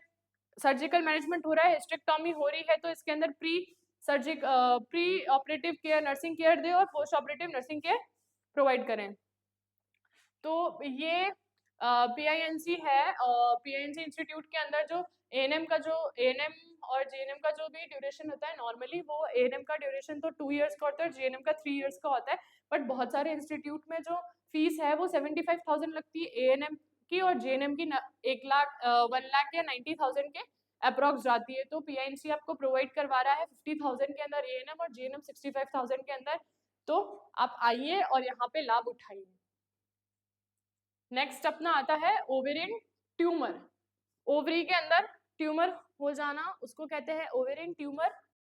Surgical management हो रहा है, हिस्टेक्टोमी हो रही है तो इसके अंदर pre operative care nursing care दे और post operative nursing care provide करें। तो ये PINC है, PINC इंस्टीट्यूट के अंदर जो ANM का जो ANM और JNM का जो भी ड्यूरेशन होता है, नॉर्मली वो ANM का ड्यूरेशन तो 2 इयर्स का होता है और JNM का 3 इयर्स का होता है, बट बहुत सारे इंस्टीट्यूट में जो फीस है वो 75,000 लगती है ANM की, और JNM की 1 लाख 1 लाख या 90,000 के अप्रॉक्स जाती है। तो PINC आपको प्रोवाइड करवा रहा है 50,000 के अंदर ANM और JNM 65,000 के अंदर। तो आप आइए और यहाँ पे लाभ उठाइए। नेक्स्ट अपना आता है ओवेरियन ट्यूमर। ओवरी के अंदर ट्यूमर हो जाना उसको कहते हैं ओवेरियन ट्यूमर।